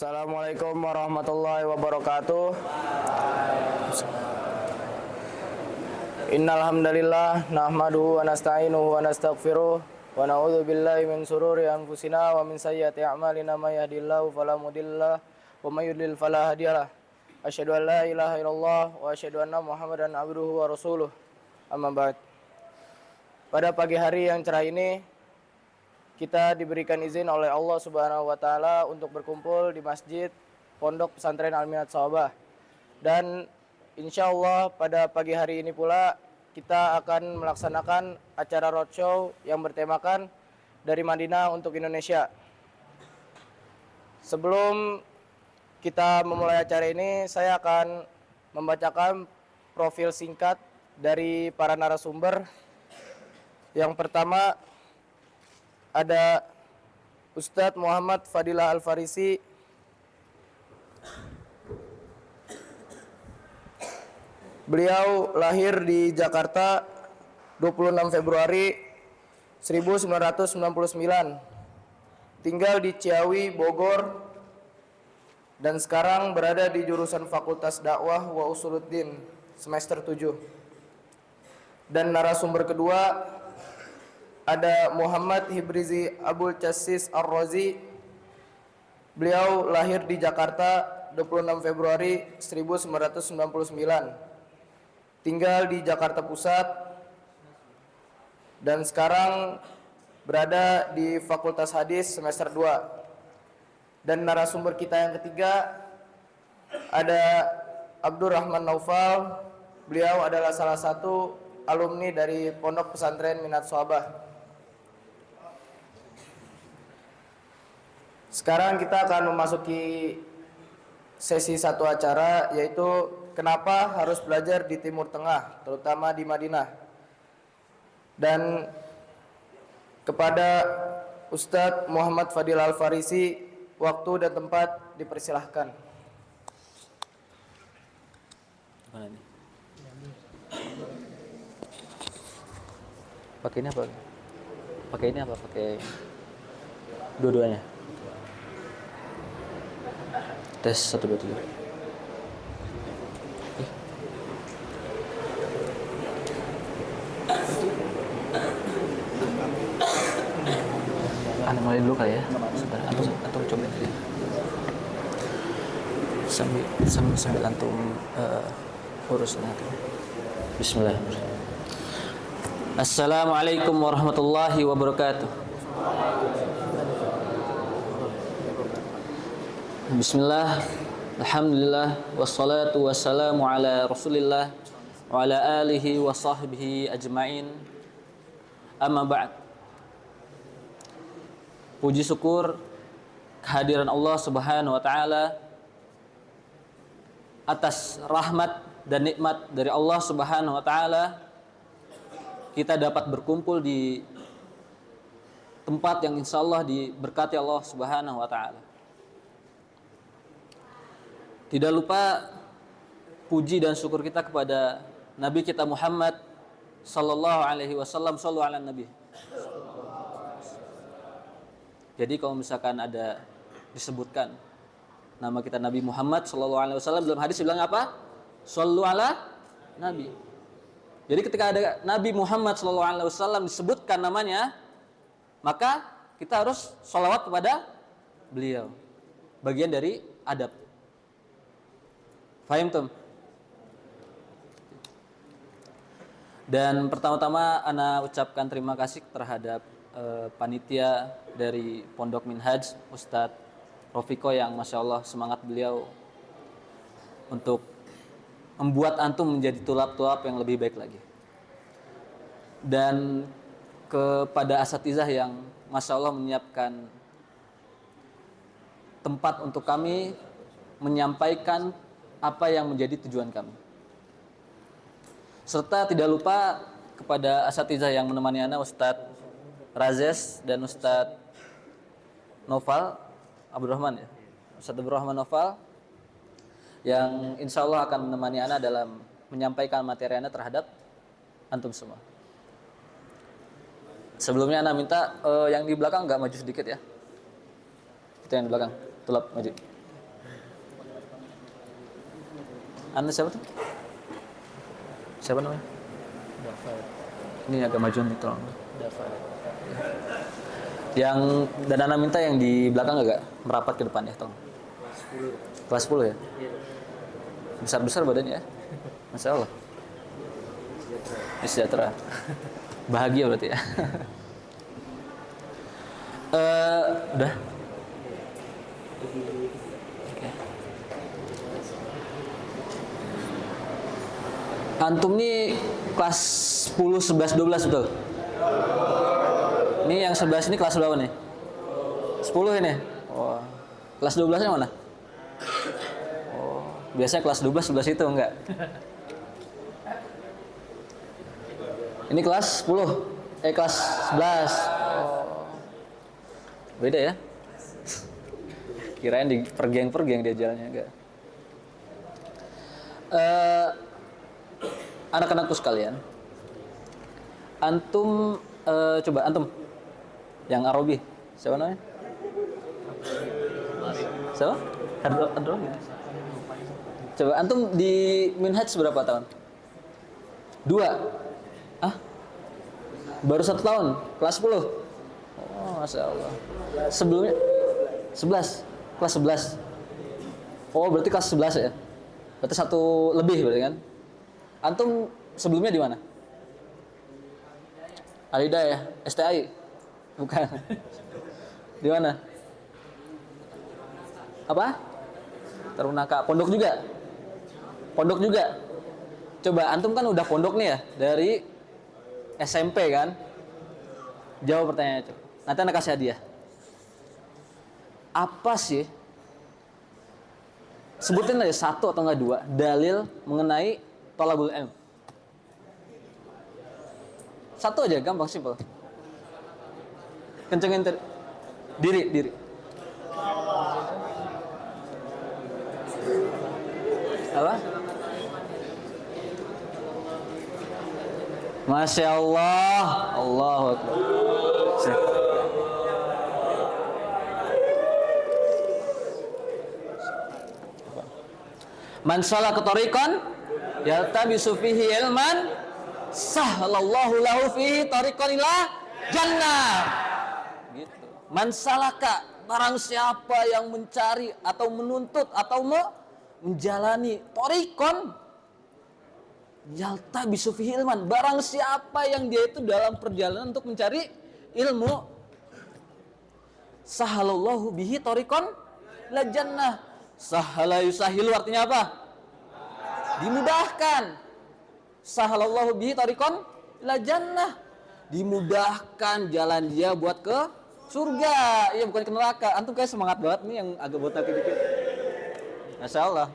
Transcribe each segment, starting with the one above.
Assalamualaikum warahmatullahi wabarakatuh. Innal hamdalillah nahmaduhu wa nasta'inuhu wa nastaghfiruh wa na'udzu billahi min shururi anfusina wa min sayyiati a'malina may yahdihillahu fala mudhillalah wa may yudlil fala hadiyalah. Asyhadu an la ilaha illallah wa asyhadu anna Muhammadan abduhu wa rasuluh. Amma ba'd. Pada pagi hari yang cerah ini kita diberikan izin oleh Allah Subhanahu wa taala untuk berkumpul di Masjid Pondok Pesantren Al-Minhaj Shawabah. Dan insya Allah pada pagi hari ini pula kita akan melaksanakan acara roadshow yang bertemakan dari Madinah untuk Indonesia. Sebelum kita memulai acara ini, saya akan membacakan profil singkat dari para narasumber. Yang pertama ada Ustadz Muhammad Fadilah Al-Farisi. Beliau lahir di Jakarta 26 Februari 1999. Tinggal di Ciawi, Bogor, dan sekarang berada di jurusan Fakultas Dakwah wa Usuluddin semester 7. Dan narasumber kedua ada Muhammad Hibrizi Abul Chassis Ar-Razi. Beliau lahir di Jakarta 26 Februari 1999. Tinggal di Jakarta Pusat dan sekarang berada di Fakultas Hadis semester 2. Dan narasumber kita yang ketiga ada Abdurrahman Naufal. Beliau adalah salah satu alumni dari Pondok Pesantren Minhaj Shawabah. Sekarang kita akan memasuki sesi satu acara, yaitu kenapa harus belajar di Timur Tengah, terutama di Madinah. Dan kepada Ustadz Muhammad Fadil Al-Farisi, waktu dan tempat dipersilahkan. Mana nih? Pakai ini apa? Pakai ini apa? Pakai dua-duanya. Tes 1 2 3. Anda mulai dulu kali ya. Sebentar, antum coba ya. Sambil antum urus nanti. Bismillahirrahmanirrahim. Assalamualaikum warahmatullahi wabarakatuh. Bismillah, alhamdulillah, wassalatu wassalamu ala rasulillah wa ala alihi wa sahbihi ajma'in. Amma ba'd. Puji syukur kehadiran Allah Subhanahu wa taala atas rahmat dan nikmat dari Allah Subhanahu wa taala, kita dapat berkumpul di tempat yang insyaallah diberkati Allah Subhanahu wa taala. Tidak lupa puji dan syukur kita kepada Nabi kita Muhammad sallallahu alaihi wasallam. Shallu ala Nabi. Jadi kalau misalkan ada disebutkan nama kita Nabi Muhammad sallallahu alaihi wasallam, dalam hadis bilang apa? Shallu ala Nabi. Jadi ketika ada Nabi Muhammad sallallahu alaihi wasallam disebutkan namanya, maka kita harus sholawat kepada beliau. Bagian dari adab. Fahim tum? Dan pertama-tama ana ucapkan terima kasih terhadap panitia dari Pondok Minhaj, Ustadz Rofiko, yang Masya Allah semangat beliau untuk membuat antum menjadi tulab-tulab yang lebih baik lagi. Dan kepada asatizah yang Masya Allah menyiapkan tempat untuk kami menyampaikan apa yang menjadi tujuan kami. Serta tidak lupa kepada asatizah yang menemani ana, Ustadz Razes dan Ustadz Noval Abdurrahman ya. Ustadz Abdurrahman Noval yang insya Allah akan menemani ana dalam menyampaikan materi ana terhadap antum semua. Sebelumnya ana minta yang di belakang nggak maju sedikit ya. Itu yang di belakang, tulap maju. Anda siapa tuh? Siapa namanya? Dafa. Ini agak maju nih tolong. Dafa. Yang dan Anda minta yang di belakang agak merapat ke depan ya, tolong. Kelas 10 ya? Iya. Besar-besar badannya ya? Masya Allah. Sejahtera. Bahagia berarti ya. Udah. Oke. Antum nih kelas 10, 11, 12 betul? Ini yang 11 ini kelas berapa nih? 10 ini? Oh. Kelas 12 nya mana? Oh. Biasanya kelas 12 sebelah situ enggak? Ini kelas 10. Kelas 11. Oh. Beda ya? Kirain di pergeng-pergeng dia jalannya enggak. Anak-anakku sekalian. Antum coba antum yang Arabi. Siapa namanya? Siapa? Andro. Coba antum di Minhaj berapa tahun? 2. Baru 1 tahun, kelas 10. Oh, Masya Allah. Sebelumnya 11, kelas 11. Oh, berarti kelas 11 ya? Berarti 1 lebih berarti kan? Antum sebelumnya di mana? Alida ya? STI? Bukan. Di mana? Apa? Tarunaka. Pondok juga? Pondok juga? Coba, antum kan udah pondok nih ya? Dari SMP kan? Jawab pertanyaannya coba. Nanti Anda kasih hadiah. Apa sih? Sebutin aja 1 atau enggak 2 dalil mengenai thalabul ilm. 1 aja, gampang, simpel. Kencengin diri. Apa? Masya Allah, Allahu Akbar. Man salaka tariqan yaltabisu fihi ilman sahhalallahu lahu fihi tariqan ila jannah. Gitu. Man salaka, barang siapa yang mencari atau menuntut atau menjalani tariqan yaltabisu fihi ilman, barang siapa yang dia itu dalam perjalanan untuk mencari ilmu, sahhalallahu bihi tariqan ila jannah. Sahala yusahilu artinya apa? Dimudahkan. Sahalallahu bihi tariqan ila jannah. Dimudahkan jalan dia buat ke surga. Ya bukan ke neraka. Antum kayak semangat banget nih yang agak botak dikit. Masya Allah.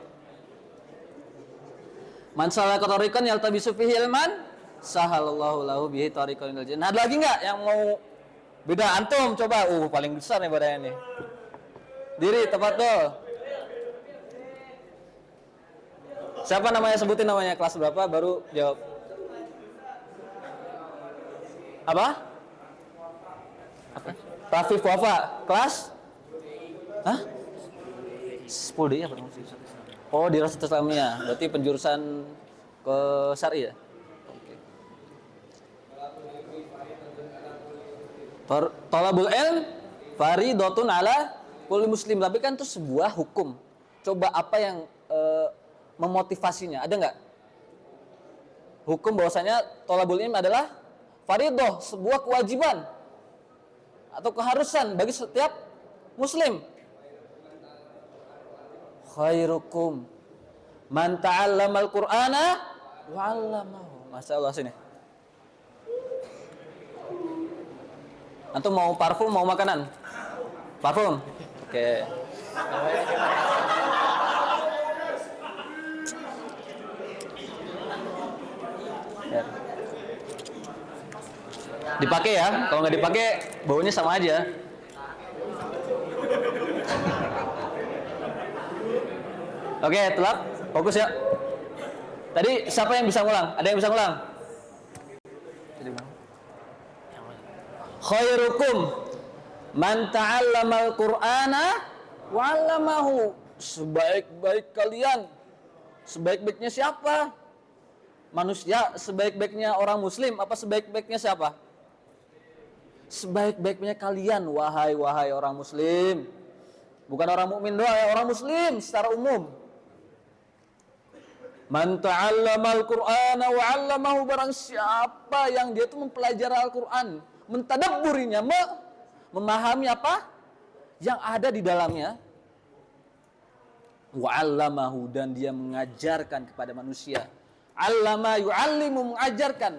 Man salaka tariqan yaltabisu fihi ilman sahalallahu lahu bihi tariqan ila jannah. Ada lagi enggak yang mau beda antum coba? Paling besar nih badannya nih. Diri tepat tuh. Siapa namanya? Sebutin namanya, kelas berapa, baru jawab. Apa? Rafif Wafa, kelas? Hah? 10 D apa? Oh, di Rasul Islamiyah. Berarti penjurusan ke syari ya? Oke. Thalabul ilm fardhatun ala kulli muslim. Tapi kan itu sebuah hukum. Coba apa yang memotivasinya, ada nggak? Hukum bahwasanya thalabul ilm adalah fardhah, sebuah kewajiban atau keharusan bagi setiap muslim. Khairukum man ta'allamal Qur'ana wa 'allamahu. Masya Allah sini. Antum mau parfum, mau makanan? Parfum. Oke. Dipakai ya, kalau nggak dipakai baunya sama aja. Oke, telap, fokus ya. Tadi siapa yang bisa ngulang? Ada yang bisa ngulang? Khairukum man ta'allamal Qur'ana wa 'allamahu. Sebaik-baik kalian Sebaik-baiknya siapa? Manusia sebaik-baiknya orang muslim apa sebaik-baiknya siapa? Sebaik-baiknya kalian wahai orang muslim. Bukan orang mukmin doang ya, orang muslim secara umum. Man ta'allamal Qur'ana wa 'allamahu, barang siapa yang dia itu mempelajari Al-Qur'an, mentadabburinya, memahami apa yang ada di dalamnya, wa 'allamahu, dan dia mengajarkan kepada manusia. 'Allama yu'allimu, mengajarkan.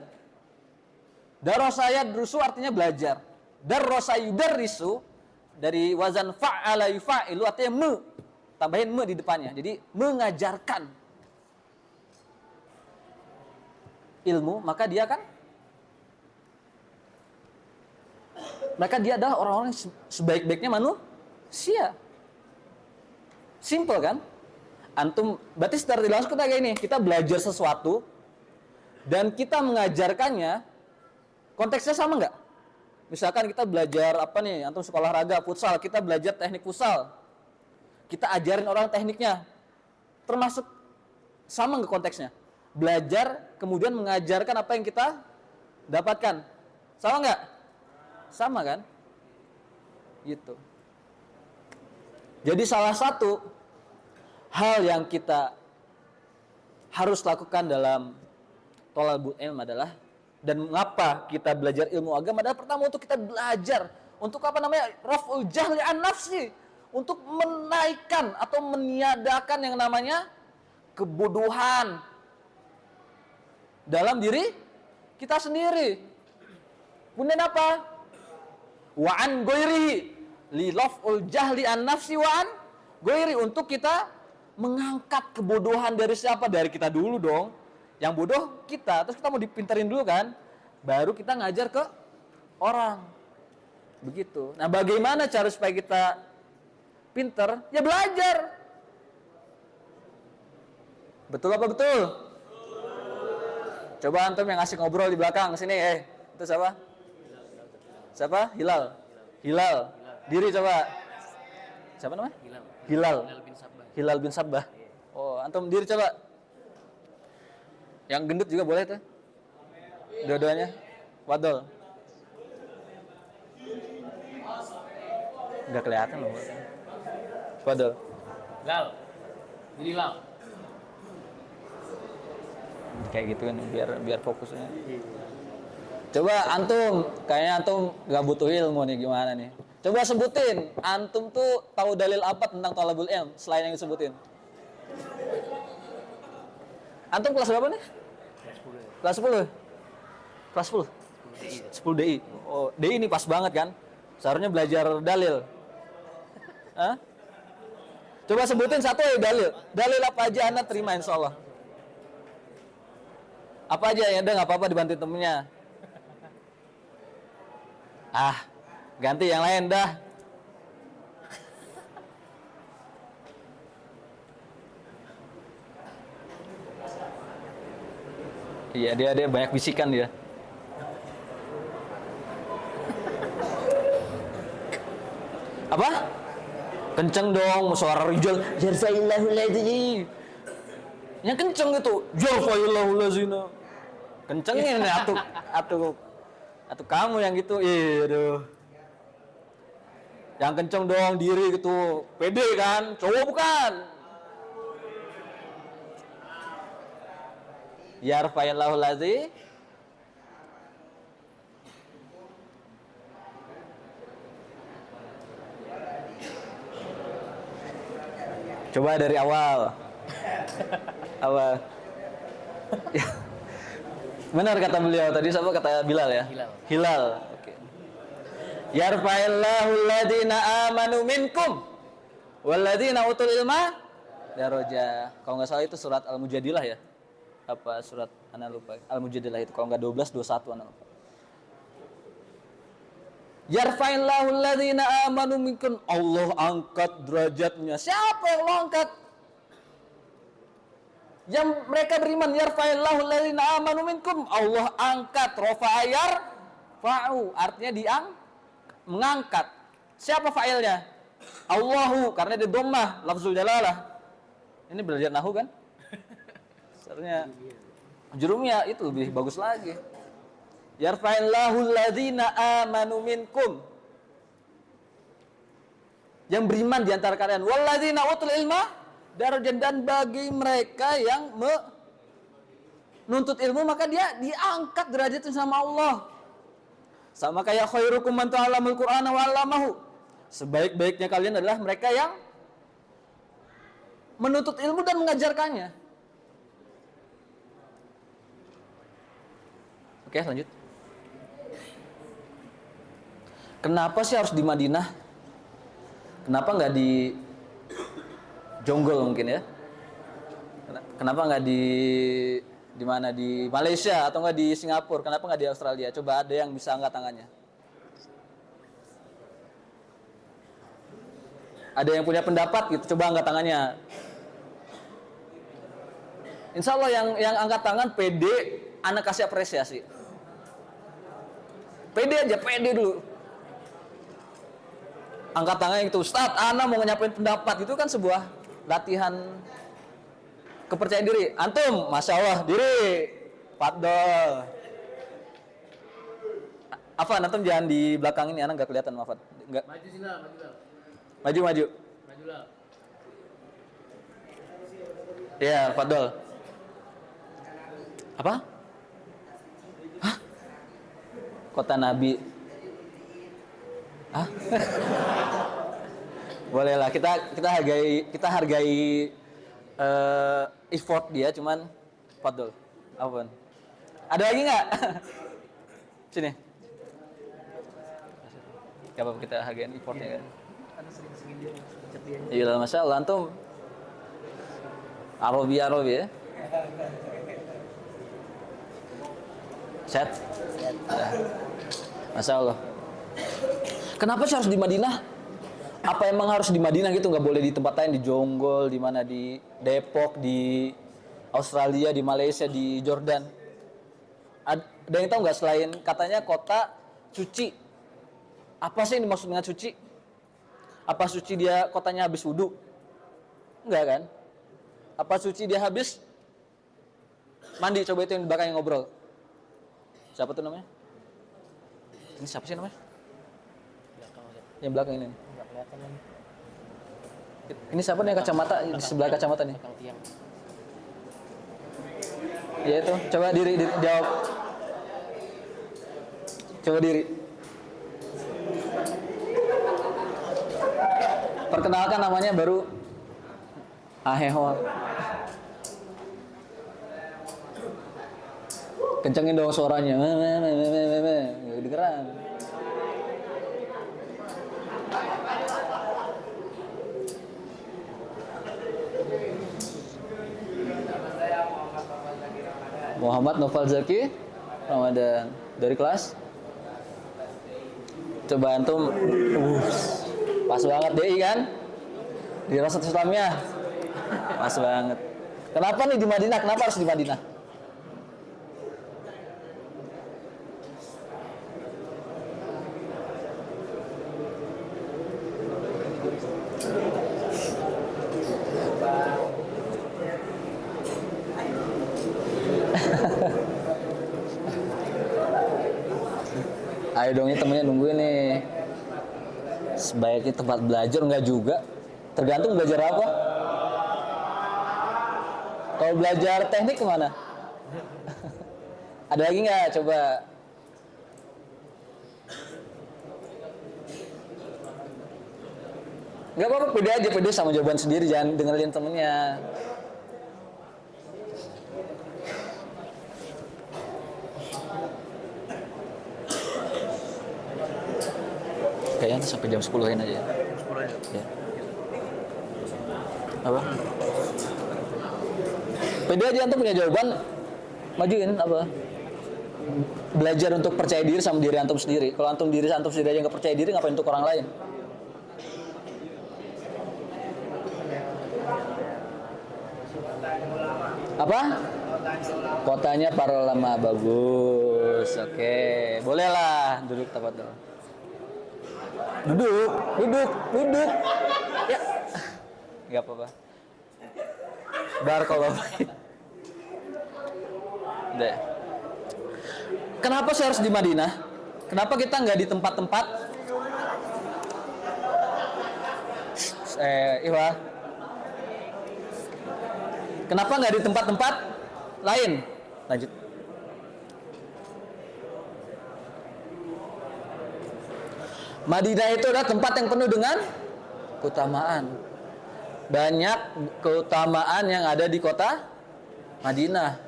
Darasa yadrusu artinya belajar. Darasa yudarrisu dari wazan fa'ala yufa'ilu artinya tambahin di depannya. Jadi mengajarkan ilmu, maka dia adalah orang-orang sebaik-baiknya manusia. Simple kan? Antum berarti secara tidak langsung kita kayak ini, kita belajar sesuatu dan kita mengajarkannya, konteksnya sama nggak? Misalkan kita belajar apa nih, antum sekolah olahraga futsal, kita belajar teknik futsal, kita ajarin orang tekniknya, termasuk sama nggak konteksnya? Belajar kemudian mengajarkan apa yang kita dapatkan, sama nggak? Sama kan? Gitu. Jadi salah satu hal yang kita harus lakukan dalam thalabul ilm adalah, dan mengapa kita belajar ilmu agama adalah pertama untuk kita belajar untuk apa namanya, raf'ul jahli an nafsi, untuk menaikkan atau meniadakan yang namanya kebodohan dalam diri kita sendiri. Kemudian apa? Wa an ghairihi, li raf'ul jahli an nafsi wa an ghairi, untuk kita mengangkat kebodohan dari siapa? Dari kita dulu dong. Yang bodoh kita, terus kita mau dipinterin dulu kan, baru kita ngajar ke orang. Begitu. Nah, bagaimana cara supaya kita pinter? Ya belajar. Betul apa betul? Coba antum yang asik ngobrol di belakang sini, itu siapa? Siapa? Hilal. Diri coba. Siapa namanya? Hilal bin Sabbah. Oh, antum diri coba. Yang gendut juga boleh tuh. Dua-duanya. Wadol. Enggak kelihatan loh. Wadol. Lal. Ini Lal. Kayak gitu kan biar fokusnya. Coba antum, kayaknya antum gak butuh ilmu nih, gimana nih? Coba sebutin, antum tuh tahu dalil apa tentang thalabul ilm selain yang disebutin? Antum kelas berapa nih? Kelas 10. Kelas 10. 10 DI. Oh, DI ini pas banget kan? Seharusnya belajar dalil. Hah? Coba sebutin satu ya dalil. Dalil apa aja Anda terima insyaallah. Apa aja ya, udah nggak apa-apa dibantu temennya. Ganti yang lain dah. Iya, dia banyak bisikan dia. Apa? Kenceng dong, suara rijal. Yarfaillahul ladzi. Yang kenceng itu, yarfaillahul ladzina. Kencengin atuh kamu yang gitu. Aduh. Yang kenceng dong diri gitu. Pede kan? Cowok bukan? Yarfaillahul ladzi. Coba dari awal. Benar kata beliau tadi, siapa kata Bilal ya? Hilal. Oke. Yarfa'illahu alladziina amanu minkum walladziina utul ilma daraja. Kalau enggak salah itu surat Al-Mujadilah ya. Apa surat ana lupa. Al-Mujadilah itu kalau enggak 12 21 ana lupa. Yarfa'illahu alladziina amanu minkum. Allah angkat derajatnya. Siapa yang Allah angkat? Yang mereka beriman. Yarfa'illahu alladziina amanu minkum. Allah angkat. Rafa'ayar fa'u, artinya mengangkat. Siapa fa'ilnya? Allahu, karena dia dhammah, lafzul jalalah. Ini belajar nahu kan? Sebenarnya jurumiyah itu lebih bagus lagi. Yarfa'illahu alladhina amanu minkum. Yang beriman di antara kalian. Walladzina utul ilma darajat, dan bagi mereka yang menuntut ilmu maka dia diangkat derajatnya sama Allah. Sama kayak khairukum man ta'allamul Qur'ana wa 'allamahu. Sebaik-baiknya kalian adalah mereka yang menuntut ilmu dan mengajarkannya. Oke, lanjut. Kenapa sih harus di Madinah? Kenapa nggak di Jonggol mungkin ya? Kenapa nggak di mana, di Malaysia atau nggak di Singapura? Kenapa nggak di Australia? Coba ada yang bisa angkat tangannya. Ada yang punya pendapat gitu? Coba angkat tangannya. Insya Allah yang angkat tangan pede, anak kasih apresiasi. Pede aja, pede dulu. Angkat tangan itu, Ustaz, ana mau nyapain pendapat, itu kan sebuah latihan kepercayaan diri. Antum, Masya Allah, diri. Fadol. Afan, antum jangan di belakang ini, anak nggak kelihatan, Afan. Nggak. Maju sini lah, maju lah. Maju. Maju lah. Ya, Fadol. Apa? Hah? Kota Nabi. Hah? Bolehlah, kita hargai effort dia, cuman Fadol. Apaan? Ada lagi nggak? Sini. Gak apa-apa, kita hargain effortnya kan. Iya, Masya Allah, antum Arabi ya. Set. Masya Allah. Kenapa sih harus di Madinah? Apa emang harus di Madinah gitu? Nggak boleh di tempat lain, di Jonggol, di mana, di Depok, di Australia, di Malaysia, di Jordan? Ada yang tahu nggak, selain katanya kota suci? Apa sih yang dimaksud dengan suci? Apa suci dia kotanya habis wudhu? Enggak kan? Apa suci dia habis mandi? Coba itu yang di belakang yang ngobrol. Siapa tuh namanya? Ini siapa sih namanya? Yang belakang ini. Enggak kelihatan lagi. Ini siapa nih, kacamata di sebelah kacamata nih? Belakang tiang. Iya itu. Coba diri jawab. Coba diri. Perkenalkan namanya baru. Aheho. Kencengin dong suaranya. Kedengeran. Muhammad Noval Zaki Ramadan, dari kelas. Coba antum, pas banget DI kan? Di Rasat Islamnya, pas banget. Kenapa nih di Madinah? Kenapa harus di Madinah? Ayo dong, ini temennya nungguin nih. Sebaiknya tempat belajar enggak juga. Tergantung belajar apa. Kalau belajar teknik kemana? Ada lagi nggak? Coba. Nggak apa-apa, pede aja, pede sama jawaban sendiri, jangan dengerin temennya. Kayaknya sampai jam 10-in aja ya. 10 ya. Ya. Apa? Pede aja, antum punya jawaban, majuin apa? Belajar untuk percaya diri sama diri antum sendiri. Kalau antum sendiri aja nggak percaya diri, ngapain untuk orang lain? Apa? Kotanya para ulama, bagus. Oke, bolehlah duduk tafadhol. Duduk. Ya. Enggak apa-apa. Barakallahu fiik. Udah ya? Kenapa sih harus di Madinah? Kenapa kita nggak di tempat-tempat Iwa? Kenapa nggak di tempat-tempat lain? Lanjut. Madinah itu adalah tempat yang penuh dengan keutamaan. Banyak keutamaan yang ada di kota Madinah.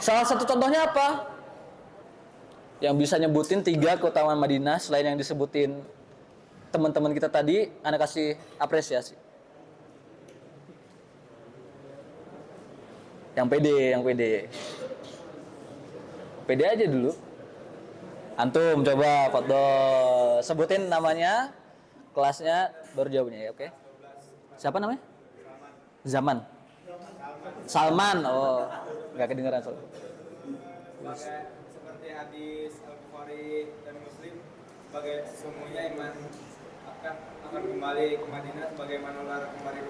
Salah satu contohnya apa? Yang bisa nyebutin 3 keutamaan Madinah selain yang disebutin teman-teman kita tadi, Anda kasih apresiasi. Yang pede. Pede aja dulu. Antum coba foto, sebutin namanya, kelasnya, baru jawabnya ya, oke? Siapa namanya? Zaman. Salman. Oh, nggak kedengeran soalnya. Seperti hadis Al-Bukhari dan Muslim, sebagai sesungguhnya iman akan kembali ke Madinah sebagaimana ular kemarin.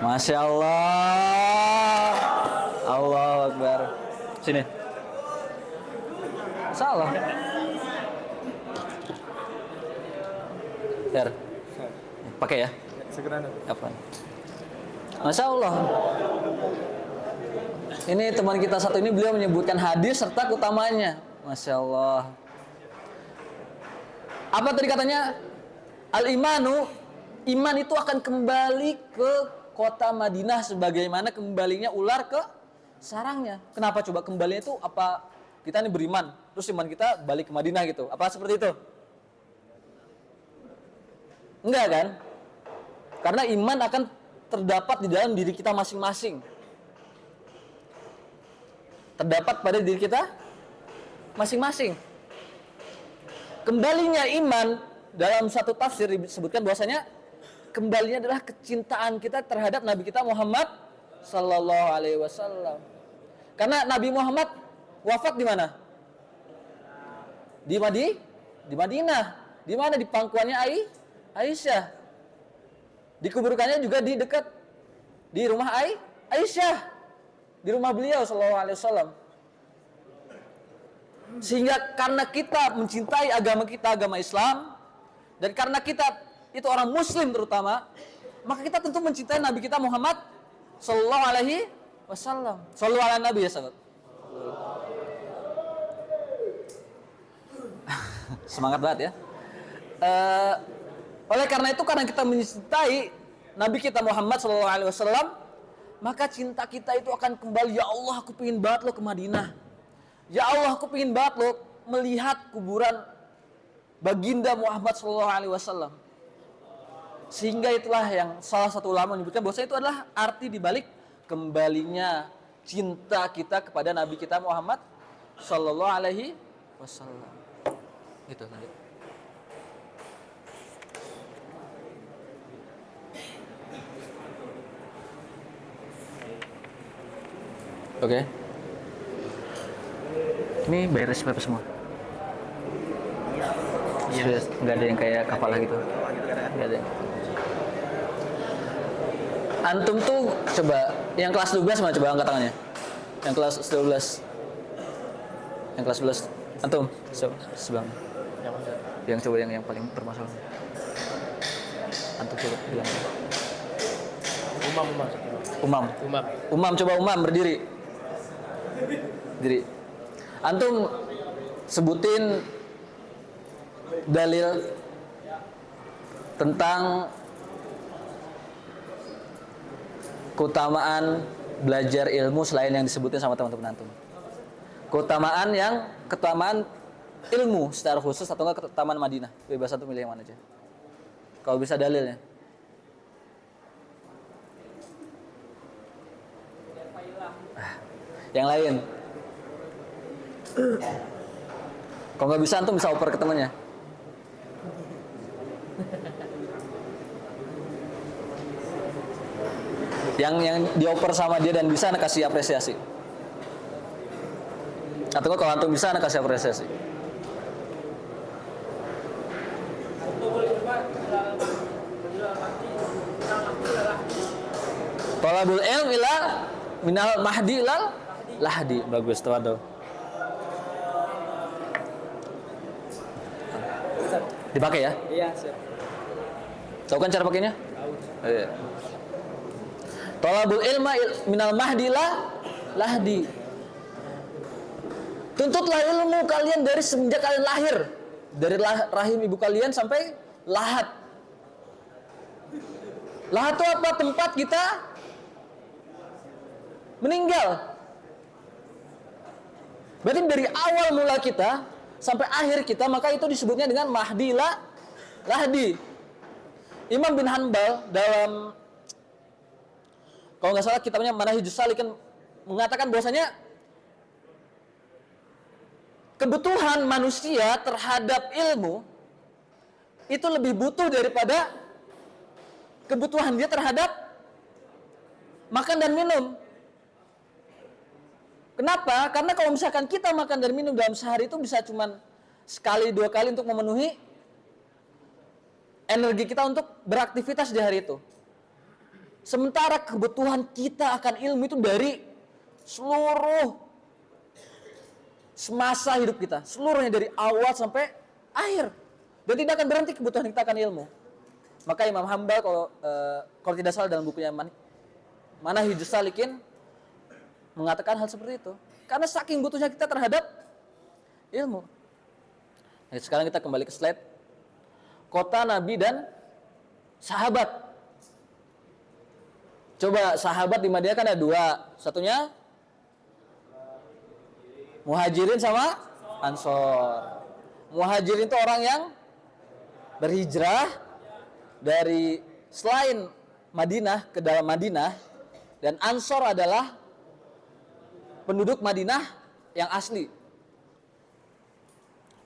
Masya Allah. Allahu Akbar. Sini. Salah. Ter. Pakai ya? Segera. Apa? Masya Allah. Ini teman kita satu ini, beliau menyebutkan hadis serta keutamanya. Masya Allah. Apa tadi katanya? Al-imanu, iman itu akan kembali ke kota Madinah sebagaimana kembalinya ular ke sarangnya. Kenapa coba kembalinya itu? Apa kita ini beriman, terus iman kita balik ke Madinah gitu? Apa seperti itu? Enggak kan? Karena iman akan terdapat di dalam diri kita masing-masing. Terdapat pada diri kita masing-masing. Kembalinya iman dalam satu tafsir disebutkan bahwasanya kembalinya adalah kecintaan kita terhadap Nabi kita Muhammad sallallahu alaihi wasallam. Karena Nabi Muhammad wafat di mana? Di Madinah. Di mana? Di pangkuannya Aisyah. Dikuburkannya juga di dekat di rumah Aisyah. Di rumah beliau sallallahu alaihi wasallam. Sehingga karena kita mencintai agama kita, agama Islam, dan karena kita itu orang muslim terutama, maka kita tentu mencintai Nabi kita Muhammad sallallahu alaihi wasallam. Sallallahu ala Nabi ya sahabat. Semangat banget ya. Oleh karena itu, karena kita mencintai Nabi kita Muhammad sallallahu alaihi wasallam, maka cinta kita itu akan kembali. Ya Allah, aku pengen banget lo ke Madinah. Ya Allah, aku pengen banget lo melihat kuburan baginda Muhammad sallallahu alaihi wasallam. Sehingga itulah yang salah satu ulama menyebutkan bahwa itu adalah arti dibalik kembalinya cinta kita kepada Nabi kita Muhammad sallallahu alaihi wasallam. Itu tadi. Oke. Ini bayar SPP semua. Iya. Nggak ada yang kayak kafalah gitu. Nggak ada. Antum tuh coba yang kelas 12 mana, coba angkat tangannya. Yang kelas 12. Yang kelas 11. Antum sebelah. Yang coba yang paling bermasalah. Antum coba bilang. Umam coba Umam berdiri. Diri. Antum sebutin dalil tentang keutamaan belajar ilmu selain yang disebutin sama teman-teman antum. Keutamaan ilmu secara khusus atau enggak keutamaan Madinah. Bebas antum milih yang mana aja. Kalau bisa dalilnya. Yang lain. Kalau nggak bisa antum bisa oper ke temannya. Yang dioper sama dia dan bisa, anda kasih apresiasi. Atau kalau antum bisa, anda kasih apresiasi. Thalabul ilm ila minal mahdi ilal Lahdi. Bagus, tafadhol. Dipakai ya? Iya, siap. Tahu kan cara pakainya? Iya. Talabul ilma minal mahdi lahdi. Tuntutlah ilmu kalian dari semenjak kalian lahir. Dari rahim ibu kalian sampai lahat. Lahat itu apa? Tempat kita meninggal. Berarti dari awal mula kita sampai akhir kita, maka itu disebutnya dengan mahdi lahdi. Imam bin Hanbal dalam, kalau nggak salah kitabnya Manahijus Salikin, mengatakan bahwasanya kebutuhan manusia terhadap ilmu itu lebih butuh daripada kebutuhan dia terhadap makan dan minum. Kenapa? Karena kalau misalkan kita makan dan minum dalam sehari itu bisa cuman sekali dua kali untuk memenuhi energi kita untuk beraktivitas di hari itu. Sementara kebutuhan kita akan ilmu itu dari seluruh semasa hidup kita, seluruhnya dari awal sampai akhir, dan tidak akan berhenti kebutuhan kita akan ilmu. Maka Imam Hambal kalau tidak salah dalam bukunya Manahijus Salikin mengatakan hal seperti itu, karena saking butuhnya kita terhadap ilmu. Nah, sekarang kita kembali ke slide. Kota Nabi dan sahabat. Coba sahabat di Madinah kan ada dua, satunya Muhajirin sama Ansor. Muhajirin itu orang yang berhijrah dari selain Madinah ke dalam Madinah, dan Ansor adalah penduduk Madinah yang asli.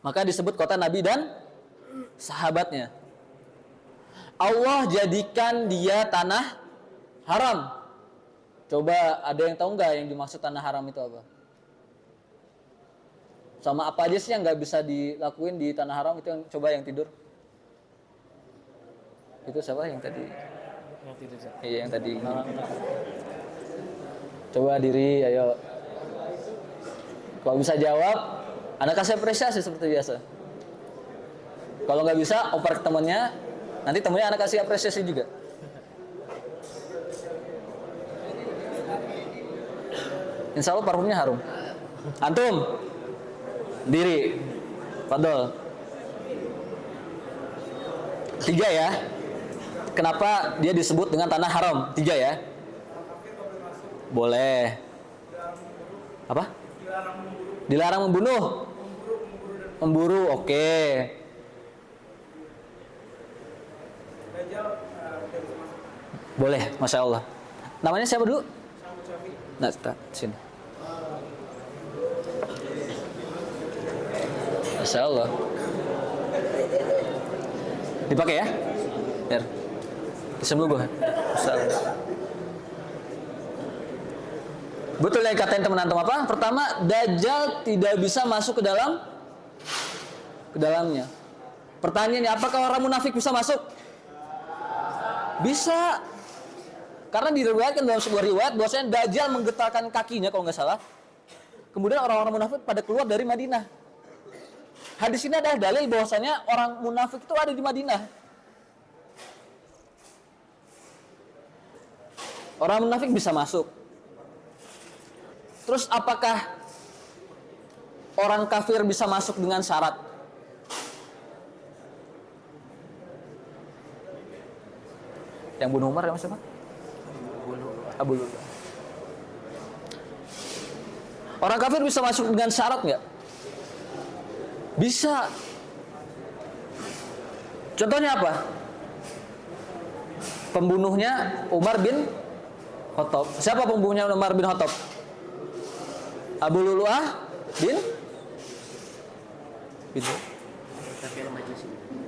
Maka disebut kota Nabi dan sahabatnya. Allah jadikan dia tanah haram. Coba ada yang tahu nggak yang dimaksud tanah haram itu apa? Sama apa aja sih yang nggak bisa dilakuin di tanah haram itu? Yang coba yang tidur. Itu siapa yang tadi? Yang tidur. Iya, yang tadi. Coba diri, ayo. Kalau bisa jawab, Anda kasih apresiasi seperti biasa. Kalau nggak bisa, oper ke temannya, nanti temannya Anda kasih apresiasi juga. Insya Allah parfumnya harum. Antum, diri, fadol. 3 ya. Kenapa dia disebut dengan tanah haram? 3 ya. Boleh. Apa? Dilarang membunuh. Memburu, oke. Boleh, Masya Allah. Namanya siapa dulu? Nah, sini. Masya Allah. Dipakai ya? Biar. Sebelum gue. Masya Allah. Betul yang katain teman antum apa? Pertama, Dajjal tidak bisa masuk ke dalamnya. Pertanyaannya, apakah orang munafik bisa masuk? Bisa. Karena diriwayatkan dalam sebuah riwayat bahwasanya Dajjal menggetarkan kakinya kalau nggak salah. Kemudian orang-orang munafik pada keluar dari Madinah. Hadis ini adalah dalil bahwasanya orang munafik itu ada di Madinah. Orang munafik bisa masuk. Terus apakah orang kafir bisa masuk dengan syarat? Yang bunuh Umar ya siapa? Abu Lu'lu'ah. Orang kafir bisa masuk dengan syarat nggak? Bisa. Contohnya apa? Pembunuhnya Umar bin Khattab. Siapa pembunuhnya Umar bin Khattab? Abu Lu'lu'ah bin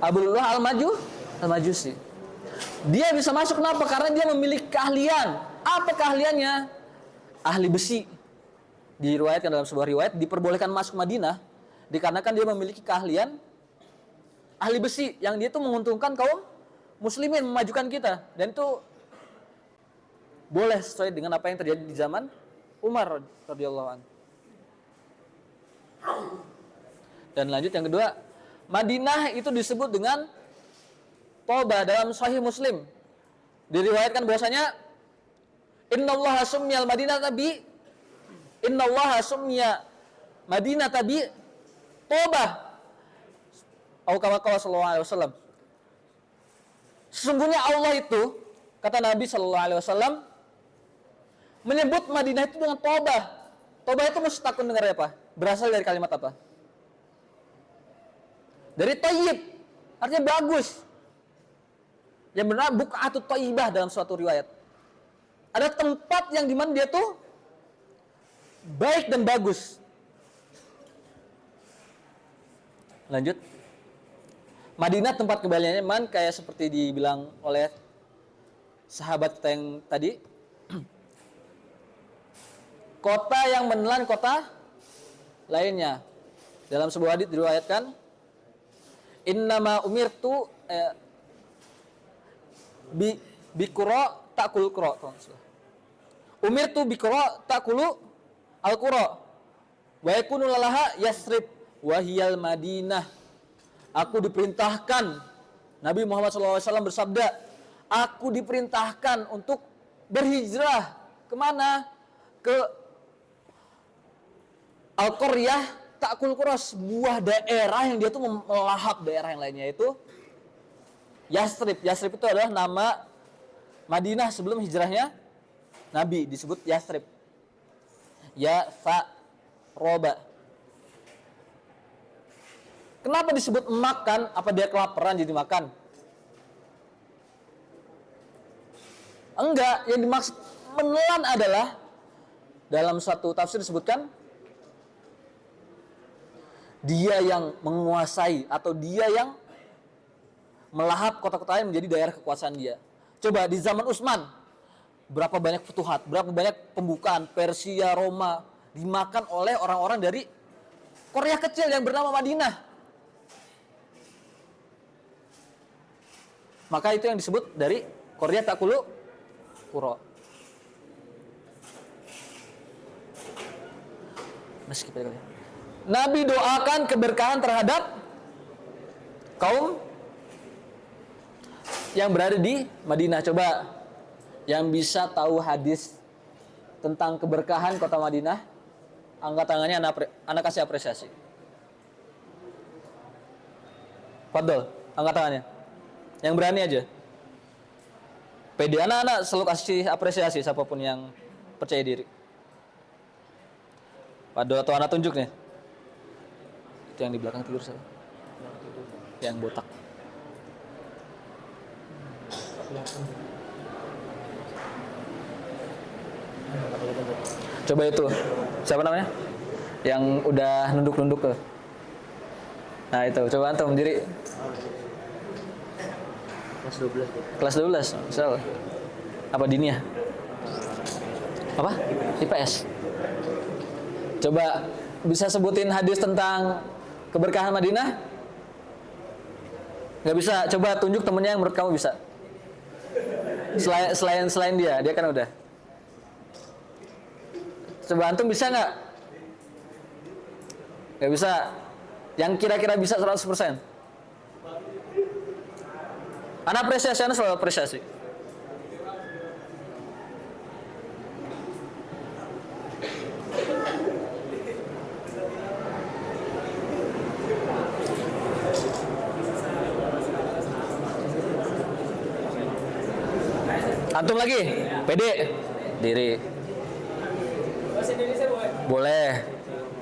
Abu Lu'lu'ah al-Majusi. Dia bisa masuk kenapa? Karena dia memiliki keahlian. Apa keahliannya? Ahli besi. Diriwayatkan dalam sebuah riwayat diperbolehkan masuk Madinah dikarenakan dia memiliki keahlian ahli besi yang dia itu menguntungkan kaum muslimin, memajukan kita, dan itu boleh sesuai dengan apa yang terjadi di zaman Umar radhiyallahu anhu. Dan lanjut yang kedua, Madinah itu disebut dengan Toba dalam Sahih Muslim. Diriwayatkan bahwasanya Innallaha summiyal Madinah tabi Innallaha summiya Madinah tabi Toba. Atau kama qala sallallahu alaihi wasallam. Sesungguhnya Allah itu, kata Nabi sallallahu alaihi wasallam, menyebut Madinah itu dengan Toba. Toba itu mustakun dengar apa? Berasal dari kalimat apa? Dari Thayyib, artinya bagus. Yang benar buq'atut thayyibah dalam suatu riwayat. Ada tempat yang dimana dia tuh baik dan bagus. Lanjut. Madinah tempat kembaliannya man kayak seperti dibilang oleh sahabat kita yang tadi. Kota yang menelan kota lainnya. Dalam sebuah hadits diriwayatkan, innama umirtu bikura takul kura. Umirtu bikura takulu al-qura. Wa yakunu lalaha Yasrib wa hiyal Madinah. Aku diperintahkan, Nabi Muhammad SAW bersabda, aku diperintahkan untuk berhijrah kemana? Ke Al-Qaryah Ta'kul Qura, sebuah daerah yang dia tuh melahap daerah yang lainnya, itu Yasrib. Yasrib itu adalah nama Madinah sebelum hijrahnya Nabi, disebut Yasrib. Ya fa roba. Kenapa disebut makan? Apa dia kelaparan jadi makan? Enggak, yang dimaksud menelan adalah dalam satu tafsir disebutkan dia yang menguasai atau dia yang melahap kota-kota lain menjadi daerah kekuasaan dia. Coba di zaman Utsman, berapa banyak futuhat, berapa banyak pembukaan Persia, Roma dimakan oleh orang-orang dari Korea kecil yang bernama Madinah. Maka itu yang disebut dari Korea Takulu Kuro. Nabi doakan keberkahan terhadap kaum yang berada di Madinah. Coba yang bisa tahu hadis tentang keberkahan kota Madinah, angkat tangannya, anak kasih apresiasi. Fadol, angkat tangannya. Yang berani aja. Pede, anak-anak selalu kasih apresiasi siapapun yang percaya diri. Fadol atau anak tunjuk nih. Itu yang di belakang tidur saya. Yang botak. Coba itu. Siapa namanya? Yang udah nunduk-nunduk tuh. Nah itu, coba antum diri. Kelas 12. Kelas 12, misal. Apa diniyah? Apa? IPS. Coba bisa sebutin hadis tentang keberkahan Madinah? Nggak bisa. Coba tunjuk temennya yang menurut kamu bisa. Selain dia kan udah. Coba antum bisa nggak? Nggak bisa. Yang kira-kira bisa 100%. Anak apresiasi, anak selalu apresiasi. Antum lagi, pede, diri. Bahasa Indonesia boleh? Boleh.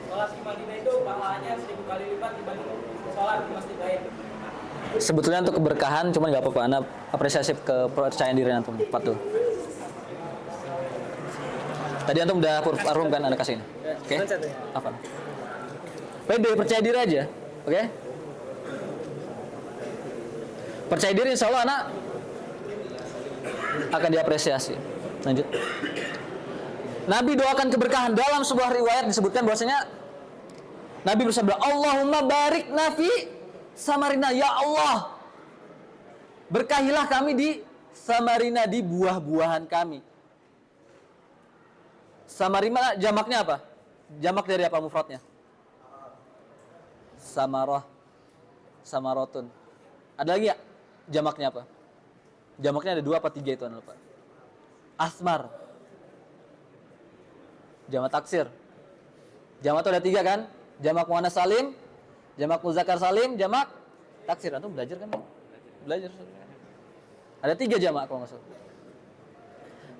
Sholat di Madinah itu pahalanya 1000 kali lipat dibanding sholat di masjid lain. Sebetulnya untuk keberkahan, cuman nggak apa-apa. Anda apresiasi kepercayaan diri antum. Patuh. Tadi antum udah arum kan anak kasih ini. Oke? Apa? Pede, percaya diri aja. Oke? Percaya diri, insya Allah anak akan diapresiasi. Lanjut. Nabi doakan keberkahan. Dalam sebuah riwayat disebutkan bahwasanya Nabi bersabda, Allahumma barik nafi Samarina, ya Allah, berkahilah kami di Samarina, di buah-buahan kami. Samarima jamaknya apa? Jamak dari apa mufradnya? Samarah. Samarotun. Ada lagi ya? Jamaknya apa? Jamaknya ada 2 apa 3 itu, lupa. Asmar. Jamak taksir. Jamak itu ada 3 kan? Jamak muannas salim, jamak muzakkar salim, jamak taksir. Antum belajar kan? Belajar. Ada 3 jamak kalau nggak salah.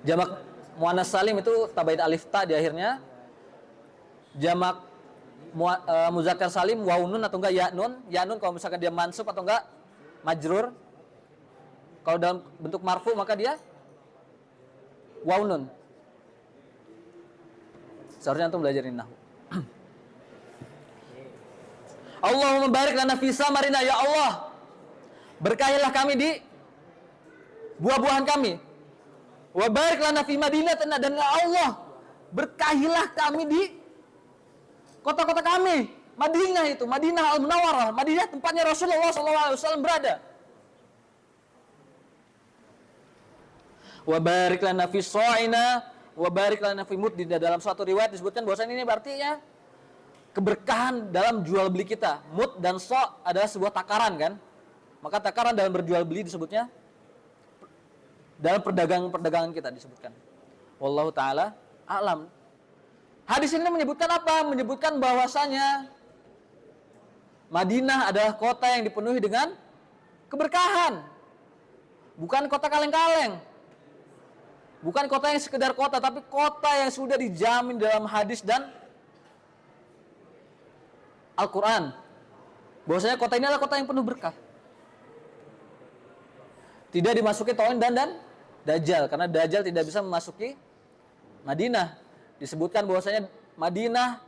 Jamak muannas salim itu tabaid alif ta di akhirnya. Jamak muzakkar salim waw nun atau enggak ya nun. Ya nun kalau misalkan dia mansub atau enggak majrur. Kalau dalam bentuk marfu maka dia waw nun. Seharusnya antum belajarin nahwu. Allahumma barik lana fi samarina, ya Allah. Berkahilah kami di buah-buahan kami. Wa barik lana fi madinatina, dan ya Allah, berkahilah kami di kota-kota kami. Madinah itu, Madinah Al-Munawwarah, Madinah tempatnya Rasulullah SAW berada. Wa barik lana fi sa'ina, wa barik lana fi muddina. Dalam suatu riwayat disebutkan bahwasanya ini berarti ya keberkahan dalam jual beli kita. Mud dan so adalah sebuah takaran kan? Maka takaran dalam berjual beli disebutnya dalam perdagangan kita disebutkan. Wallahu taala a'lam. Hadis ini menyebutkan apa? Menyebutkan bahwasanya Madinah adalah kota yang dipenuhi dengan keberkahan. Bukan kota kaleng-kaleng. Bukan kota yang sekedar kota, tapi kota yang sudah dijamin dalam hadis dan Al-Quran. Bahwasanya kota ini adalah kota yang penuh berkah. Tidak dimasuki Ta'un dan Dajjal, karena Dajjal tidak bisa memasuki Madinah. Disebutkan bahwasanya Madinah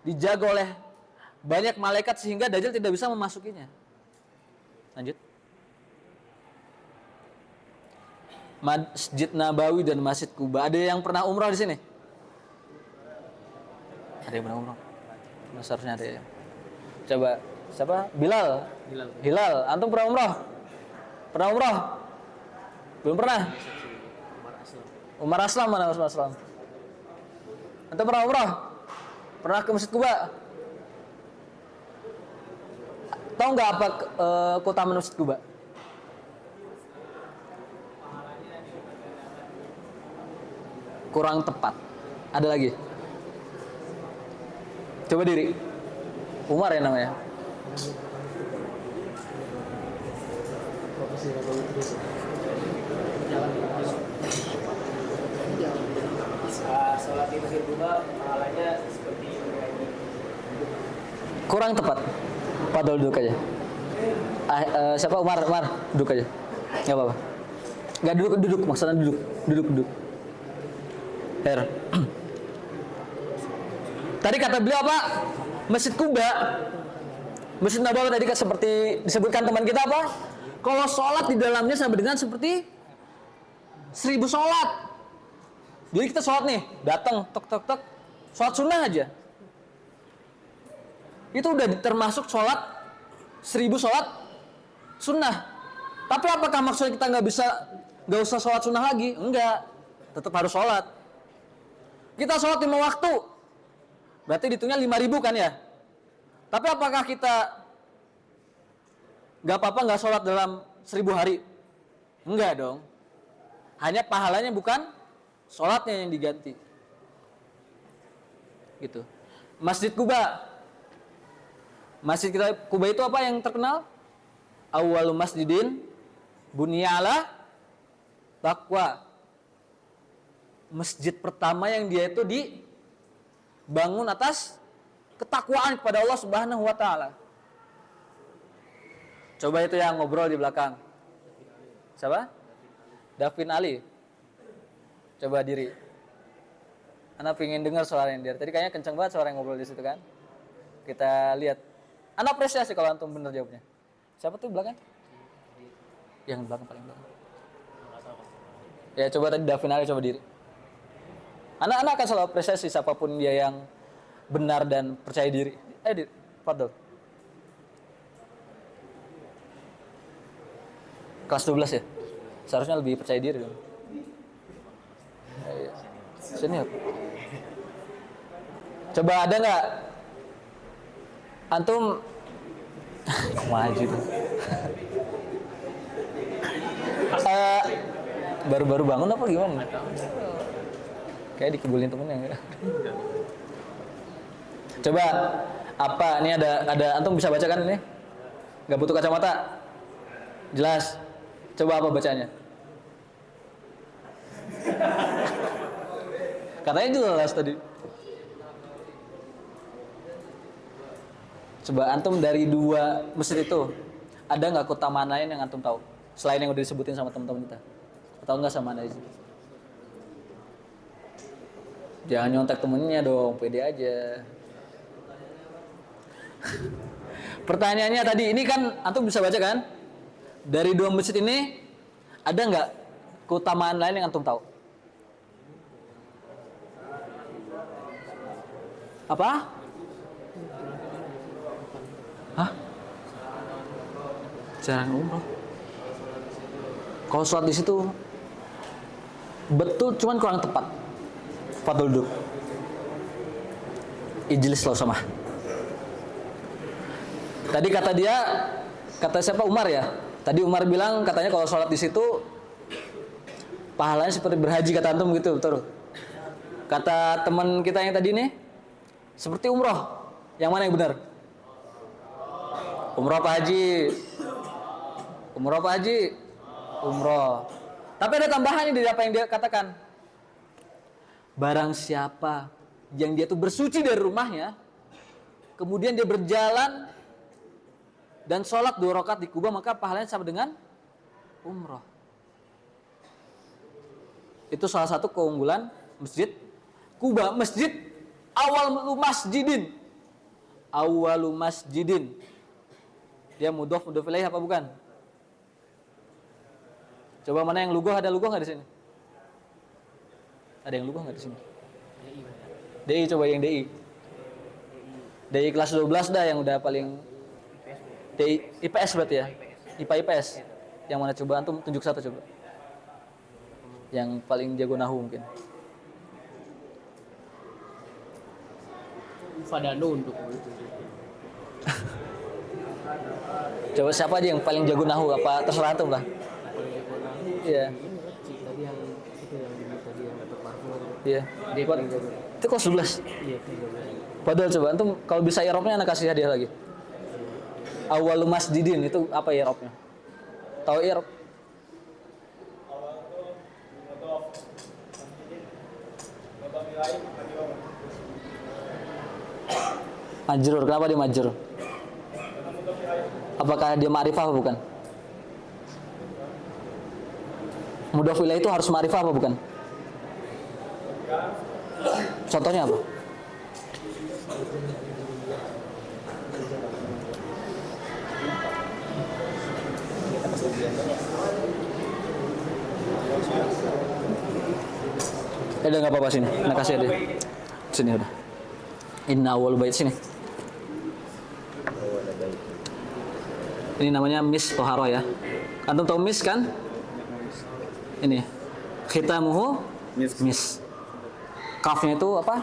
dijaga oleh banyak malaikat sehingga Dajjal tidak bisa memasukinya. Lanjut. Masjid Nabawi dan Masjid Kuba. Ada yang pernah umrah di sini? Ada yang pernah umrah? Seharusnya ada ya. Coba siapa? Bilal. Hilal. Antum pernah umrah? Pernah umrah? Belum pernah? Umar Aslam mana Umar Aslam? Antum pernah umrah? Pernah ke Masjid Kuba? Tahu nggak apa keutamaan Masjid Kuba? Kurang tepat. Ada lagi? Coba diri. Umar ya namanya. Sholat di Masjid Kuba pahalanya seperti ini. Kurang tepat. Padahal duduk aja. Siapa Umar duduk aja. Enggak apa-apa. Enggak duduk maksudnya duduk. Her. Tadi kata beliau apa? Masjid Kuba, Masjid Nabawi tadi seperti disebutkan teman kita apa? Kalau sholat di dalamnya sama dengan seperti 1000 sholat. Jadi kita sholat nih, datang, tok, sholat sunnah aja. Itu udah termasuk sholat 1000 sholat sunnah. Tapi apakah maksudnya kita nggak usah sholat sunnah lagi? Enggak, tetap harus sholat. Kita sholat 5 waktu, berarti dihitungnya 5.000 kan ya? Tapi apakah kita nggak apa-apa nggak sholat dalam 1000 hari? Enggak dong. Hanya pahalanya bukan sholatnya yang diganti. Gitu. Masjid Kuba. Masjid Kuba itu apa yang terkenal? Awwalu masjidin bunya ala taqwa. Masjid pertama yang dia itu dibangun atas ketakwaan kepada Allah Subhanahu wa taala. Coba itu yang ngobrol di belakang. Siapa? Davin Ali. Coba diri. Ana pengen dengar suaranya dia. Tadi kayaknya kenceng banget suara yang ngobrol di situ kan. Kita lihat. Ana apresiasi kalau antum bener jawabnya. Siapa tuh belakang? Yang belakang paling belakang. Ya coba tadi Davin Ali coba diri. Anak-anak akan selalu apresiasi siapapun dia yang benar dan percaya diri. Fadol. Kelas 12 ya? Seharusnya lebih percaya diri dong. Sini apa? Coba ada nggak? Antum maju tuh. Baru-baru bangun apa gimana? Kayak dikebulin temennya enggak? Coba apa? Ini ada antum bisa baca kan ini? Nggak butuh kacamata? Jelas. Coba apa bacanya? Katanya jelas tadi. Coba antum dari dua masjid itu ada nggak keutamaan lain yang antum tahu selain yang udah disebutin sama teman-teman kita? Atau nggak sama aja? Jangan nyontek temennya dong, pede aja. Pertanyaannya tadi, ini kan antum bisa baca kan? Dari dua masjid ini ada nggak keutamaan lain yang antum tahu? Apa? Hah? Jarang umroh. Kalau sholat di situ betul, cuman kurang tepat. Fadl duduk. Ijlis lo sama. Tadi kata siapa, Umar ya? Tadi Umar bilang katanya kalau sholat di situ pahalanya seperti berhaji, kata antum gitu, betul? Kata teman kita yang tadi nih, seperti umroh. Yang mana yang benar? Umroh apa haji? Umroh apa haji? Umroh. Tapi ada tambahan dari apa yang dia katakan. Barang siapa yang dia tuh bersuci dari rumahnya, kemudian dia berjalan dan sholat 2 rakaat di Kuba, maka pahalanya sama dengan umroh. Itu salah satu keunggulan masjid Kuba. Masjid awalu masjidin. Dia mudhof ilaih apa bukan? Coba mana yang lugoh, ada lugoh nggak di sini? Ada yang lugoh nggak di sini? DI, coba yang DI. DI kelas 12 dah yang udah paling. DI IPS berarti ya? IPA IPS. Yang mana coba antum tunjuk satu coba. Yang paling jago nahu mungkin. Pada nunduk. Coba siapa aja yang paling jago nahu, apa terserah antum lah. Iya. Tadi yang tadi yang dapat marfuh. Iya. Dia paling jago. Itu kelas 11. Iya, kelas 12. Padahal coba antum kalau bisa i'rabnya anak kasih hadiah lagi. Awwalu masjidin itu apa i'rabnya? Tahu i'rab? Majrur, kenapa dia majrur? Apakah dia ma'rifah apa bukan? Mudhof ilaih itu harus ma'rifah apa bukan? Contohnya apa? Udah nggak apa-apa sini, nak kasih aja. Sini udah. Inna awwal bait sini. Ini namanya mis toharo ya. Antum tahu mis kan? Ini khitamuhu mis. Kafnya itu apa?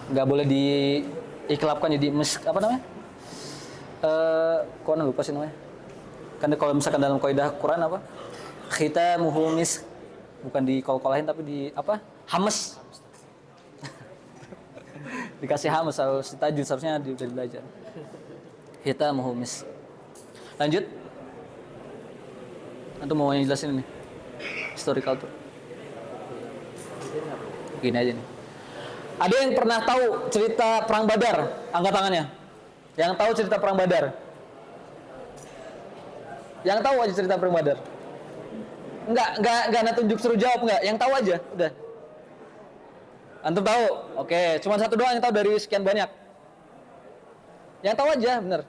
Nggak boleh diiklapkan jadi mis, apa namanya? Kok lupa sih namanya? Kan kalau misalkan dalam kaidah Quran apa? Khitamuhu mis, bukan di kol-kolahin tapi di apa? Hames. Dikasih hames harus ditajud, seharusnya udah belajar. Khitamuhu mis. Lanjut. Antum mau yang jelasin ini? Historical tuh. Gini aja nih. Ada yang pernah tahu cerita perang Badar? Angkat tangannya. Yang tahu cerita perang Badar? Yang tahu aja cerita perang Badar? Enggak tunjuk suruh jawab enggak? Yang tahu aja, udah. Antum tahu? Oke, cuma satu doang yang tahu dari sekian banyak. Yang tahu aja, bener.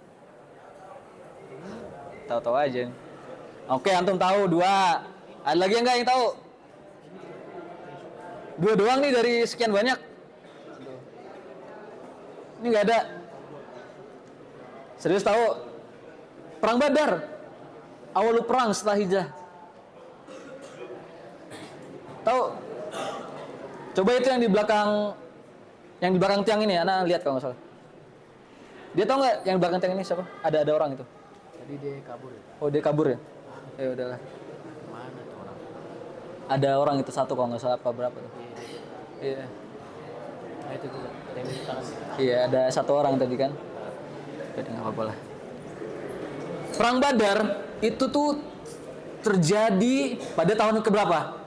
Tahu-tahu aja. Oke, antum tahu 2. Ada lagi yang enggak yang tahu? 2 doang nih dari sekian banyak. Ini enggak ada. Serius tahu? Perang Badar. Awal perang setelah hijrah. Tahu? Coba itu yang di belakang tiang ini, anak lihat kalau nggak salah. Dia tahu nggak yang di belakang tiang ini siapa? Ada orang itu. Tadi dia kabur ya. Oh dia kabur ya? Ya udahlah. Mana tuh orang? Ada orang itu satu kalau nggak salah apa berapa tuh? Iya. Nah itu tuh tembak tangan. Iya ada satu orang tadi kan. Jadi nggak apa-apa lah. Perang Badar itu tuh terjadi pada tahun keberapa?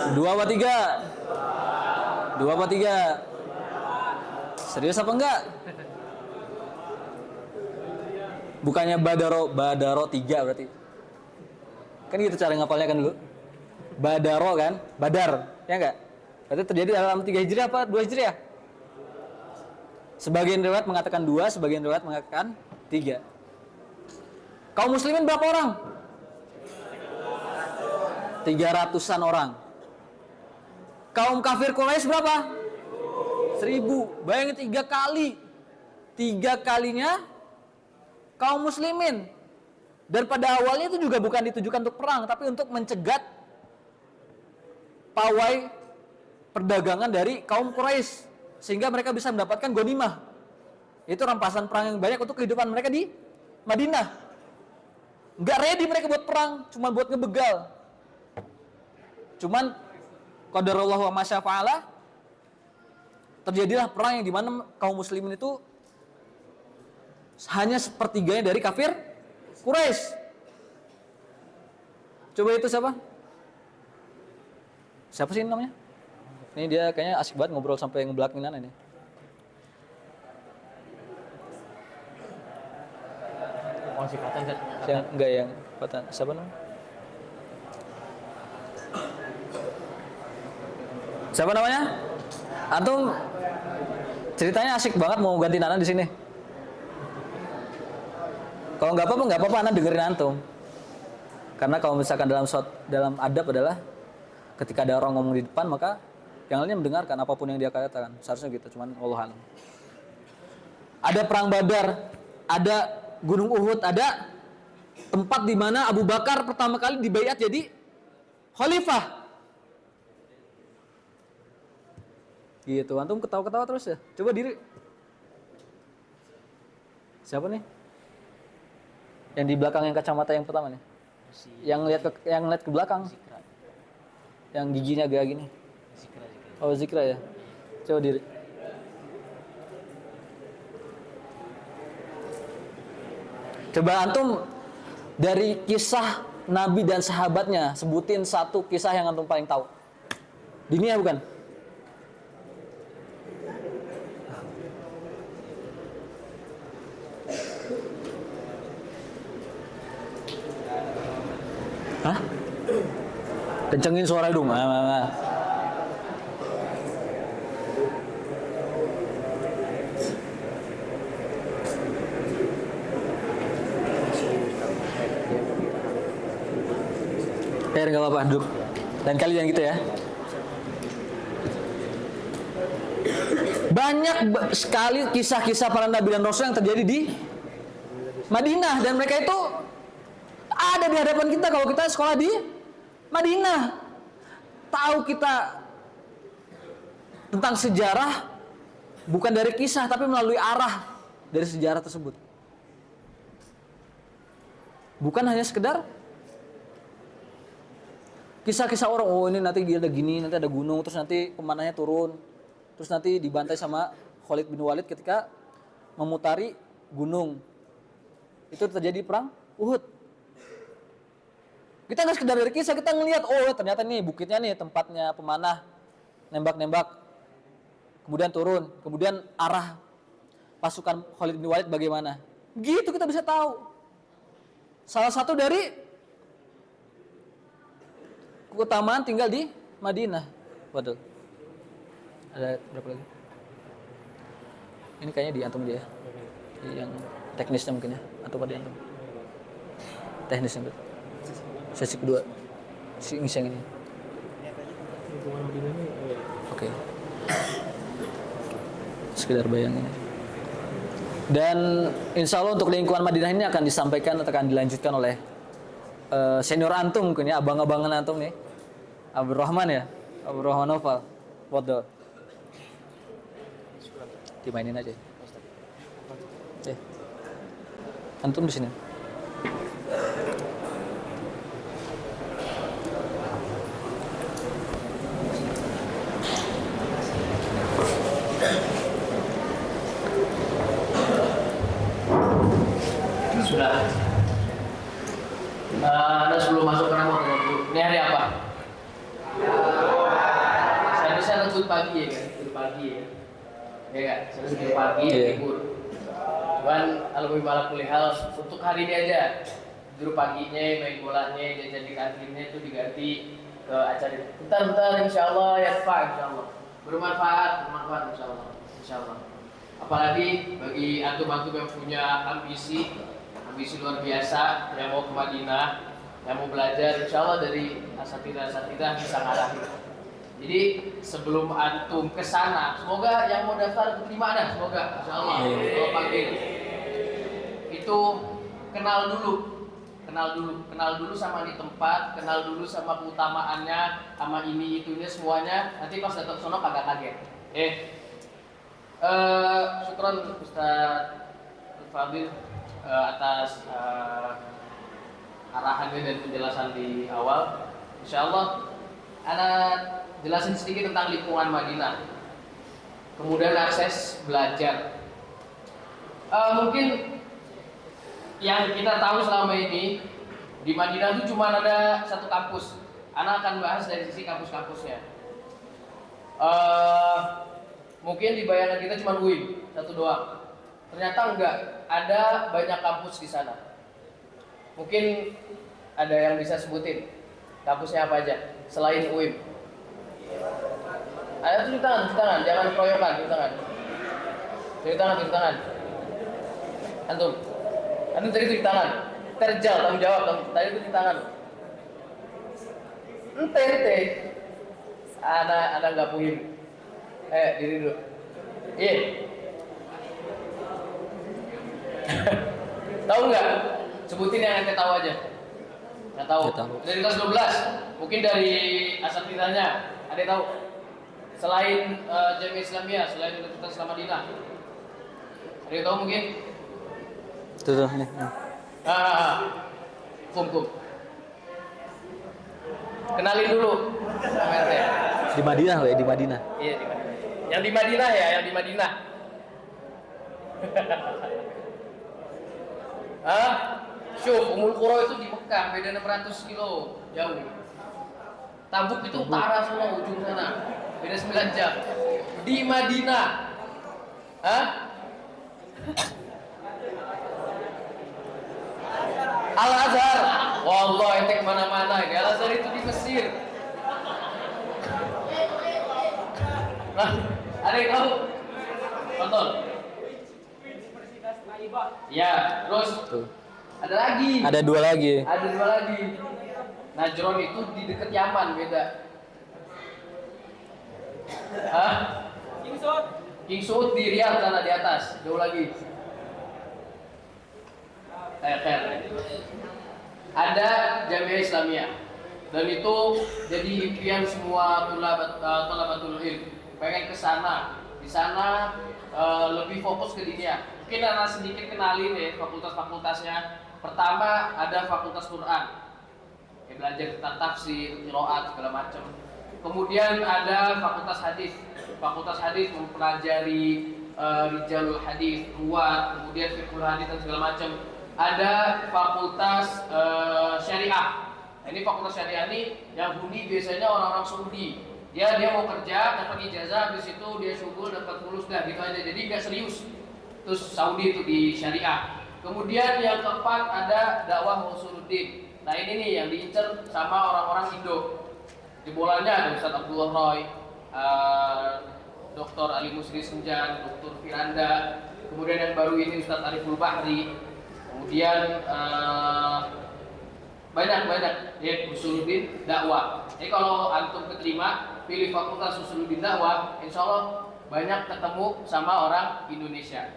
2 apa 3? 2 apa 3? Serius apa enggak? Bukannya Badaro 3 berarti. Kan gitu cara ngapalnya kan dulu. Badaro kan? Badar, ya enggak? Berarti terjadi dalam 3 Hijriah apa 2 Hijriah? Sebagian riwayat mengatakan 2, sebagian riwayat mengatakan 3. Kaum muslimin berapa orang? 300-an orang. Kaum kafir Quraisy berapa? 1000. Bayangin 3 kali. 3 kalinya kaum muslimin. Dan pada awalnya itu juga bukan ditujukan untuk perang, tapi untuk mencegat pawai perdagangan dari kaum Quraisy sehingga mereka bisa mendapatkan ghanimah. Itu rampasan perang yang banyak untuk kehidupan mereka di Madinah. Nggak ready mereka buat perang, cuma buat ngebegal. Cuman qadarullah wa ma syaa fa'ala, terjadilah perang yang dimana kaum muslimin itu hanya sepertiganya dari kafir Quraisy. Coba itu siapa? Siapa sih namanya? Ini dia kayaknya asik banget ngobrol sampai ngebelakangin anak ini. Oh si Fatan kan? Yang enggak yang Fatan. Siapa namanya? Siapa namanya? Antum ceritanya asik banget mau ganti Nana di sini. Kalau nggak apa-apa, Anda dengerin antum. Karena kalau misalkan dalam adab adalah ketika ada orang ngomong di depan maka yang lainnya mendengarkan apapun yang dia katakan. Seharusnya gitu, cuman wallahu a'lam. Ada perang Badar, ada Gunung Uhud, ada tempat di mana Abu Bakar pertama kali dibaiat jadi khalifah. Gitu, antum ketawa-ketawa terus ya. Coba diri. Siapa nih? Yang di belakang yang kacamata yang pertama nih. Yang lihat ke belakang. Yang giginya agak gini. Oh, Zikra ya. Coba diri. Coba antum dari kisah Nabi dan sahabatnya sebutin satu kisah yang antum paling tahu. Dunia bukan? Hah? Kencengin suara dong. Nggak apa-apa, duduk. Dan kalian gitu ya. Banyak sekali kisah-kisah para nabi dan rasul yang terjadi di Madinah dan mereka itu ada di hadapan kita kalau kita sekolah di Madinah. Tahu kita tentang sejarah bukan dari kisah tapi melalui arah dari sejarah tersebut. Bukan hanya sekedar kisah-kisah orang, oh ini nanti dia ada gini, nanti ada gunung, terus nanti pemanahnya turun, terus nanti dibantai sama Khalid bin Walid ketika memutari gunung. Itu terjadi perang Uhud. Kita nggak sekedar dari kisah, kita ngelihat, oh ternyata nih bukitnya nih tempatnya pemanah nembak-nembak, kemudian turun, kemudian arah pasukan Khalid bin Walid bagaimana. Gitu kita bisa tahu. Salah satu dari keutamaan tinggal di Madinah. Waduh. Ada berapa lagi? Ini kayaknya di antum dia. Yang teknisnya mungkin ya, atau pada antum. Teknisnya betul. Sesi kedua. Si yang ini. Lingkungan Madinah ini. Oke. Sekedar bayangin. Dan insya Allah untuk lingkungan Madinah ini akan disampaikan atau akan dilanjutkan oleh senior antum mungkin ya, abang-abangan antum nih, Abdul Rahman ya. Abdurrahman Naufal. Waduh. Dimainin aja. Antum di sini. Sudah. Nah, sebelum masuk ke ramadhan dulu. Ini hari apa? Saya bisa tidur pagi ya kan? Tidur pagi ya. Ya kan? Saya tidur pagi, libur. Cuman alhamdulillah kulihal untuk hari ini aja. Tidur paginya, main bolanya, jajan di kantinnya itu diganti ke acara. Bentar, insyaallah ya Pak, insyaallah. Bermanfaat insyaallah. Apalagi bagi antum-antum yang punya ambisi luar biasa, yang mau ke Madinah, yang mau belajar, insya Allah dari asatidah bisa ngarahin. Jadi sebelum antum ke sana, semoga yang mau daftar terima ada, semoga insya Allah. Kalau panggil itu kenal dulu sama di tempat, kenal dulu sama keutamaannya, sama ini itunya semuanya. Nanti pas datang sono kagak kaget. Syukron Ustaz Fadil atas arahannya dan penjelasan di awal. Insya Allah, anak jelasin sedikit tentang lingkungan Madinah, kemudian akses belajar. Mungkin yang kita tahu selama ini di Madinah itu cuma ada satu kampus. Anak akan bahas dari sisi kampus-kampusnya. Mungkin di bayangan kita cuma UIN satu doang. Ternyata enggak, ada banyak kampus di sana. Mungkin ada yang bisa sebutin kampusnya apa aja selain UIN. Ada tulis tangan, jangan keroyokan, tulis tangan. Antum tadi tulis tangan. Terjal, tanggung jawab, tadi tulis tangan. Ente. Ana enggak punya. Diri dulu. Iya. Tahu nggak? Sebutin yang ente tahu aja. Nggak tahu. Dari kelas 12, mungkin dari asatidahnya. Ada yang tahu? Selain Jamiah Islamiyah, selain Universitas Islam Madinah. Ada yang tahu mungkin? Tuh nih. Kum. Kenalin dulu sama ente. Di Madinah loh ya, di Madinah. Iya, di Madinah. Yang di Madinah ya, yang di Madinah. Syuf, Umul Qura itu di Mekah, beda 600 kilo jauh. Tabuk itu utara semua, ujung sana, beda 9 jam. Di Madinah, Al-Azhar, wallah ente kemana-mana. Al-Azhar itu di Mesir. Nah, ada yang tahu? Tonton. Universitas Taibah. Ya, terus Tuh. ada lagi. Ada dua lagi. Najron itu di dekat Yaman, beda. King Saud di Riyadh sana di atas, jauh lagi. Ada Jamiah Islamiyah, dan itu jadi impian semua thalabatul ilm pengen ke sana. Di sana lebih fokus ke dunia. Mungkin anak sedikit kenalin ya fakultas-fakultasnya. Pertama ada Fakultas Quran, ya, belajar tentang tafsir, qiraat segala macam. Kemudian ada Fakultas Hadis. Fakultas Hadis mempelajari rijalul hadis, ruwat, kemudian fiqhul hadis dan segala macam. Ada Fakultas Syariah. Nah, ini Fakultas Syariah ini yang huni biasanya orang-orang Saudi. Dia mau kerja, dapat ijazah, habis itu dia syukur dapat lulus dah gitu aja. Jadi nggak serius. Terus Saudi itu di Syariah. Kemudian yang keempat ada dakwah Usuluddin. Nah ini nih yang diincar sama orang-orang Indo. Jebolannya ada Ustaz Abdullah Roy, Dr. Ali Musri Senjan, Dr. Firanda. Kemudian yang baru ini Ustaz Ariful Bahri. Kemudian banyak ya Usuluddin dakwah. Jadi kalau antum keterima pilih Fakultas Usuluddin dakwah, insya Allah banyak ketemu sama orang Indonesia.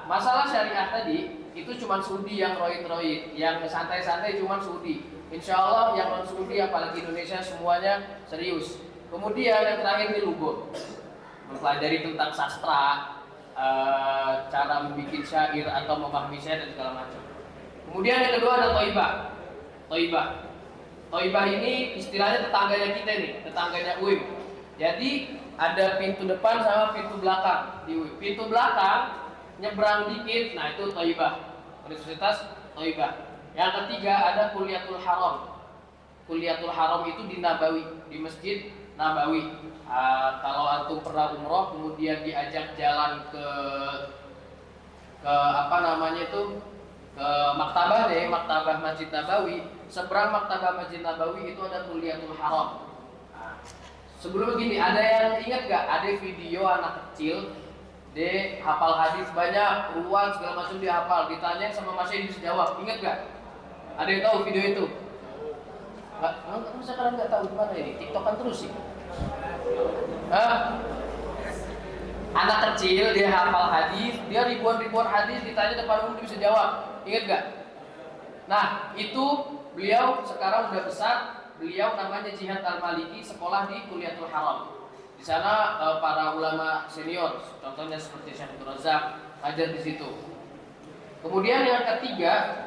Masalah syariah tadi itu cuma Saudi yang roid, yang santai-santai cuma Saudi. Insya Allah yang non Saudi apalagi Indonesia semuanya serius. Kemudian yang terakhir ini lugo, mempelajari tentang sastra, cara membuat syair atau memahami syair dan segala macam. Kemudian yang kedua ada toibah. Toibah ini istilahnya tetangganya kita nih, tetangganya UIM. Jadi ada pintu depan sama pintu belakang di UIM. Pintu belakang nyebrang dikit, nah itu toibah, Universitas Toibah. Yang ketiga ada Kuliatul Haram. Kuliatul Haram itu di Nabawi, di Masjid Nabawi. Kalau antum pernah umroh kemudian diajak jalan ke apa namanya itu, ke maktabah deh, maktabah Masjid Nabawi. Seberang maktabah Masjid Nabawi itu ada Kuliatul Haram. Sebelum begini, ada yang ingat gak? Ada video anak kecil, dia hafal hadis banyak, ruang segala macam dia hafal. Ditanya sama Mas Syed bisa jawab, ingat gak? Ada yang tahu video itu? Masa kalian nggak tahu gimana ini? TikTokan terus sih. Anak kecil dia hafal hadis, dia ribuan hadis, ditanya depan umum dia bisa jawab. Ingat gak? Nah, itu beliau sekarang udah besar, beliau namanya Jihad Al-Maliki, sekolah di Kuliatul Haram. Di sana para ulama senior, contohnya seperti Syekh Abdul Razak, ngajar di situ. Kemudian yang ketiga,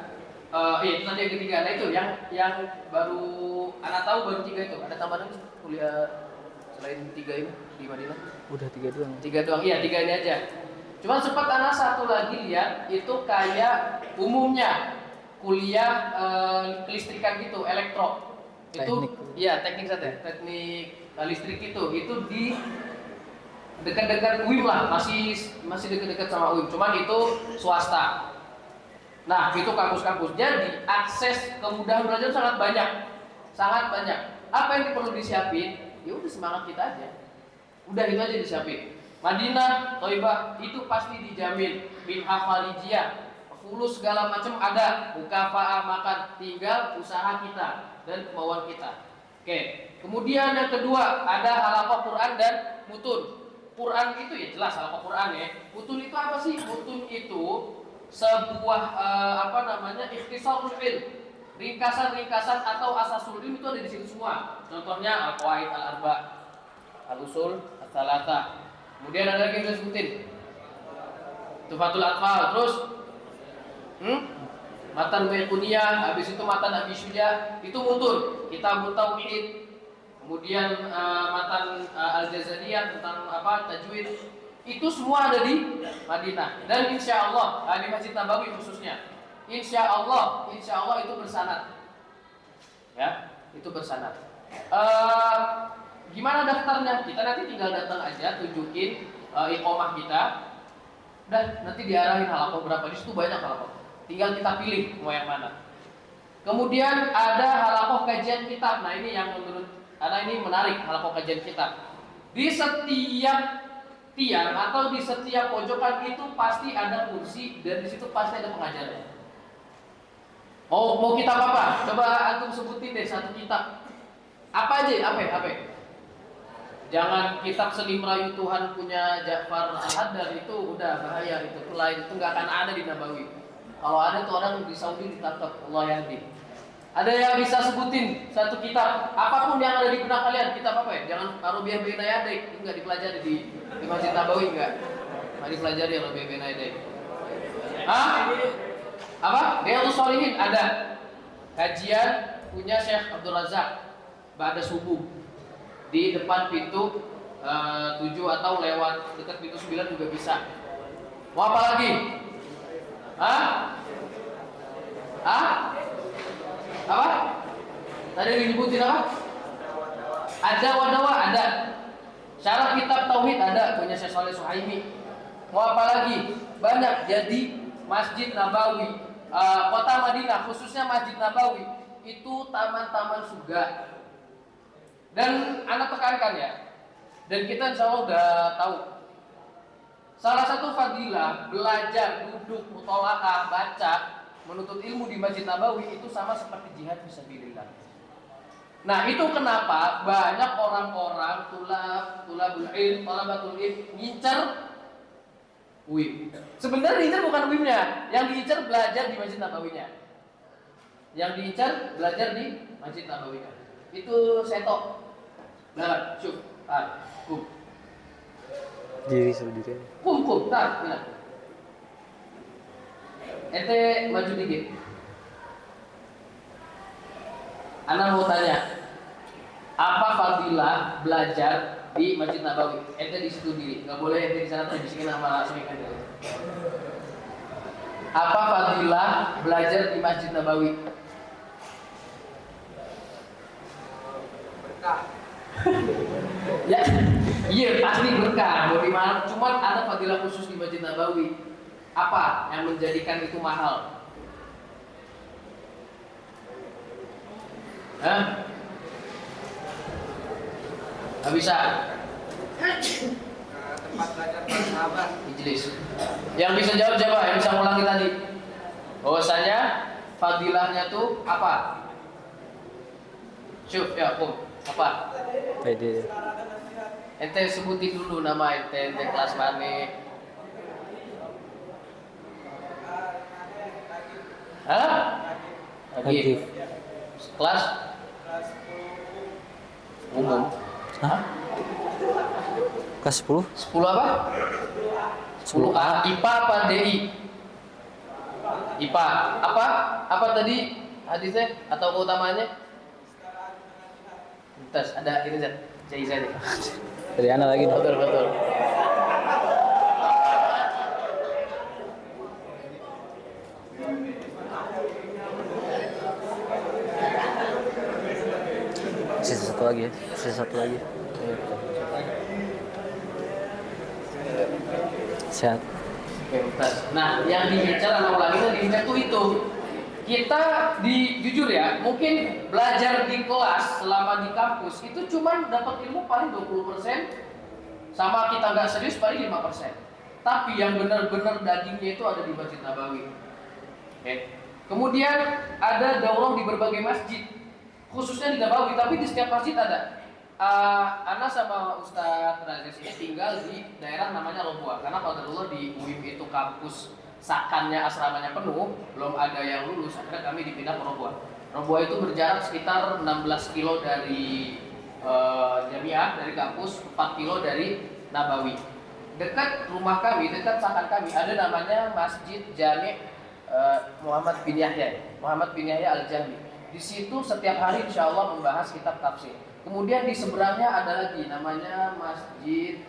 itu tadi yang ketiga. Nah itu yang baru anak tahu baru 3 itu. Ada tambahan kuliah selain 3 ini di Madinah? Udah 3 doang. 3 doang. Iya, 3 ini aja. Cuma sempat anak satu lagi lihat itu kayak umumnya kuliah kelistrikan gitu, elektro. Teknik. Itu iya, teknik saja. Teknik listrik itu di dekat-dekat UIM lah, masih dekat-dekat sama UIM. Cuman itu swasta. Nah, itu kampus-kampus. Jadi akses kemudahan belajar sangat banyak. Apa yang perlu disiapin? Ya udah semangat kita aja. Udah itu aja disiapin. Madinah, Thaibah itu pasti dijamin. Minha Khalijiyah, fulus segala macam ada. Mukafa'ah makan, tinggal usaha kita dan kemauan kita. Oke. Kemudian yang kedua ada halaqah Quran dan mutun. Quran itu ya jelas halaqah Quran ya. Mutun itu apa sih? Mutun itu sebuah ikhtisarul ilm, ringkasan atau asasul ilm itu ada di situ semua. Contohnya al-qawaid al-arba, al-usul ats-tsalatsa. Kemudian ada lagi yang kita sebutin, Tufatul Atfal, terus Matan Baiquniyah, habis itu Matan Abi Syuja, itu mutun. Kitabut Tauhid, kemudian Matan Al-Jazariyah tentang tajwid. Itu semua ada di Madinah. Dan insya Allah di Masjid Nabawi khususnya, insya Allah itu bersanad. Ya, itu bersanad. Gimana daftarnya? Kita nanti tinggal datang aja, tunjukin iqomah kita, dan nanti diarahin halaqah berapa. Di situ banyak halaqah. Tinggal kita pilih mau yang mana. Kemudian ada halaqah kajian kitab. Nah ini yang menurut anak ini menarik, halaqah kajian kitab. Di setiap tiang atau di setiap pojokan itu pasti ada kursi dan di situ pasti ada pengajarnya. Mau kitab apa? Coba antum sebutin deh satu kitab. Apa aja? Apa? Jangan kitab Seni Merayu Tuhan punya Ja'far Al-Haddad, itu udah bahaya, itu lain, itu nggak akan ada di Nabawi. Kalau ada tuh orang di Saudi ditangkap, Allah yahdi. Ada yang bisa sebutin satu kitab, apapun yang ada di benak kalian, kitab apa ya? Jangan Arabiyah Baina Yaday, itu nggak dipelajari di Masjid Nabawi, nggak dipelajari Arabiyah Baina Yaday. Apa? Riyadhus Shalihin ada. Kajian punya Syekh Abdul Razak ba'da subuh di depan pintu 7 atau lewat dekat pintu 9 juga bisa. Mau apa lagi? Apa? Tadi disebutin apa? Ada wadawa, ada. Syarah kitab tauhid ada, punya Syekh Shalih Suhaimi. Mau apa lagi? Banyak. Jadi Masjid Nabawi, kota Madinah khususnya Masjid Nabawi itu taman-taman surga. Dan anak tekankan ya. Dan kita insya Allah udah tahu. Salah satu fadilah belajar, duduk, mutolakah, baca, menuntut ilmu di Masjid Nabawi itu sama seperti jihad fisabilillah. Nah itu kenapa banyak orang-orang tulabul ilm, talabatul ilm ngincer UIM. Sebenarnya ngincer bukan UIM-nya, yang diincer belajar di Masjid Nabawinya. Yang diincer belajar di Masjid Nabawinya. Itu seto. Nah, syuk. Kum. Diri sendiri. Kum, benar. Ente maju dikit. Ana mau tanya, apa fadilah belajar di Masjid Nabawi? Ente di situ diri, nggak boleh ente di sana terbisikin sama semikan. Apa fadilah belajar di Masjid Nabawi? Berkah. Ya, iya pasti berkah. Mau di mana? Cuman ada fadilah khusus di Masjid Nabawi. Apa yang menjadikan itu mahal? Hah? Gak bisa. Tempat belajar para sahabat. Ijlis. Yang bisa jawab siapa? Yang bisa ngulangi tadi? Bahwasanya fadilahnya tuh apa? Syuf ya, Kum. Apa? PD. Ente sebutin dulu nama ente kelas mana? Hah? Lagi. Kelas umum. Hah? Kelas 10? 10 apa? 10A. IPA apa DI? IPA. Apa tadi hadisnya atau keutamaannya? Terus ada ini Zat. Jaiza nih. Dari anak lagi. Betul. Sisa satu lagi. Sehat. Oke, Ustaz. Nah, yang diincar anak ulangi itu diincar tuh itu. Kita jujur ya, mungkin belajar di kelas selama di kampus itu cuma dapat ilmu paling 20%, sama kita nggak serius paling 5%. Tapi yang benar-benar dagingnya itu ada di Masjid Nabawi. Oke. Kemudian ada daurah di berbagai masjid, khususnya di Nabawi, tapi di setiap masjid ada. Ana sama Ustadz Razes ini tinggal di daerah namanya Lomboa, karena qadarullah di UIM itu kampus sakannya asramanya penuh, belum ada yang lulus, akhirnya kami dipindah ke Lomboa. Lomboa itu berjarak sekitar 16 kilo dari Jamiah, dari kampus, 4 kilo dari Nabawi. Dekat rumah kami, dekat sakan kami, ada namanya Masjid Jami' Muhammad bin Yahya Al-Jami. Di situ setiap hari insya Allah membahas kitab tafsir. Kemudian di seberangnya ada lagi namanya Masjid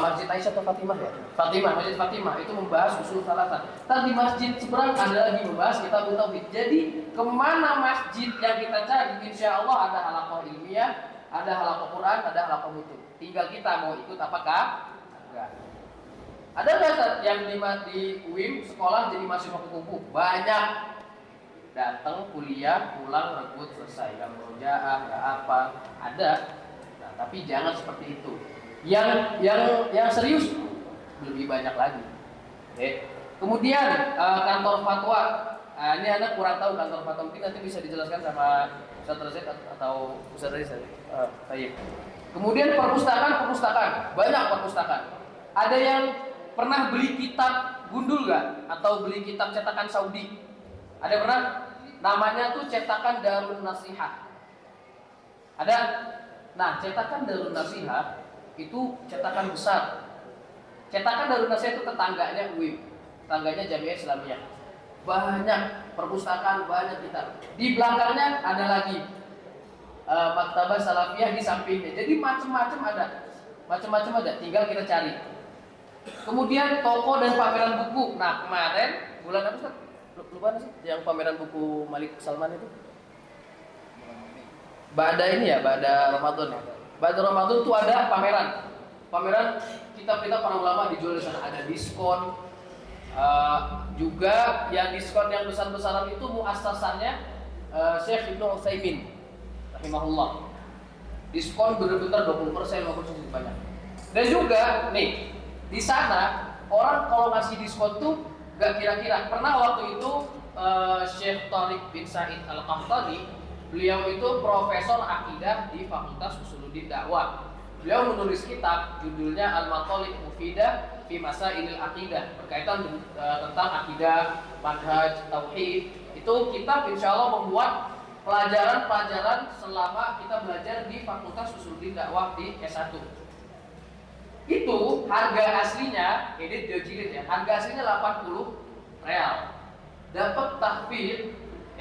Masjid Aisyah atau Fatimah ya? Masjid Fatimah itu membahas usul salatan. Di masjid seberang ada lagi membahas kitab tauhid. Jadi kemana masjid yang kita cari, insya Allah ada halaqah ilmiah, ada halaqah Quran, ada halaqah mutu. Tinggal kita mau ikut apakah? Enggak. Ada nggak yang di UIM sekolah jadi mahasiswa kupu-kupu? Banyak. Datang kuliah, pulang, rebut, selesai. Gak murojaah, gak apa, ada. Nah, tapi jangan seperti itu. Yang serius lebih banyak lagi. Oke. Kemudian kantor fatwa. Ini Anda kurang tahu kantor fatwa, mungkin nanti bisa dijelaskan sama Ustaz Razid atau Ustaz Razid. Baik. Kemudian perpustakaan, banyak perpustakaan. Ada yang pernah beli kitab gundul nggak? Atau beli kitab cetakan Saudi? Ada pernah? Namanya tuh cetakan Darun Nasihah. Ada? Nah, cetakan Darun Nasihah itu cetakan besar. Cetakan Darun Nasihah itu tetangganya UIM, tetangganya Jamiah Islamiyah. Banyak perpustakaan, banyak kitab. Di belakangnya ada lagi Maktabah Salafiyah di sampingnya. Jadi macam-macam ada, tinggal kita cari. Kemudian toko dan pameran buku. Nah, kemarin bulan apa Ustaz? Lupa sih yang pameran buku Malik Salman itu. Ba'da Ramadan. Ba'da Ramadan itu ada pameran kitab-kitab para ulama dijual di sana, ada diskon. Juga yang diskon yang besar-besaran itu muassasannya Syekh Ibnu Utsaimin rahimahullah. Diskon benar-benar 20%, 50% banyak. Dan juga nih, di sana orang kalau ngasih diskon tuh gak kira-kira. Pernah waktu itu Syekh Tariq bin Sa'id Al-Qahtani, beliau itu profesor akidah di Fakultas Usuluddin Dakwah. Beliau menulis kitab judulnya Al-Maqalid Mufidah fi Masailil Aqidah, berkaitan tentang akidah, manhaj, tauhid. Itu kitab insya Allah membuat pelajaran-pelajaran selama kita belajar di Fakultas Usuluddin Dakwah di S1. Itu harga aslinya, ini jilid ya, harga aslinya 80 real. Dapat tahfidz,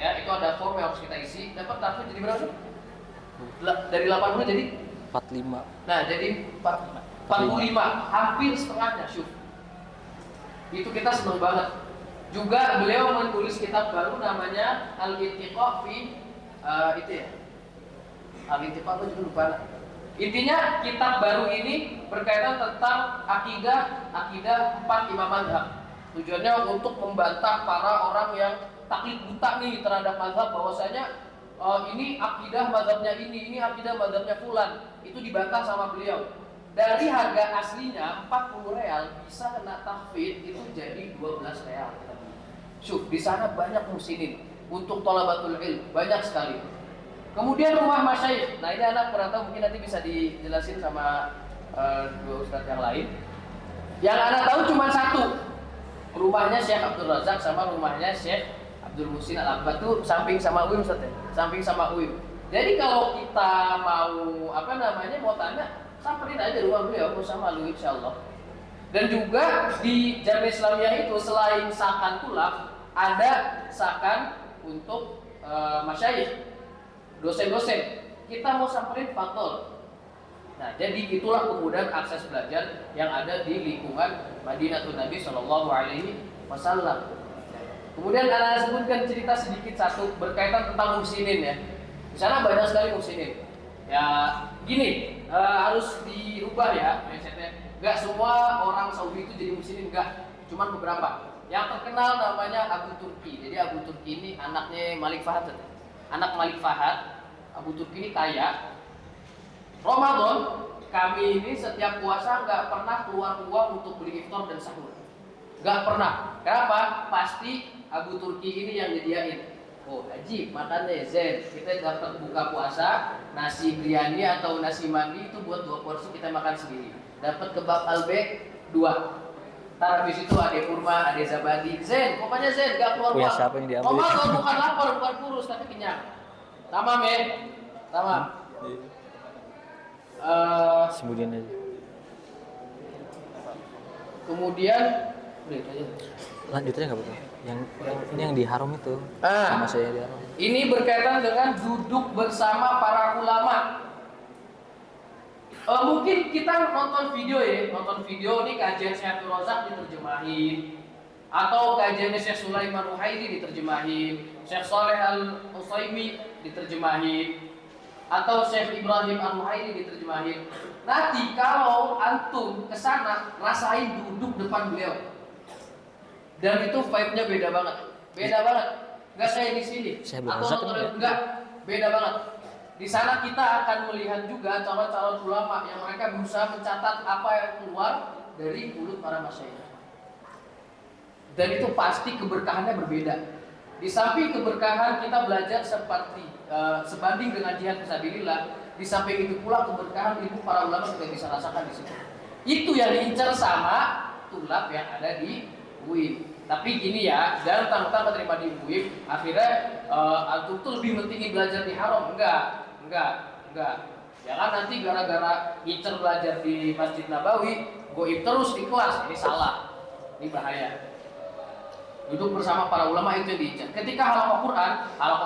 ya itu ada form yang harus kita isi. Dapat tahfidz jadi berapa? Dari 80 jadi 45. Nah, jadi 45, hampir setengahnya, syuf. Itu kita senang banget. Juga beliau menulis kitab baru namanya Al-Intiqa fi itu ya. Al-Intiqa aku juga lupa. Intinya kitab baru ini berkaitan tentang akidah 4 imam mazhab. Tujuannya untuk membantah para orang yang taklid buta nih terhadap mazhab, bahwasanya ini akidah mazhabnya ini akidah mazhabnya fulan. Itu dibantah sama beliau. Dari harga aslinya 40 real bisa kena tahfidz itu jadi 12 real. Syuf, di sana banyak muslimin untuk thalabatul ilm, banyak sekali. Kemudian rumah masyayikh. Nah, ini anak perantau mungkin nanti bisa dijelasin sama dua ustadz yang lain. Yang anak tahu cuma satu. Rumahnya Syekh Abdul Razak sama rumahnya Syekh Abdul Muhsin Al-Abbad tuh samping sama UIM, Ustaz ya? Samping sama UIM. Jadi kalau kita mau mau tanya, samperin aja rumah beliau sama lu insyaallah. Dan juga di Jamiah Islamiyah itu selain sakan tulab, ada sakan untuk masyayikh, dosen-dosen. Kita mau samperin fatol. Nah, jadi itulah kemudian akses belajar yang ada di lingkungan Madinatul Nabi Shallallahu Alaihi Wasallam. Kemudian anak sebutkan cerita sedikit satu berkaitan tentang muhsinin ya. Di sana banyak sekali muhsinin. Ya, gini harus dirubah ya mindsetnya. Gak semua orang Saudi itu jadi muhsinin, enggak. Cuman beberapa. Yang terkenal namanya Abu Turki. Jadi Abu Turki ini anaknya Malik Fahad. Anak Malik Fahad. Abu Turki ini kaya. Ramadan kami ini setiap puasa nggak pernah keluar uang untuk beli iftar dan sahur, nggak pernah. Kenapa? Pasti Abu Turki ini yang nyediain. Oh haji makannya Zen, kita dapat buka puasa nasi biryani atau nasi mandi itu buat 2 porsi, kita makan sendiri. Dapat kebab albek 2. Ntar habis itu ada kurma, ada zabadi. Zen, pokoknya Zen nggak keluar uang. Siapa yang diambil? Ramadan bukan lapar, bukan kurus tapi kenyang. Tamam ya, tamam. Sebutin aja. Kemudian Lanjut aja nggak betul? Yang ini yang di haram itu sama saya di haram. ini berkaitan dengan duduk bersama para ulama. Mungkin kita nonton video ini kajian Syekh Abdul Razak diterjemahin, atau kajiannya Syekh Sulaiman Ruhaili diterjemahin, Syekh Saleh Al-Utsaimin diterjemahin, atau Syekh Ibrahim Al-Ruhaili diterjemahin. Nanti kalau antum kesana rasain duduk depan beliau, dan itu vibe-nya beda banget, nggak kayak di sini. Enggak, beda banget. Di sana kita akan melihat juga calon-calon ulama yang mereka berusaha mencatat apa yang keluar dari mulut para masyayikh. Dan itu pasti keberkahannya berbeda. Di samping keberkahan kita belajar seperti sebanding dengan jihad fisabilillah, di samping itu pula keberkahan ilmu para ulama kita bisa rasakan di situ. Itu yang diincar sama tulab yang ada di UIN. Tapi gini ya, jangan mentang-mentang terima di UIN, akhirnya antum tuh lebih pentingin belajar di haram. Enggak. Jangan nanti gara-gara ngincer belajar di Masjid Nabawi, goib terus di kelas, ini salah, ini bahaya. Duduk bersama para ulama itu diincar. Ketika halaqah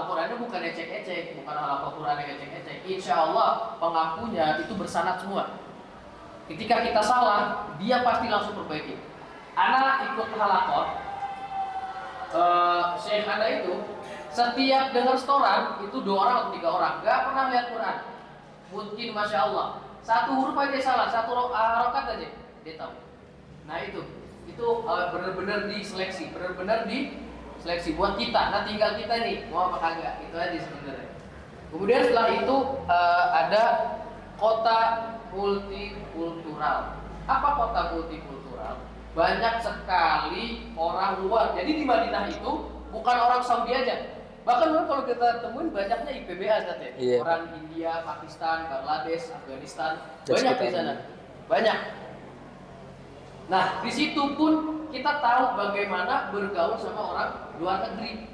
Qurannya bukan ecek-ecek, bukan halaqah Quran yang ecek-ecek. Insya Allah pengakunya itu bersanad semua. Ketika kita salah, dia pasti langsung perbaiki. Anak ikut halaqah, Syekh Anda itu setiap dengar setoran itu 2 orang atau 3 orang, gak pernah lihat Quran. Mungkin masya Allah, 1 huruf aja salah, 1 harokat aja dia tahu. Nah itu benar-benar diseleksi buat kita. Nah tinggal kita nih mau apa kagak, itu aja sebenarnya. Kemudian setelah itu ada kota multikultural. Apa kota multikultural? Banyak sekali orang luar. Jadi di Madinah itu bukan orang Saudi aja. Bahkan kalau kita temuin banyaknya IPBA katanya. Yeah. Orang India, Pakistan, Bangladesh, Afghanistan, banyak di sana. Banyak. Nah, di situ pun kita tahu bagaimana bergaul sama orang luar negeri.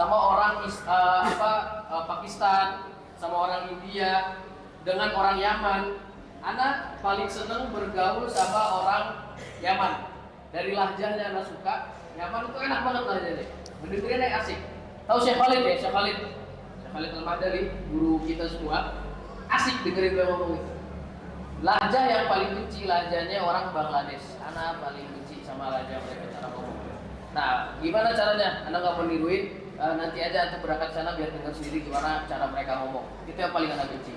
sama orang Pakistan, sama orang India, dengan orang Yaman. Ana paling seneng bergaul sama orang Yaman. Dari lahjahnya ana suka. Yaman itu enak banget lahjahnya. Mendengarnya asik. Tahu Syekh Khalid ya? Syekh Khalid Al-Madali, guru kita semua. Asik dengerin dia ngomong itu. Lahjah yang paling benci lahjahnya orang Bangladesh. Ana paling benci sama lahjah mereka cara ngomong. Nah, gimana caranya? Ana nggak mau niruin. Nanti aja untuk berangkat sana biar dengar sendiri gimana cara mereka ngomong. Itu yang paling ana benci.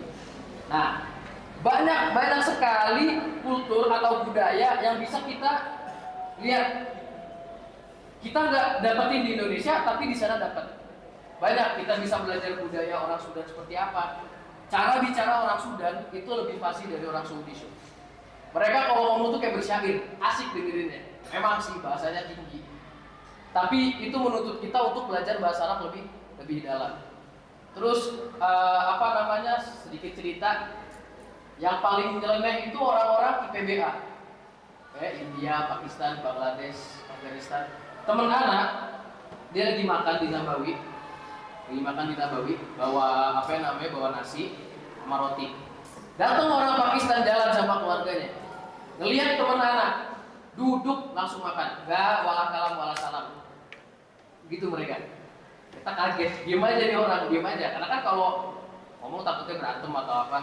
Nah, banyak sekali kultur atau budaya yang bisa kita lihat. Kita nggak dapetin di Indonesia, tapi di sana dapat. Banyak kita bisa belajar budaya orang Sudan seperti apa. Cara bicara orang Sudan itu lebih fasih dari orang Saudi. Mereka kalau ngomong tuh kayak bersyair, asik dengerinnya. Memang sih bahasanya tinggi. Tapi itu menuntut kita untuk belajar bahasa Arab lebih dalam. Terus sedikit cerita. Yang paling nyeleneh itu orang-orang IPBA, India, Pakistan, Bangladesh, Afghanistan. Temen anak, dia lagi makan di Nabawi, bawa bawa nasi sama roti. Datang orang Pakistan jalan sama keluarganya, ngelihat temen anak, duduk langsung makan, gak wala kalam wala salam, gitu mereka. Kita kaget, diem aja nih orang, diem aja, karena kan kalau ngomong takutnya berantem atau apa.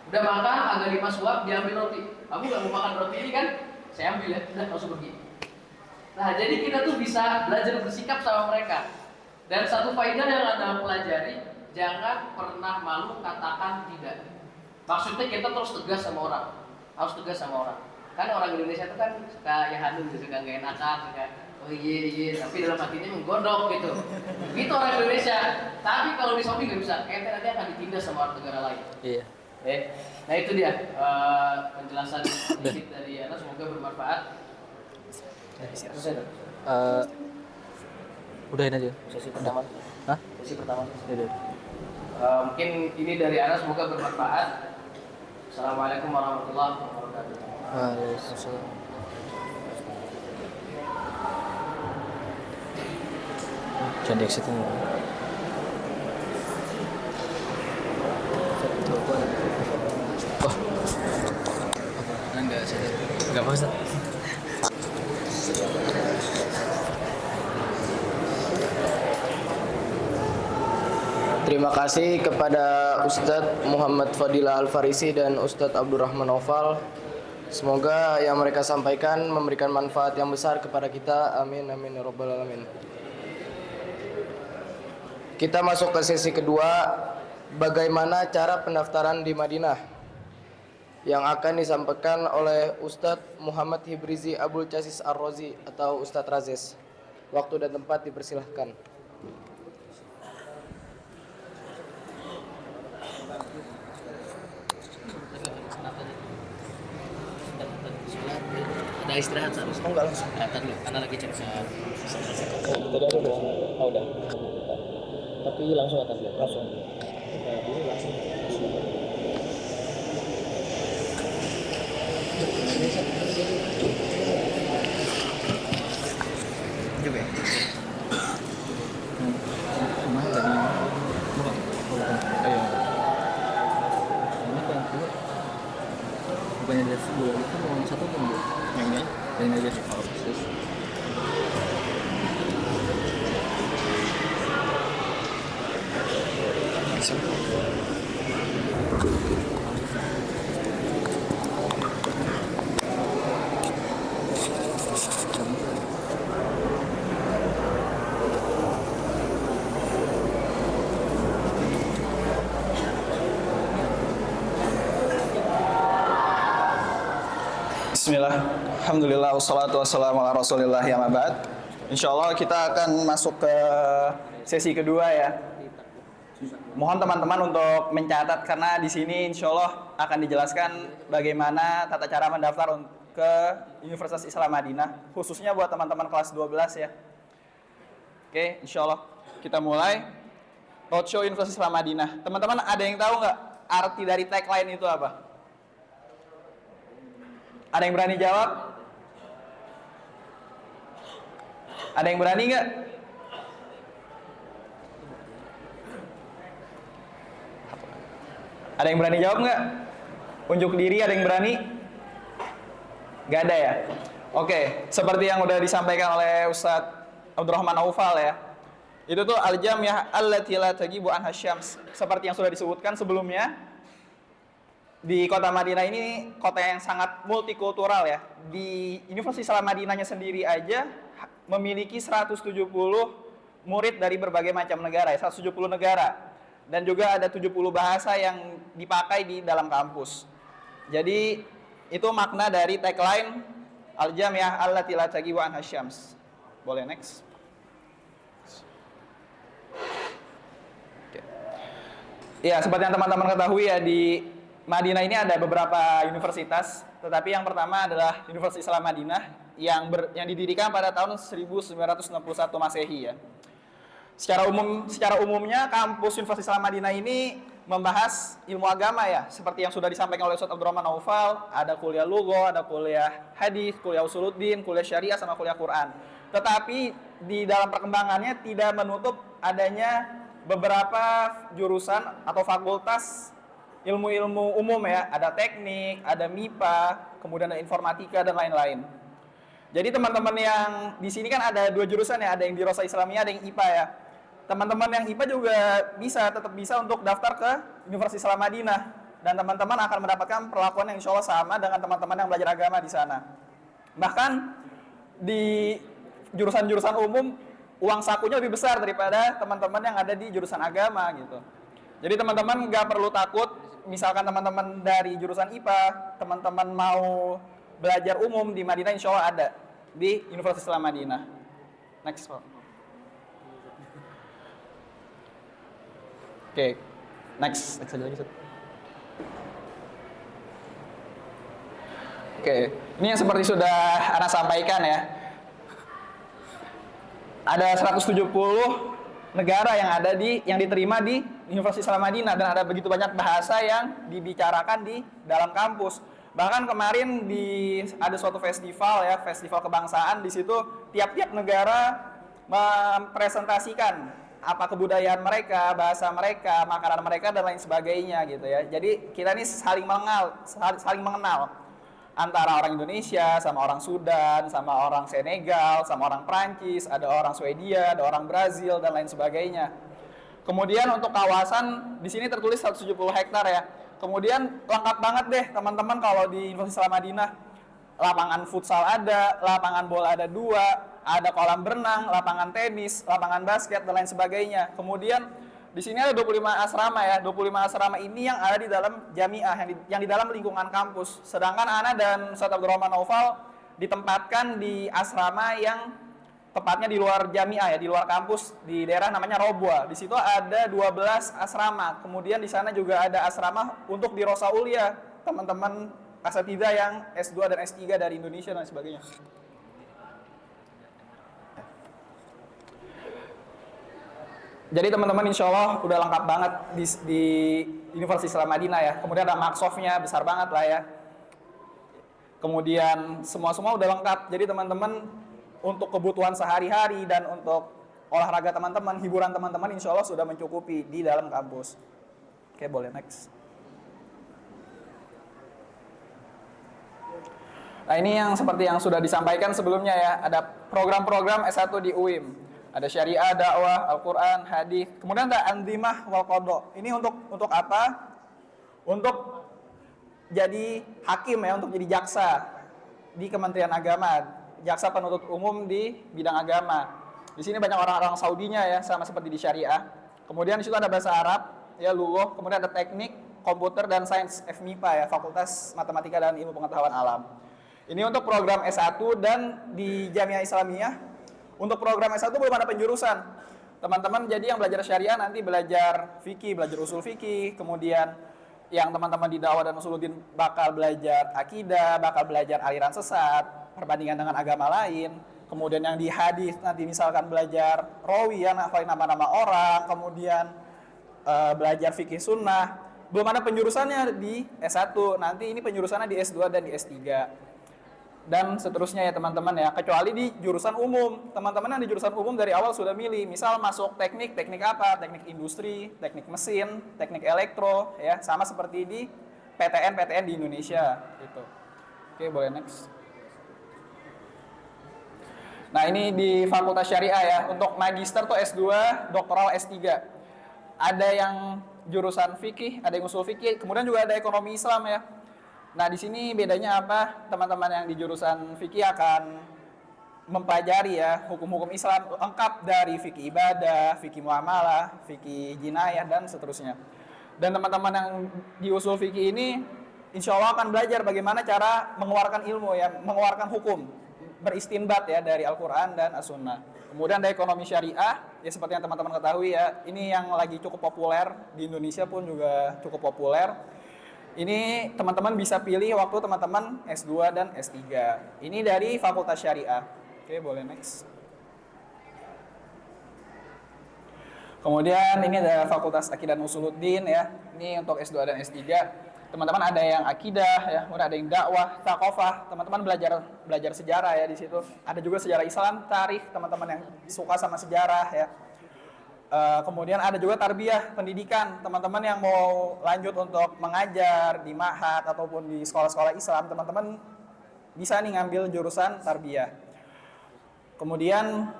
Udah makan, agak 5 suap, diambil roti. Kamu gak mau makan roti ini kan? Saya ambil ya, udah langsung pergi. Nah, jadi kita tuh bisa belajar bersikap sama mereka. Dan satu faedah yang Anda pelajari, jangan pernah malu katakan tidak. Maksudnya kita terus tegas sama orang. Harus tegas sama orang. Kan orang Indonesia itu kan suka ya hanun, suka gak enakan, suka oh iya, tapi dalam hatinya menggodok gitu. Gitu orang Indonesia. Tapi kalau di Saudi gak bisa, ente nanti akan ditindas sama orang negara lain. Iya. Nah itu dia penjelasan sedikit dari Ana, semoga bermanfaat. Selesai dong? Udahin aja. Sesi pertama. Hah? Sesi pertama. Iya. Mungkin ini dari Ana, semoga bermanfaat. Assalamualaikum warahmatullahi wabarakatuh. Waalaikumsalam. Jangan di exit ini. Oh, enggak sadar. Enggak apa Ustaz. Terima kasih kepada Ustadz Muhammad Fadilah Al-Farisi dan Ustadz Abdurrahman Naufal. Semoga yang mereka sampaikan memberikan manfaat yang besar kepada kita. Amin, amin, ya rabbal alamin. Kita masuk ke sesi kedua. Bagaimana cara pendaftaran di Madinah, yang akan disampaikan oleh Ustadz Muhammad Hibrizi Abul Chasis Ar-Razi atau Ustadz Razes. Waktu dan tempat dipersilahkan. Ada istirahat harus. Enggak langsung. Istirahat dulu, karena lagi cek Tadi ada belum? Oh, udah. Tapi langsung atas dulu. Langsung. Juga. Mana tadi? Ayo. Ini kan dua. Bukannya dari dua itu mau satu pun dua. Yang ini? Yang ini aja. Oh, terus. Bismillah, alhamdulillah, wassalatu wassalamu ala rasulillah ya mabad. Insyaallah kita akan masuk ke sesi kedua ya. Mohon teman-teman untuk mencatat karena di sini insyaallah akan dijelaskan bagaimana tata cara mendaftar ke Universitas Islam Madinah, khususnya buat teman-teman kelas 12 ya. Oke, insyaallah kita mulai Roadshow Universitas Islam Madinah. Teman-teman ada yang tahu nggak arti dari tagline itu apa? Ada yang berani jawab? Ada yang berani nggak? Ada yang berani jawab nggak? Unjuk diri, ada yang berani? Nggak ada ya? Oke, seperti yang udah disampaikan oleh Ustadz Abdurrahman Naufal ya. Itu tuh al-jamiyah allati la tajibu anha syams. Seperti yang sudah disebutkan sebelumnya, di kota Madinah ini kota yang sangat multikultural ya. Di Universitas Islam Madinahnya sendiri aja memiliki 170 murid dari berbagai macam negara ya, 170 negara. Dan juga ada 70 bahasa yang dipakai di dalam kampus. Jadi itu makna dari tagline al-jamiyah allati la tajibu anha syams. Boleh next. Ya, seperti yang teman-teman ketahui ya, di Madinah ini ada beberapa universitas, tetapi yang pertama adalah Universitas Islam Madinah yang didirikan pada tahun 1961 Masehi ya. Secara umumnya kampus Universitas Islam Madinah ini membahas ilmu agama ya, seperti yang sudah disampaikan oleh Ustadz Abdurrahman Naufal, ada kuliah lugha, ada kuliah hadis, kuliah usuluddin, kuliah syariah sama kuliah Quran. Tetapi di dalam perkembangannya tidak menutup adanya beberapa jurusan atau fakultas ilmu-ilmu umum ya, ada teknik, ada MIPA, kemudian ada informatika dan lain-lain. Jadi teman-teman yang di sini kan ada 2 jurusan ya, ada yang di Rosa Islamiyah, ada yang IPA ya. Teman-teman yang IPA juga tetap bisa untuk daftar ke Universitas Islam Madinah, dan teman-teman akan mendapatkan perlakuan yang insya Allah sama dengan teman-teman yang belajar agama di sana. Bahkan di jurusan-jurusan umum uang sakunya lebih besar daripada teman-teman yang ada di jurusan agama gitu. Jadi teman-teman nggak perlu takut, misalkan teman-teman dari jurusan IPA, teman-teman mau belajar umum di Madinah, insya Allah ada di Universitas Islam Madinah. Next, Pak. Oke, next aja lagi. Oke, ini yang seperti sudah Ana sampaikan ya. Ada 170 negara yang diterima di Universitas Islam Madinah, dan ada begitu banyak bahasa yang dibicarakan di dalam kampus. Bahkan kemarin ada suatu festival ya, festival kebangsaan, di situ tiap-tiap negara mempresentasikan apa kebudayaan mereka, bahasa mereka, makanan mereka dan lain sebagainya gitu ya. Jadi kita ini saling mengenal antara orang Indonesia sama orang Sudan, sama orang Senegal, sama orang Prancis, ada orang Swedia, ada orang Brazil dan lain sebagainya. Kemudian untuk kawasan di sini tertulis 170 hektar ya. Kemudian lengkap banget deh teman-teman kalau di Universitas Islam Madinah. Lapangan futsal ada, lapangan bola ada 2, ada kolam berenang, lapangan tenis, lapangan basket dan lain sebagainya. Kemudian di sini ada 25 asrama ya. 25 asrama ini yang ada di dalam jamiah, yang di dalam lingkungan kampus. Sedangkan Ana dan Ustadz Abdurrahman Naufal ditempatkan di asrama yang tepatnya di luar jamiah ya, di luar kampus, di daerah namanya Robwa. Di situ ada 12 asrama. Kemudian di sana juga ada asrama untuk di Rosa Ulia, teman-teman asatidzah yang S2 dan S3 dari Indonesia dan sebagainya. Jadi teman-teman insya Allah udah lengkap banget di Universitas Islam Madinah ya. Kemudian ada maksofnya besar banget lah ya. Kemudian semua udah lengkap. Jadi teman-teman untuk kebutuhan sehari-hari dan untuk olahraga teman-teman, hiburan teman-teman insya Allah sudah mencukupi di dalam kampus. Oke, boleh next. Nah ini yang seperti yang sudah disampaikan sebelumnya ya. Ada program-program S1 di UIM. Ada syariah, dakwah, Al-Quran, hadis. Kemudian ada andimah wal qadha. Ini untuk apa? Untuk jadi hakim ya, untuk jadi jaksa di Kementerian Agama, jaksa penuntut umum di bidang agama. Di sini banyak orang-orang Saudinya ya, sama seperti di syariah. Kemudian di situ ada bahasa Arab, ya lughah. Kemudian ada teknik, komputer dan sains FMIPA ya, Fakultas Matematika dan Ilmu Pengetahuan Alam. Ini untuk program S1 dan di Jamiah Islamiyah. Untuk program S1 belum ada penjurusan. Teman-teman jadi yang belajar syariah nanti belajar fikih, belajar usul fikih, kemudian yang teman-teman di dakwah dan usuluddin bakal belajar akidah, bakal belajar aliran sesat, perbandingan dengan agama lain. Kemudian yang di hadis nanti misalkan belajar rawi ya, hafalin nama-nama orang, kemudian belajar fikih sunnah. Belum ada penjurusannya di S1. Nanti ini penjurusannya di S2 dan di S3. dan seterusnya ya teman-teman ya, kecuali di jurusan umum. Teman-teman yang di jurusan umum dari awal sudah milih, misal masuk teknik apa? Teknik industri, teknik mesin, teknik elektro ya, sama seperti di PTN di Indonesia gitu. Oke, boleh next. Nah, ini di Fakultas Syariah ya. Untuk magister tuh S2, doktoral S3. Ada yang jurusan fikih, ada yang usul fikih, kemudian juga ada ekonomi Islam ya. Nah, di sini bedanya apa? Teman-teman yang di jurusan fikih akan mempelajari ya hukum-hukum Islam lengkap dari fikih ibadah, fikih muamalah, fikih jinayah dan seterusnya. Dan teman-teman yang di usul fikih ini insya Allah akan belajar bagaimana cara mengeluarkan ilmu ya, mengeluarkan hukum, beristinbat ya dari Al-Quran dan As-Sunnah. Kemudian ada ekonomi syariah, ya seperti yang teman-teman ketahui ya, ini yang lagi cukup populer, di Indonesia pun juga cukup populer. Ini teman-teman bisa pilih waktu teman-teman S2 dan S3. Ini dari Fakultas Syariah. Oke, boleh next. Kemudian ini ada Fakultas Akidah dan Usuluddin ya. Ini untuk S2 dan S3. Teman-teman ada yang akidah ya, kemudian ada yang dakwah, thaqafah. Teman-teman belajar sejarah ya di situ. Ada juga sejarah Islam, tarikh, teman-teman yang suka sama sejarah ya. Kemudian ada juga tarbiyah, pendidikan. Teman-teman yang mau lanjut untuk mengajar di ma'had ataupun di sekolah-sekolah Islam, teman-teman bisa nih ngambil jurusan tarbiyah. Kemudian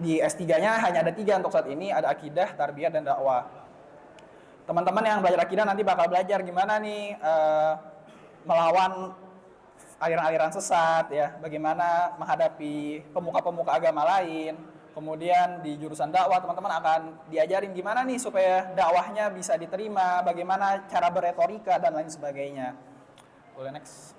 di S3-nya hanya ada 3 untuk saat ini, ada akidah, tarbiyah, dan dakwah. Teman-teman yang belajar akidah nanti bakal belajar gimana nih melawan aliran-aliran sesat ya, bagaimana menghadapi pemuka-pemuka agama lain. Kemudian di jurusan dakwah teman-teman akan diajarin gimana nih supaya dakwahnya bisa diterima, bagaimana cara berretorika dan lain sebagainya. Boleh next.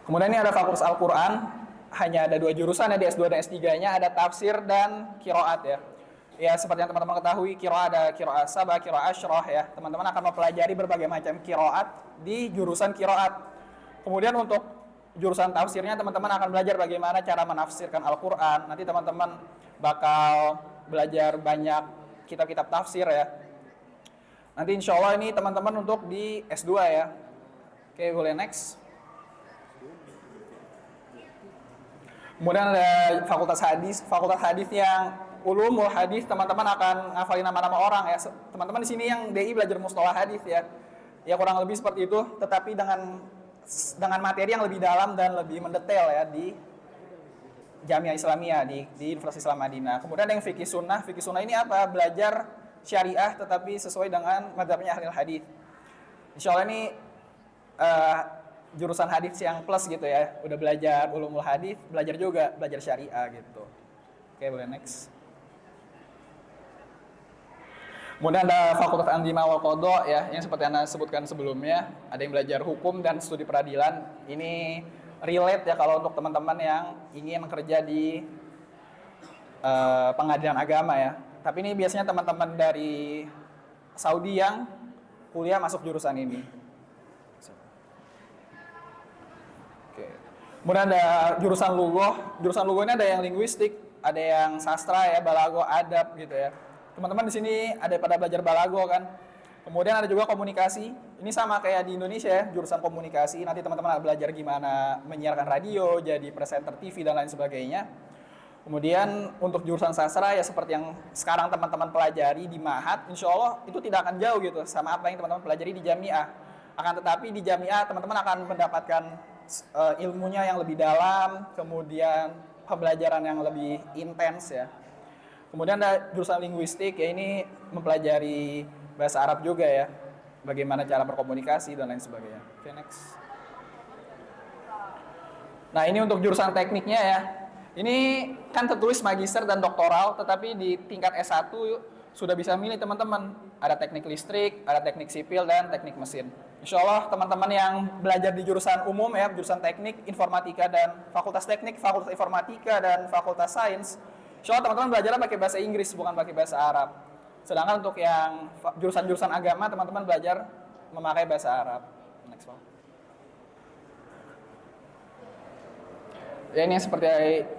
Kemudian ini ada Fakultas Al-Quran, hanya ada 2 jurusan ya di S2 dan S3-nya, ada tafsir dan qiraat ya. Ya seperti yang teman-teman ketahui, qiraat ada qiraat sabah, qiraat asyrah ya. Teman-teman akan mempelajari berbagai macam qiraat di jurusan qiraat. Kemudian untuk jurusan tafsirnya teman-teman akan belajar bagaimana cara menafsirkan Al-Quran. Nanti teman-teman bakal belajar banyak kitab-kitab tafsir ya. Nanti insya Allah ini teman-teman untuk di S2 ya. Oke, boleh next. Kemudian ada Fakultas Hadis. Fakultas Hadis yang ulumul hadis, teman-teman akan ngafalin nama-nama orang ya. Teman-teman di sini yang DI belajar mustalah hadis ya. Ya kurang lebih seperti itu, tetapi dengan materi yang lebih dalam dan lebih mendetail ya di Jamiah Islamiyah di Universitas Islam Madinah. Kemudian ada yang fikih sunnah. Fikih sunnah ini apa? Belajar syariah tetapi sesuai dengan mazhabnya ahli hadis. Insya Allah ini jurusan hadis yang plus gitu ya. Udah belajar ulumul hadis, belajar juga belajar syariah gitu. Oke, boleh next. Kemudian ada Fakultas Andima wal Qadha ya, yang seperti yang Anda sebutkan sebelumnya, ada yang belajar hukum dan studi peradilan. Ini relate ya kalau untuk teman-teman yang ingin kerja di pengadilan agama ya. Tapi ini biasanya teman-teman dari Saudi yang kuliah masuk jurusan ini. Oke. Kemudian ada jurusan lughah. Jurusan lughah ini ada yang linguistik, ada yang sastra ya, balago, adab gitu ya. Teman-teman di sini ada pada belajar balago kan. Kemudian ada juga komunikasi. Ini sama kayak di Indonesia ya, jurusan komunikasi. Nanti teman-teman akan belajar gimana menyiarkan radio, jadi presenter TV dan lain sebagainya. Kemudian untuk jurusan sastra ya seperti yang sekarang teman-teman pelajari di Ma'had, insya Allah itu tidak akan jauh gitu sama apa yang teman-teman pelajari di Jamiah. Akan tetapi di Jamiah teman-teman akan mendapatkan ilmunya yang lebih dalam, kemudian pembelajaran yang lebih intens ya. Kemudian ada jurusan linguistik, ya ini mempelajari bahasa Arab juga ya, bagaimana cara berkomunikasi dan lain sebagainya. Oke, next. Nah ini untuk jurusan tekniknya ya, ini kan tertulis magister dan doktoral, tetapi di tingkat S1 sudah bisa milih teman-teman. Ada teknik listrik, ada teknik sipil, dan teknik mesin. Insya Allah teman-teman yang belajar di jurusan umum ya, jurusan teknik, informatika, dan fakultas teknik, fakultas informatika, dan fakultas sains, insya Allah teman-teman belajar pakai bahasa Inggris, bukan pakai bahasa Arab. Sedangkan untuk yang jurusan-jurusan agama, teman-teman belajar memakai bahasa Arab. Next one. Ya ini seperti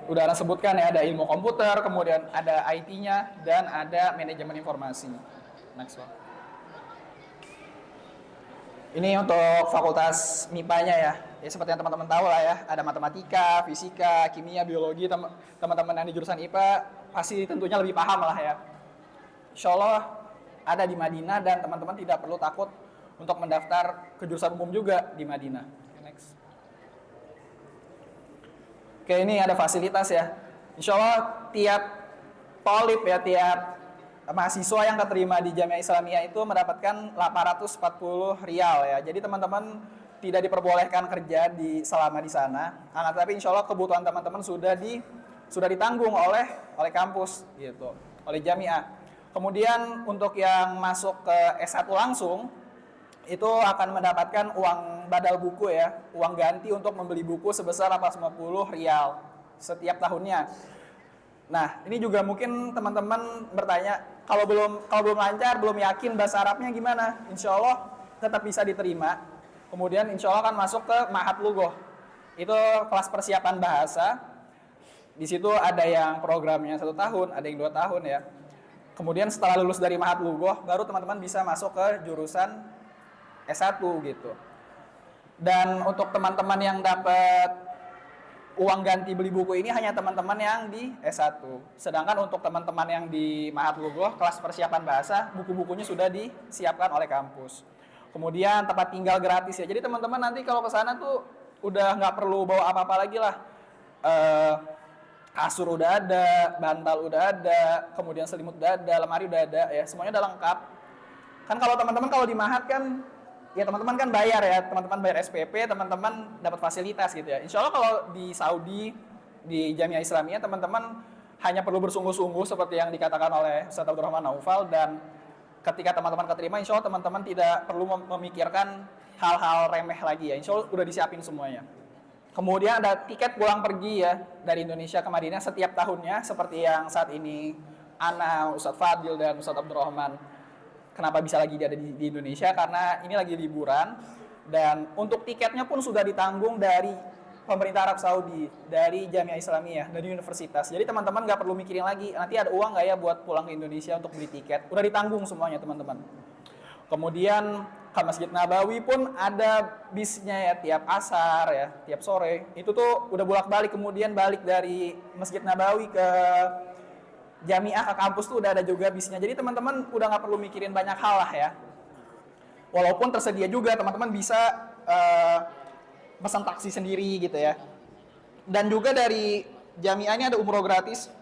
udah Anda sebutkan ya, ada ilmu komputer, kemudian ada IT-nya, dan ada manajemen informasi. Next one. Ini untuk fakultas MIPA-nya ya. Ya seperti yang teman-teman tahu lah ya, ada matematika, fisika, kimia, biologi. Teman-teman yang di jurusan IPA pasti tentunya lebih paham lah ya. Insya Allah ada di Madinah dan teman-teman tidak perlu takut untuk mendaftar ke jurusan umum juga di Madinah. Next. Oke, ini ada fasilitas ya. Insya Allah tiap tolib ya, tiap mahasiswa yang keterima di Jamiah Islamiyah itu mendapatkan 840 rial ya. Jadi teman-teman tidak diperbolehkan kerja selama di sana. Tapi insya Allah kebutuhan teman-teman sudah ditanggung oleh kampus gitu, oleh Jamiah. Kemudian untuk yang masuk ke S1 langsung itu akan mendapatkan uang badal buku ya, uang ganti untuk membeli buku sebesar 850 rial setiap tahunnya. Nah, ini juga mungkin teman-teman bertanya, kalau belum lancar, belum yakin bahasa Arabnya gimana? Insya Allah tetap bisa diterima. Kemudian insya Allah akan masuk ke Ma'had Lughoh. Itu kelas persiapan bahasa. Di situ ada yang programnya 1 tahun, ada yang 2 tahun ya. Kemudian setelah lulus dari Ma'had Lughoh, baru teman-teman bisa masuk ke jurusan S1 gitu. Dan untuk teman-teman yang dapat uang ganti beli buku ini hanya teman-teman yang di S1. Sedangkan untuk teman-teman yang di Ma'had Lughoh, kelas persiapan bahasa, buku-bukunya sudah disiapkan oleh kampus. Kemudian tempat tinggal gratis ya. Jadi teman-teman nanti kalau ke sana tuh udah nggak perlu bawa apa-apa lagi lah. Kasur udah ada, bantal udah ada, kemudian selimut udah ada, lemari udah ada ya. Semuanya udah lengkap. Kan kalau teman-teman kalau di Ma'had kan ya teman-teman kan bayar ya, teman-teman bayar SPP, teman-teman dapat fasilitas gitu ya. Insya Allah kalau di Saudi, di Jamiah Islamiyah, teman-teman hanya perlu bersungguh-sungguh seperti yang dikatakan oleh Ustaz Abdurrahman Naufal, dan ketika teman-teman keterima, insya Allah teman-teman tidak perlu memikirkan hal-hal remeh lagi ya. Insya Allah udah disiapin semuanya. Kemudian ada tiket pulang pergi ya, dari Indonesia ke Madinah setiap tahunnya, seperti yang saat ini Ana, Ustadz Fadil, dan Ustadz Abdurrahman. Kenapa bisa lagi ada di Indonesia? Karena ini lagi liburan, dan untuk tiketnya pun sudah ditanggung dari pemerintah Arab Saudi, dari Jamiah Islamiyah, dari universitas. Jadi teman-teman nggak perlu mikirin lagi, nanti ada uang nggak ya buat pulang ke Indonesia untuk beli tiket. Udah ditanggung semuanya teman-teman. Kemudian ke Masjid Nabawi pun ada bisnya ya, tiap asar ya, tiap sore. Itu tuh udah bolak-balik, kemudian balik dari Masjid Nabawi ke Jamiah, ke kampus tuh udah ada juga bisnya. Jadi teman-teman udah nggak perlu mikirin banyak hal lah ya. Walaupun tersedia juga, teman-teman bisa pesan taksi sendiri gitu ya. Dan juga dari Jamiah ini ada umroh gratis.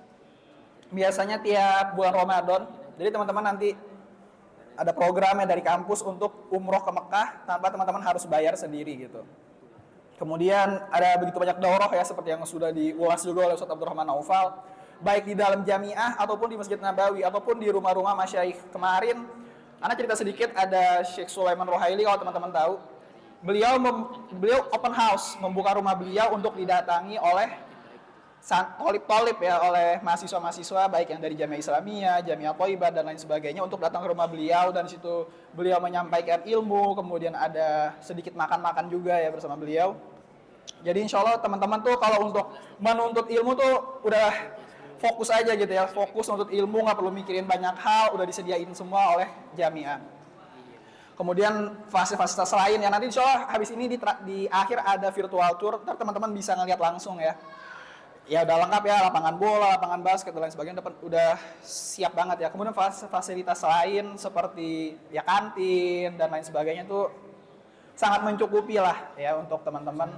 Biasanya tiap bulan Ramadan. Jadi teman-teman nanti ada programnya dari kampus untuk umroh ke Mekah tanpa teman-teman harus bayar sendiri gitu. Kemudian ada begitu banyak daurah ya, seperti yang sudah diulas juga oleh Ustaz Abdurrahman Naufal, baik di dalam Jamiah ataupun di Masjid Nabawi ataupun di rumah-rumah masyaikh. Kemarin Ana cerita sedikit, ada Syekh Sulaiman Rohaili, kalau teman-teman tahu. Beliau open house, membuka rumah beliau untuk didatangi oleh tolib-tolib ya, oleh mahasiswa-mahasiswa baik yang dari Jamiah Islamiyah, Jamiah Thayyibah dan lain sebagainya, untuk datang ke rumah beliau, dan di situ beliau menyampaikan ilmu, kemudian ada sedikit makan-makan juga ya bersama beliau. Jadi insya Allah teman-teman tuh kalau untuk menuntut ilmu tuh udah fokus aja gitu ya, fokus untuk ilmu, nggak perlu mikirin banyak hal, udah disediain semua oleh Jamiah. Kemudian fasilitas lain ya, nanti insya Allah habis ini di akhir ada virtual tour, ntar teman-teman bisa ngeliat langsung ya. Ya udah lengkap ya, lapangan bola, lapangan basket dan lain sebagainya udah siap banget ya. Kemudian fasilitas lain seperti ya kantin dan lain sebagainya tuh sangat mencukupi lah ya untuk teman-teman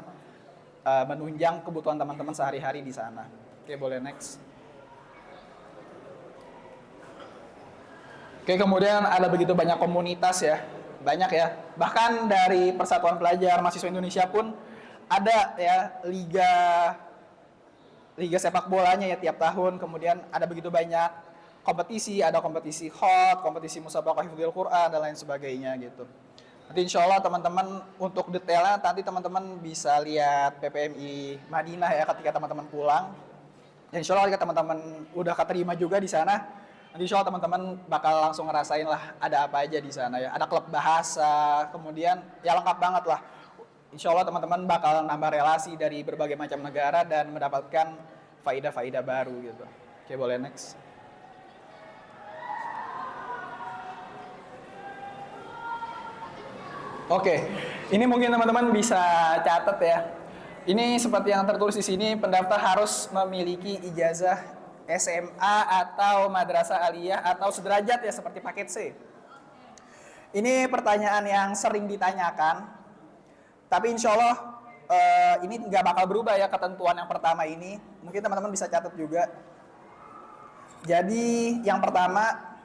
menunjang kebutuhan teman-teman sehari-hari di sana. Oke, boleh next. Oke, kemudian ada begitu banyak komunitas ya, banyak ya. Bahkan dari Persatuan Pelajar Mahasiswa Indonesia pun ada ya liga sepak bolanya ya tiap tahun. Kemudian ada begitu banyak kompetisi, ada kompetisi hot, kompetisi musabaqah hifdzil Quran dan lain sebagainya gitu. Nanti insya Allah teman-teman untuk detailnya nanti teman-teman bisa lihat PPMI Madinah ya ketika teman-teman pulang. Dan insya Allah ketika teman-teman udah keterima juga di sana, nanti insya Allah teman-teman bakal langsung ngerasain lah ada apa aja di sana ya. Ada klub bahasa, kemudian ya lengkap banget lah. Insya Allah teman-teman bakal nambah relasi dari berbagai macam negara dan mendapatkan faidah-faidah baru gitu. Oke, boleh next. Oke, ini mungkin teman-teman bisa catat ya. Ini seperti yang tertulis di sini, pendaftar harus memiliki ijazah SMA atau madrasah aliyah atau sederajat ya seperti paket C. Ini pertanyaan yang sering ditanyakan, tapi insya Allah ini nggak bakal berubah ya ketentuan yang pertama ini. Mungkin teman-teman bisa catat juga. Jadi yang pertama,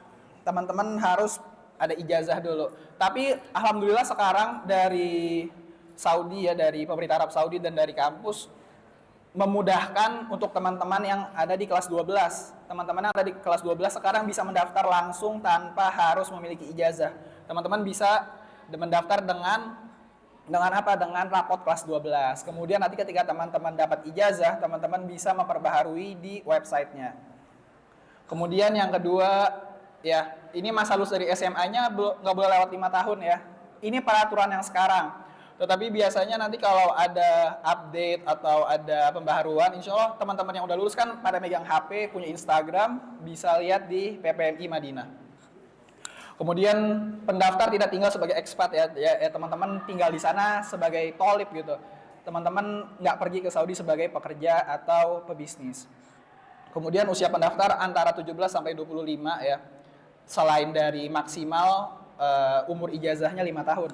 teman-teman harus ada ijazah dulu. Tapi alhamdulillah sekarang dari Saudi ya, dari pemerintah Arab Saudi dan dari kampus memudahkan untuk teman-teman yang ada di kelas 12. Teman-teman yang ada di kelas 12 sekarang bisa mendaftar langsung tanpa harus memiliki ijazah. Teman-teman bisa mendaftar dengan apa? Dengan rapot kelas 12. Kemudian nanti ketika teman-teman dapat ijazah, teman-teman bisa memperbaharui di websitenya. Kemudian yang kedua, ya, ini masa lulus dari SMA-nya nggak boleh lewat 5 tahun ya. Ini peraturan yang sekarang. Tetapi biasanya nanti kalau ada update atau ada pembaharuan, insya Allah teman-teman yang udah lulus kan pada megang HP, punya Instagram, bisa lihat di PPMI Madinah. Kemudian pendaftar tidak tinggal sebagai ekspat ya, teman-teman tinggal di sana sebagai tolib gitu. Teman-teman nggak pergi ke Saudi sebagai pekerja atau pebisnis. Kemudian usia pendaftar antara 17 sampai 25 ya. Selain dari maksimal umur ijazahnya 5 tahun.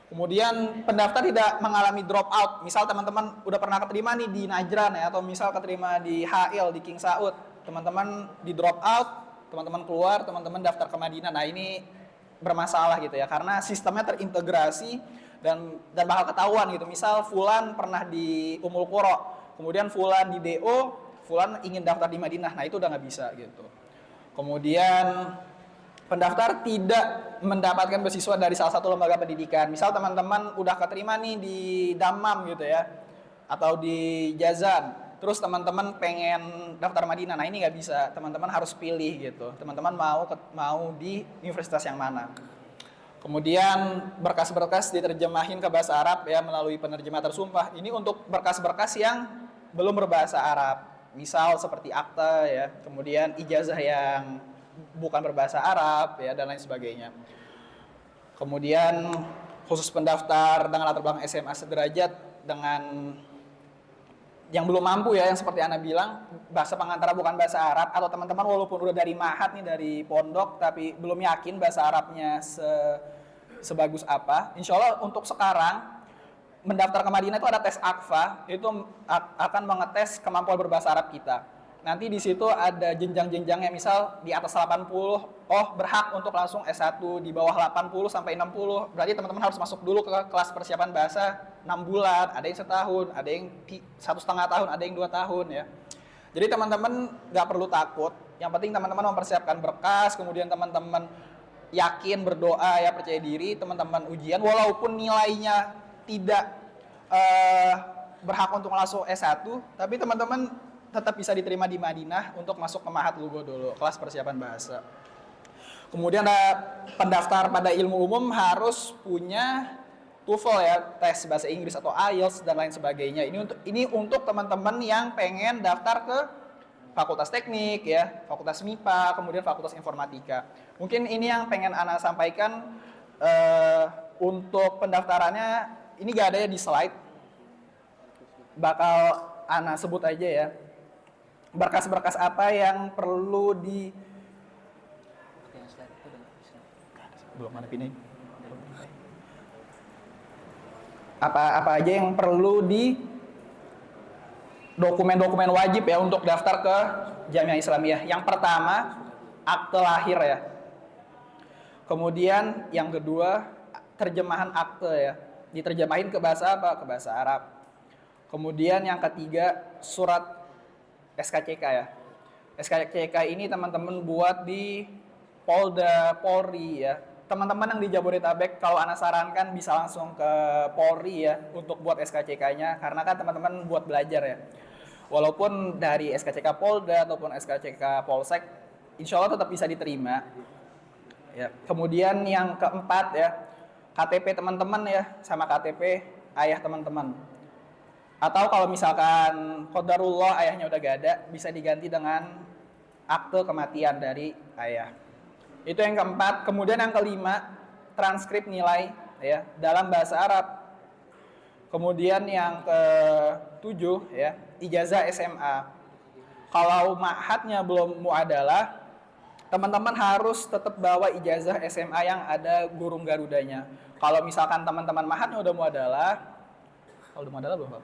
Kemudian pendaftar tidak mengalami drop out. Misal teman-teman udah pernah keterima nih di Najran ya, atau misal keterima di HL, di King Saud. Teman-teman di drop out, teman-teman keluar, teman-teman daftar ke Madinah. Nah ini bermasalah gitu ya, karena sistemnya terintegrasi dan bakal ketahuan gitu. Misal Fulan pernah di Ummul Qura, kemudian Fulan di DO, Fulan ingin daftar di Madinah. Nah itu udah nggak bisa gitu. Kemudian pendaftar tidak mendapatkan beasiswa dari salah satu lembaga pendidikan. Misal teman-teman udah keterima nih di Dammam gitu ya, atau di Jazan, terus teman-teman pengen daftar Madinah. Nah ini nggak bisa, teman-teman harus pilih gitu. Teman-teman mau di universitas yang mana. Kemudian berkas-berkas diterjemahin ke bahasa Arab ya melalui penerjemah tersumpah. Ini untuk berkas-berkas yang belum berbahasa Arab. Misal seperti akta ya, kemudian ijazah yang bukan berbahasa Arab ya, dan lain sebagainya. Kemudian khusus pendaftar dengan latar belakang SMA sederajat dengan yang belum mampu ya, yang seperti Ana bilang bahasa pengantara bukan bahasa Arab, atau teman-teman walaupun udah dari mahat nih, dari pondok, tapi belum yakin bahasa Arabnya sebagus apa. Insya Allah untuk sekarang mendaftar ke Madinah itu ada tes AKFA, itu akan mengetes kemampuan berbahasa Arab kita. Nanti di situ ada jenjang-jenjangnya, misal di atas 80, berhak untuk langsung S1, di bawah 80 sampai 60. Berarti teman-teman harus masuk dulu ke kelas persiapan bahasa 6 bulan, ada yang setahun, ada yang 1,5 tahun, ada yang 2 tahun ya. Jadi teman-teman nggak perlu takut, yang penting teman-teman mempersiapkan berkas, kemudian teman-teman yakin, berdoa ya, percaya diri, teman-teman ujian, walaupun nilainya tidak berhak untuk langsung S1, tapi teman-teman tetap bisa diterima di Madinah untuk masuk ke Mahat Lugo dulu, kelas persiapan bahasa. Kemudian ada pendaftar pada ilmu umum harus punya TOEFL ya, tes bahasa Inggris atau IELTS dan lain sebagainya. Ini untuk teman-teman yang pengen daftar ke Fakultas Teknik ya, Fakultas MIPA, kemudian Fakultas Informatika. Mungkin ini yang pengen Ana sampaikan untuk pendaftarannya. Ini gak ada ya di slide, bakal Ana sebut aja ya. Berkas-berkas apa yang perlu di... Belum ada pindah. Apa aja yang perlu di dokumen-dokumen wajib ya untuk daftar ke Jamiah Islamiyah. Yang pertama, akte lahir ya. Kemudian yang kedua, terjemahan akte ya. Diterjemahin ke bahasa apa? Ke bahasa Arab. Kemudian yang ketiga, surat SKCK ya. SKCK ini teman-teman buat di Polda, Polri ya. Teman-teman yang di Jabodetabek, kalau Ana sarankan bisa langsung ke Polri ya untuk buat SKCK-nya, karena kan teman-teman buat belajar ya. Walaupun dari SKCK Polda ataupun SKCK Polsek, insya Allah tetap bisa diterima. Ya. Kemudian yang keempat ya, KTP teman-teman ya, sama KTP ayah teman-teman. Atau kalau misalkan qadarullah ayahnya udah gak ada, bisa diganti dengan akte kematian dari ayah. Itu yang keempat. Kemudian yang kelima, transkrip nilai ya dalam bahasa Arab. Kemudian yang ke-7 ya, ijazah SMA. Kalau ma'hadnya belum muadalah, teman-teman harus tetap bawa ijazah SMA yang ada gurung garudanya. Kalau misalkan teman-teman ma'hadnya udah muadalah, kalau udah muadalah belum, Pak?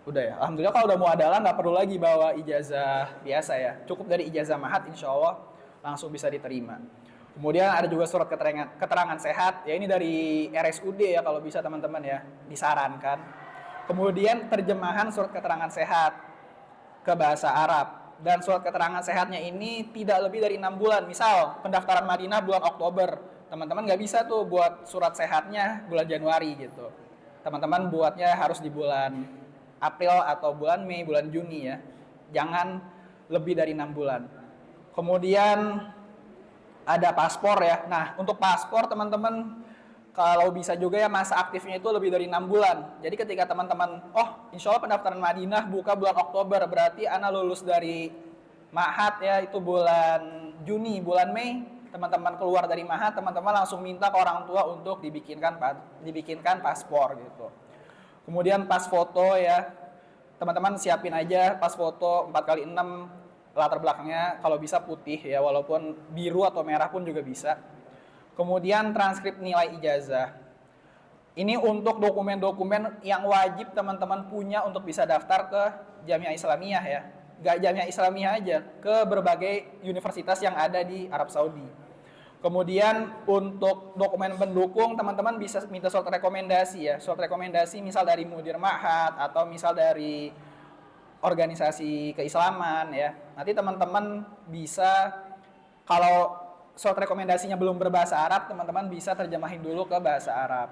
Udah ya. Alhamdulillah kalau udah muadalah nggak perlu lagi bawa ijazah biasa ya. Cukup dari ijazah ma'had, insya Allah langsung bisa diterima. Kemudian ada juga surat keterangan sehat, ya ini dari RSUD ya kalau bisa teman-teman ya, disarankan. Kemudian terjemahan surat keterangan sehat ke bahasa Arab. Dan surat keterangan sehatnya ini tidak lebih dari 6 bulan. Misal pendaftaran Madinah bulan Oktober, teman-teman nggak bisa tuh buat surat sehatnya bulan Januari gitu. Teman-teman buatnya harus di bulan April atau bulan Mei, bulan Juni ya. Jangan lebih dari 6 bulan. Kemudian ada paspor ya. Nah, untuk paspor teman-teman kalau bisa juga ya masa aktifnya itu lebih dari 6 bulan. Jadi ketika teman-teman, oh insya Allah pendaftaran Madinah buka bulan Oktober, berarti Ana lulus dari Ma'had ya itu bulan Juni, bulan Mei, teman-teman keluar dari Ma'had, teman-teman langsung minta ke orang tua untuk dibikinkan paspor gitu. Kemudian pas foto ya, teman-teman siapin aja pas foto 4x6, latar belakangnya kalau bisa putih ya, walaupun biru atau merah pun juga bisa. Kemudian transkrip nilai ijazah. Ini untuk dokumen-dokumen yang wajib teman-teman punya untuk bisa daftar ke Jamiah Islamiyah ya. Gak Jamiah Islamiyah aja, ke berbagai universitas yang ada di Arab Saudi. Kemudian untuk dokumen pendukung teman-teman bisa minta surat rekomendasi ya. Surat rekomendasi misal dari Mudir Ma'had atau misal dari organisasi keislaman ya. Nanti teman-teman bisa, kalau surat rekomendasinya belum berbahasa Arab, teman-teman bisa terjemahin dulu ke bahasa Arab.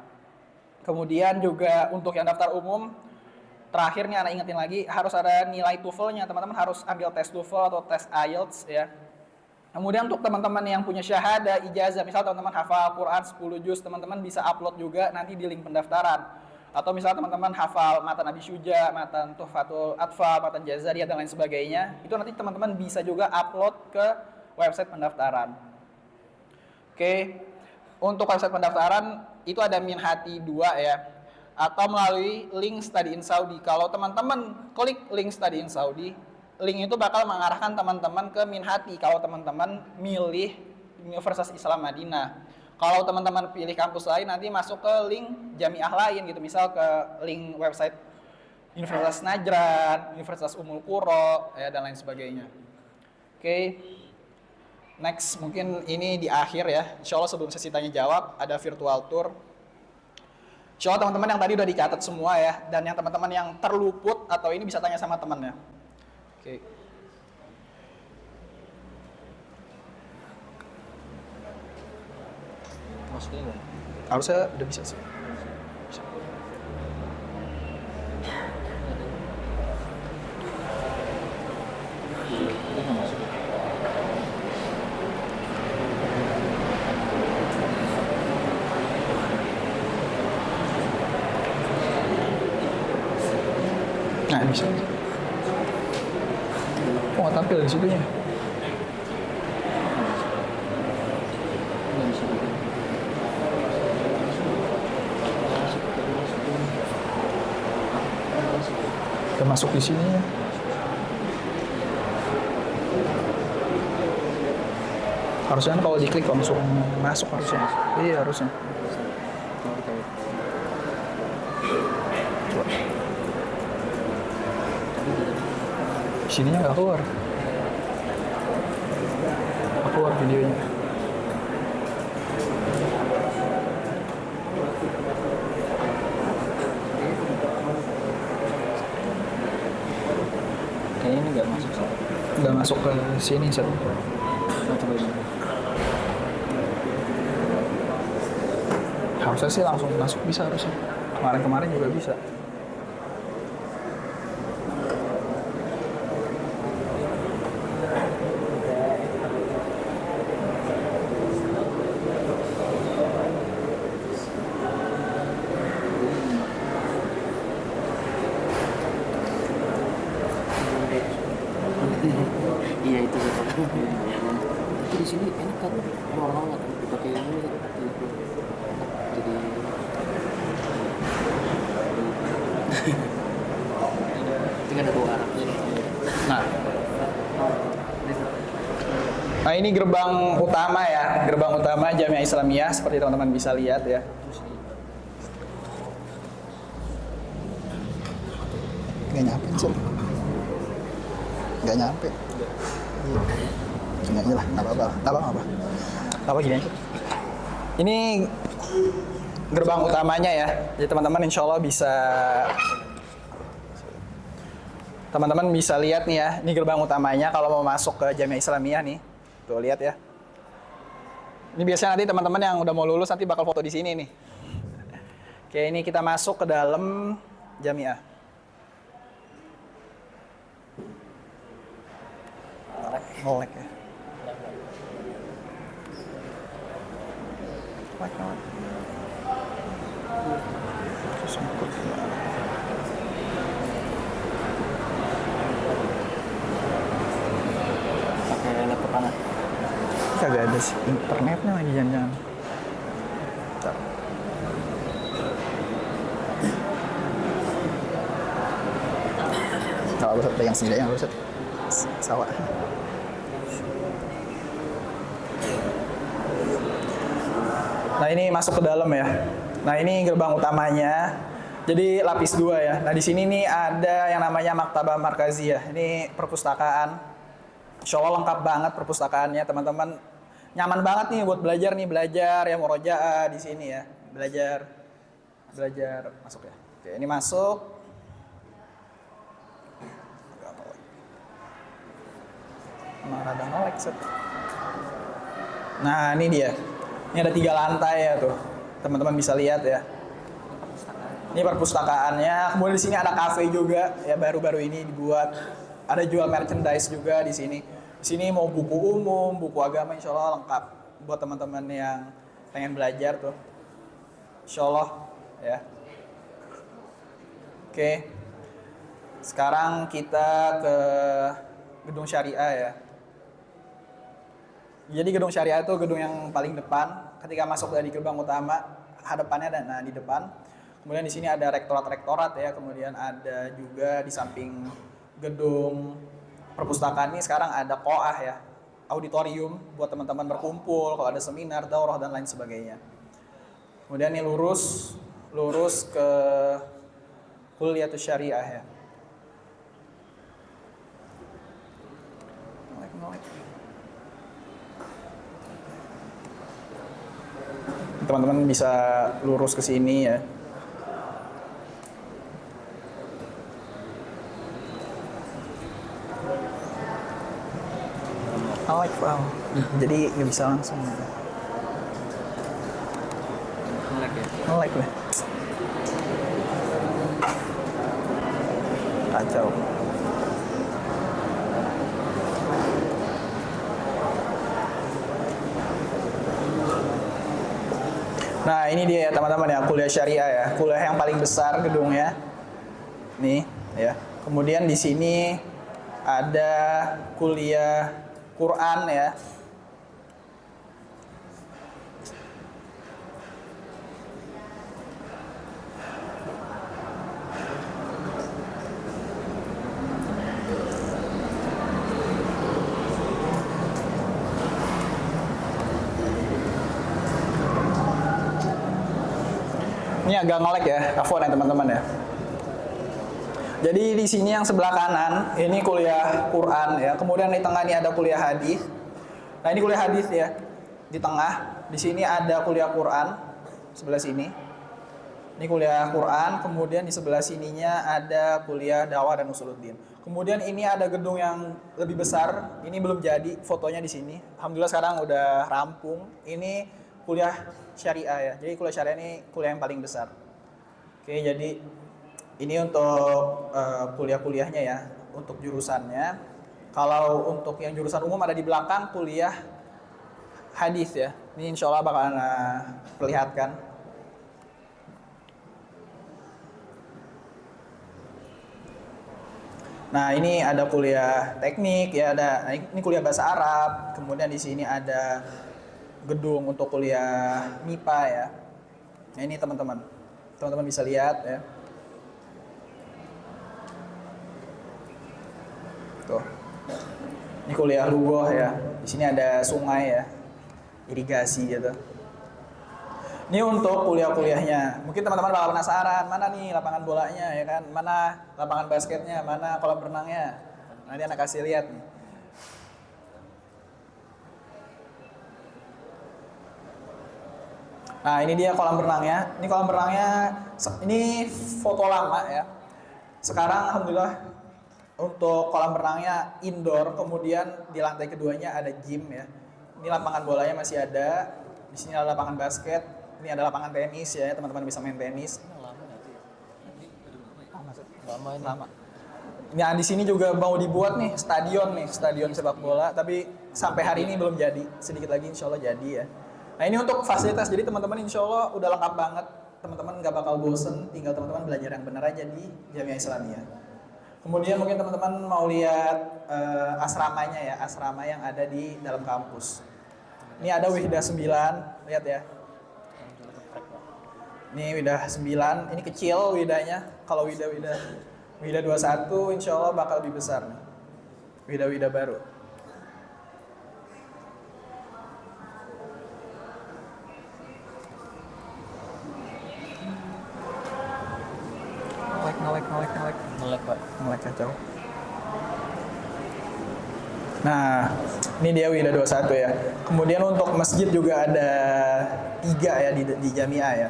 Kemudian juga untuk yang daftar umum, terakhir nih anak ingetin lagi, harus ada nilai TOEFL-nya. Teman-teman harus ambil tes TOEFL atau tes IELTS ya. Kemudian untuk teman-teman yang punya syahadah, ijazah, misal teman-teman hafal Quran 10 juz, teman-teman bisa upload juga nanti di link pendaftaran. Atau misalnya teman-teman hafal matan Abi Syuja, matan Tuhfatul Atfal, matan Jazariyah dan lain sebagainya, itu nanti teman-teman bisa juga upload ke website pendaftaran. Oke, untuk website pendaftaran itu ada Minhati 2 ya, atau melalui link Study in Saudi. Kalau teman-teman klik link Study in Saudi, link itu bakal mengarahkan teman-teman ke Minhati kalau teman-teman milih Universitas Islam Madinah. Kalau teman-teman pilih kampus lain, nanti masuk ke link jamiah lain gitu, misal ke link website Universitas Najran, Universitas Ummul Qura, ya, dan lain sebagainya. Oke, next mungkin ini di akhir ya, insya Allah sebelum sesi tanya jawab ada virtual tour. Insya Allah teman-teman yang tadi udah dicatat semua ya, dan yang teman-teman yang terluput atau ini bisa tanya sama temannya. Oke. Masukin nggak? Harusnya udah bisa sih. Bisa. Nah, bisa. Oh, nggak tampil di situnya. Udah masuk di sini ya. Harusnya kan kalau diklik langsung masuk harusnya. Iya harusnya. Coba. Sininya nggak keluar. Nggak keluar videonya. Kayaknya ini nggak masuk sih. Nggak masuk ke sini set. Nah, coba ini. Harusnya sih langsung masuk bisa harusnya. Kemarin juga bisa. Iya itu. Tapi di sini enak kan, orang-orang nggak tahu. Dipakai ini jadi tinggal ada bau Arabnya nih. Nah ini gerbang utama ya, gerbang utama Jamiah Islamiyah seperti teman-teman bisa lihat ya. Nggak nyampe sih. Nggak nyampe. Gini aja lah, nggak apa-apa gini aja. Ini gerbang utamanya ya, jadi teman-teman insya Allah bisa lihat nih ya, ini gerbang utamanya kalau mau masuk ke Jamiah Islamiyah nih. Tuh lihat ya. Ini biasanya nanti teman-teman yang udah mau lulus nanti bakal foto di sini nih. Oke, ini kita masuk ke dalam Jamiah. Nolek ya. Terus ngikut gimana? Pakai laptop mana? Kagak ada sih internetnya lagi jangan-jangan. Bentar. Kalau Ustaz pegang sendiri ya Ustaz. Sawah. Nah ini masuk ke dalam ya. Nah ini gerbang utamanya. Jadi lapis 2 ya. Nah di sini nih ada yang namanya Maktabah Markaziyah. Ini perpustakaan. Insya Allah lengkap banget perpustakaannya teman-teman. Nyaman banget nih buat belajar ya murojaah di sini ya. Belajar masuk ya. Oke ini masuk. Rada nolek set. Nah ini dia. Ini ada 3 lantai ya tuh. Teman-teman bisa lihat ya. Ini perpustakaannya. Kemudian di sini ada kafe juga ya, baru-baru ini dibuat. Ada jual merchandise juga di sini. Di sini mau buku umum, buku agama insya Allah lengkap buat teman-teman yang pengen belajar tuh. Insya Allah ya. Oke. Sekarang kita ke gedung syariah ya. Jadi gedung syariah itu gedung yang paling depan. Ketika masuk dari gerbang utama, hadapannya ada di depan. Kemudian di sini ada rektorat ya. Kemudian ada juga di samping gedung perpustakaan ini sekarang ada qoah ya, auditorium buat teman-teman berkumpul kalau ada seminar, daurah dan lain sebagainya. Kemudian ini lurus ke Kuliatus Syariah ya. Teman-teman bisa lurus ke sini ya. Wow. Jadi nggak bisa langsung. Nolek ya? Nolek lah. Kacau. Nah ini dia ya teman-teman ya, kuliah syariah ya, kuliah yang paling besar gedungnya. Nih ya. Kemudian di sini ada kuliah Quran ya. Ini agak ngelek ya, afwan ya teman-teman ya. Jadi di sini yang sebelah kanan ini kuliah Quran ya. Kemudian di tengah ini ada kuliah hadis. Nah ini kuliah hadis ya. Di tengah, di sini ada kuliah Quran sebelah sini. Ini kuliah Quran. Kemudian di sebelah sininya ada kuliah dakwah dan usuluddin. Kemudian ini ada gedung yang lebih besar. Ini belum jadi, fotonya di sini. Alhamdulillah sekarang udah rampung. Ini kuliah syariah ya. Jadi kuliah syariah ini kuliah yang paling besar. Oke, jadi ini untuk kuliah-kuliahnya ya, untuk jurusannya. Kalau untuk yang jurusan umum ada di belakang kuliah hadis ya. Ini insya Allah bakalan perlihatkan. Nah ini ada kuliah teknik ya, ini kuliah bahasa Arab. Kemudian di sini ada gedung untuk kuliah MIPA ya. Nah ini teman-teman bisa lihat ya. Tuh, ini kuliah Lugoh ya. Di sini ada sungai ya, irigasi gitu. Ini untuk kuliah-kuliahnya. Mungkin teman-teman bakal penasaran, mana nih lapangan bolanya ya kan? Mana lapangan basketnya? Mana kolam renangnya? Nanti anak kasih lihat nih. Nah ini dia kolam renangnya. Ini kolam renangnya, ini foto lama ya. Sekarang alhamdulillah untuk kolam renangnya indoor, kemudian di lantai keduanya ada gym ya. Ini lapangan bolanya masih ada. Di sini ada lapangan basket. Ini ada lapangan tenis ya, teman-teman bisa main tenis. Lama. Nah di sini juga mau dibuat nih stadion sepak bola. Tapi sampai hari ini belum jadi. Sedikit lagi insya Allah jadi ya. Nah ini untuk fasilitas. Jadi teman-teman insya Allah udah lengkap banget. Teman-teman nggak bakal bosen. Tinggal teman-teman belajar yang benar aja di Jamiah Islamiyah. Kemudian mungkin teman-teman mau lihat asramanya ya, asrama yang ada di dalam kampus. Ini ada Wihda 9, lihat ya. Ini Wihda 9, ini kecil Widanya. Kalau Wihda 21 insya Allah bakal lebih besar nih. Wihda baru. Ngelek kacau. Nah, ini dia Wihda 21 ya. Kemudian untuk masjid juga ada 3 ya di Jamiah ya.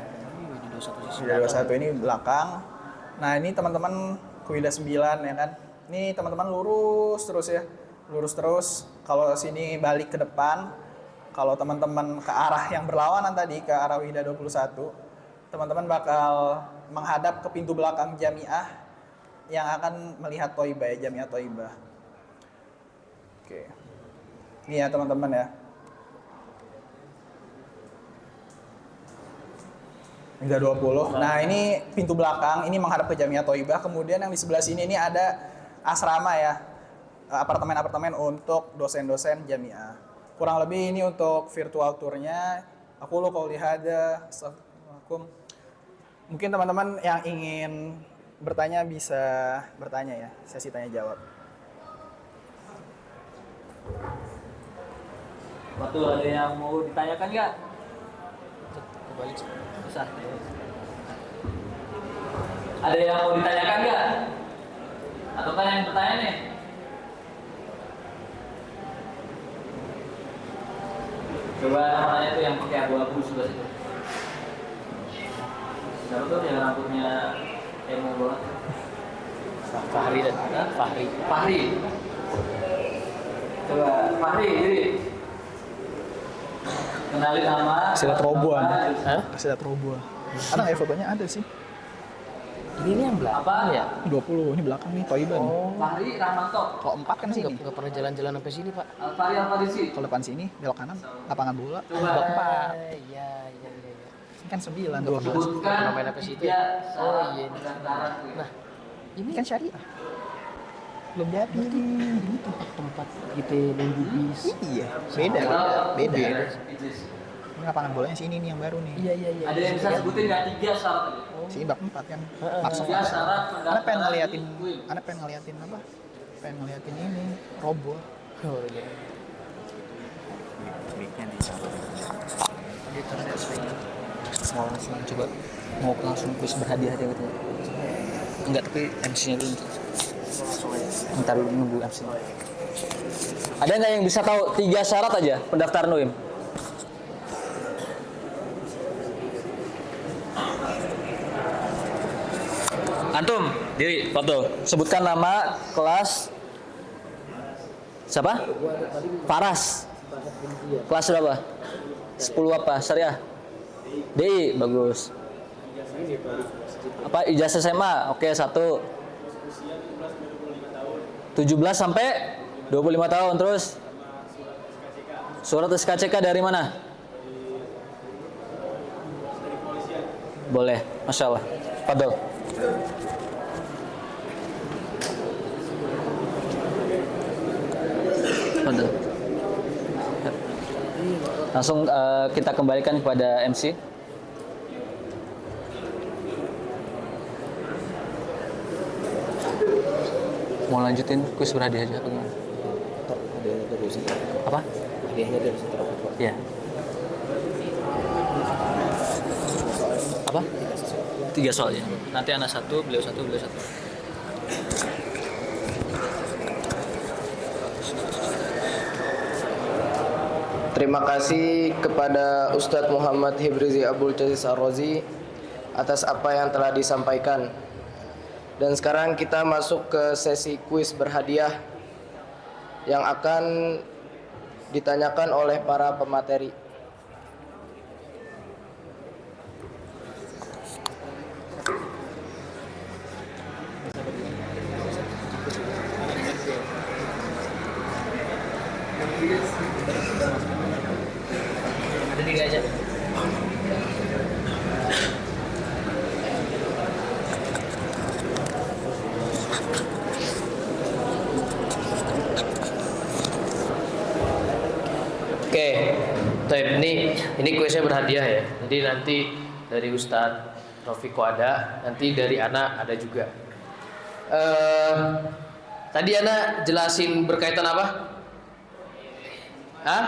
Wihda 21 ini belakang. Nah, ini teman-teman ke Wihda 9 ya kan. Ini teman-teman lurus terus ya. Lurus terus. Kalau sini balik ke depan. Kalau teman-teman ke arah yang berlawanan tadi, ke arah Wihda 21, teman-teman bakal menghadap ke pintu belakang Jamiah yang akan melihat Thoibah ya, Jamiah Thoibah. Oke. Ini ya teman-teman ya. Wihda 20. Nah, ini pintu belakang, ini menghadap ke Jamiah Thoibah. Kemudian yang di sebelah sini ini ada asrama ya. Apartemen-apartemen untuk dosen-dosen Jamiah. Kurang lebih ini untuk virtual tournya. Aku lo kalau lihada, assalamualaikum. Mungkin teman-teman yang ingin bertanya bisa bertanya ya, sesi tanya jawab. Waktu ada yang mau ditanyakan nggak? Susah. Ada yang mau ditanyakan nggak? Atau kan yang bertanya nih? Coba namanya tuh yang pakai abu-abu sebelah situ. Siapa tuh yang rambutnya emo banget? Fahri dan Fahri. Coba Fahri, jadi kenalin nama. Silat Roboh. Silat Roboh. Ada nggak ya fotonya? Ada sih. ini yang belakang ya? 20, ini belakang nih, Thoibah nih. Fahri Rahmanto. Kalau 4 kan sini. Nggak pernah jalan-jalan sampai sini pak. Fahri Al-Farisi. Kalau depan sini, belok kanan, lapangan bola. Coba. 4. Iya. Ini kan 9, 12. Sebutkan Pernah main apa situ ya? Oh iya. Nah, Ini kan syariah. Belum jadi. Ini tempat-tempat kita nunggu bis. Iya, beda. Ini lapangan bolanya sini nih yang baru nih. Iya. ada yang bisa sebutin nggak 3 syarat tadi? Sini bab 4 kan. Maksud 3 syarat Anak pengen ngeliatin, Win. anak pengen ngeliatin apa? Pengen ngeliatin ini, Roboh. Oh iya. Mic-nya di sana. Mau langsung coba, mau langsung kuis berhadiah-hadiah gitu. Enggak, tapi MC-nya dulu. Ntar dulu nunggu MC. Ada nggak yang bisa tahu 3 syarat aja pendaftaran UIM? Antum, diri, foto. Sebutkan nama, kelas. Siapa? Faras. Kelas berapa? 10 apa? Syariah? DI, bagus. Apa ijazah SMA? Oke, 1. 17 sampai 25 tahun. Terus surat SKCK dari mana? Boleh, Masya Allah. Fadol. Fadol. Langsung kita kembalikan kepada MC. Mau lanjutin kuis berhadiah aja apa gimana? Apa? Hadiahnya dari setelah. Iya. Apa? 3 soal ya. Nanti anak 1, beliau 1, beliau 1. Terima kasih kepada Ustadz Muhammad Hibrizi Abdul Aziz Ar-Razi atas apa yang telah disampaikan. Dan sekarang kita masuk ke sesi kuis berhadiah yang akan ditanyakan oleh para pemateri. Ada 3 aja. Oke, Taib, ini kuisnya berhadiah ya. Jadi nanti dari Ustadz Rofiko ada, nanti dari Ana ada juga. Tadi Ana jelasin berkaitan apa? Hah?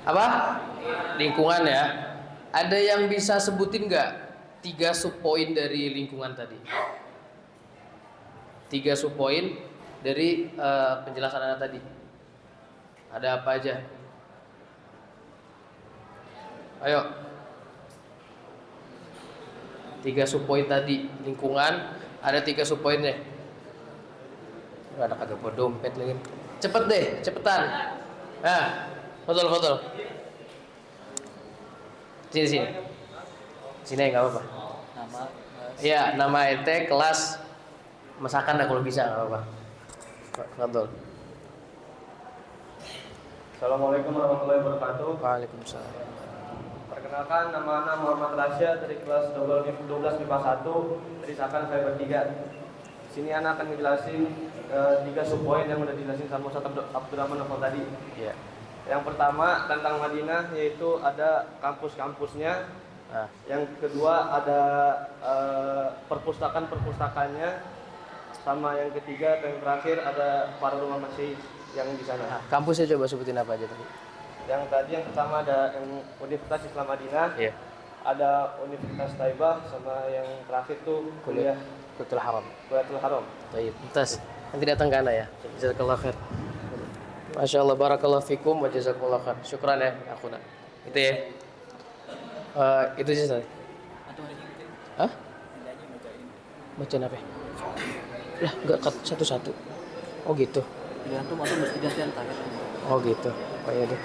Apa? Lingkungan ya. Ada yang bisa sebutin nggak 3 subpoin dari lingkungan tadi? 3 subpoin dari penjelasan Ana tadi. Ada apa aja? Ayo. 3 subpoin tadi lingkungan, ada 3 subpoinnya. Ada kagak bawa dompet lagi. Cepet deh, cepetan. Nah, foto. Sini. Sini nggak apa-apa. Nama Iya, nama ente, kelas, masakan dah kalau bisa nggak apa-apa. Foto. Assalamualaikum warahmatullahi wabarakatuh. Waalaikumsalam. Perkenalkan, nama Ana Muhammad Rasya dari kelas 12 MIPA 1. Terisakan saya bertiga. Di sini Ana akan menjelasin 3 subpoin yang udah dijelasin sama Ustaz Abdurrahman Novel tadi. Iya. Yang pertama tentang Madinah, yaitu ada kampus-kampusnya. Nah, Yang kedua ada perpustakaan-perpustakaannya. Sama yang ketiga atau yang terakhir ada para ulama masih yang di sana. kampusnya coba sebutin apa aja tadi? Yang tadi yang pertama ada yang Universitas Islam Madinah, Iya. ada Universitas Taibah, sama yang terakhir tuh kuliah Kuliah Haram. Kuliatul Haram. Baik, tas. Nanti datang ke Anda ya. Jazakallah khair. Masya Allah, barakallahu fikum wa jazakallah khair. Syukran ya, akhuna. Itu ya. Itu sih tadi. Hah? Bacain apa? Lah, enggak satu-satu. Oh gitu. Gantung atau mesti gantian target. Oh gitu. Oh iya deh.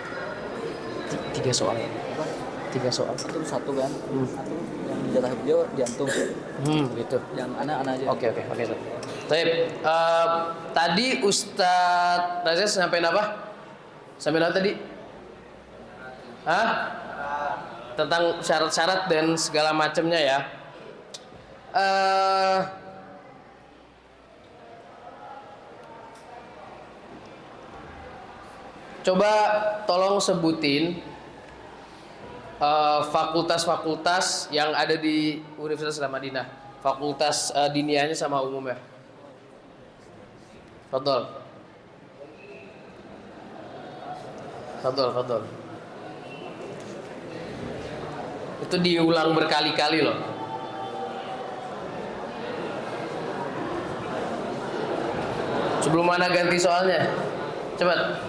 3 soal. 3 soal. Satu kan. Satu yang di jatah beliau diantum. Gitu. Yang anak aja. Oke. Baik. Tadi Ustadz Razia sampaikan apa? Sampaikan apa tadi? Hah? Tentang syarat-syarat dan segala macamnya ya. Coba tolong sebutin fakultas-fakultas yang ada di Universitas Islam Madinah. Fakultas diniahnya sama umumnya. Fadol. Itu diulang berkali-kali loh. Sebelum mana ganti soalnya? Cepat.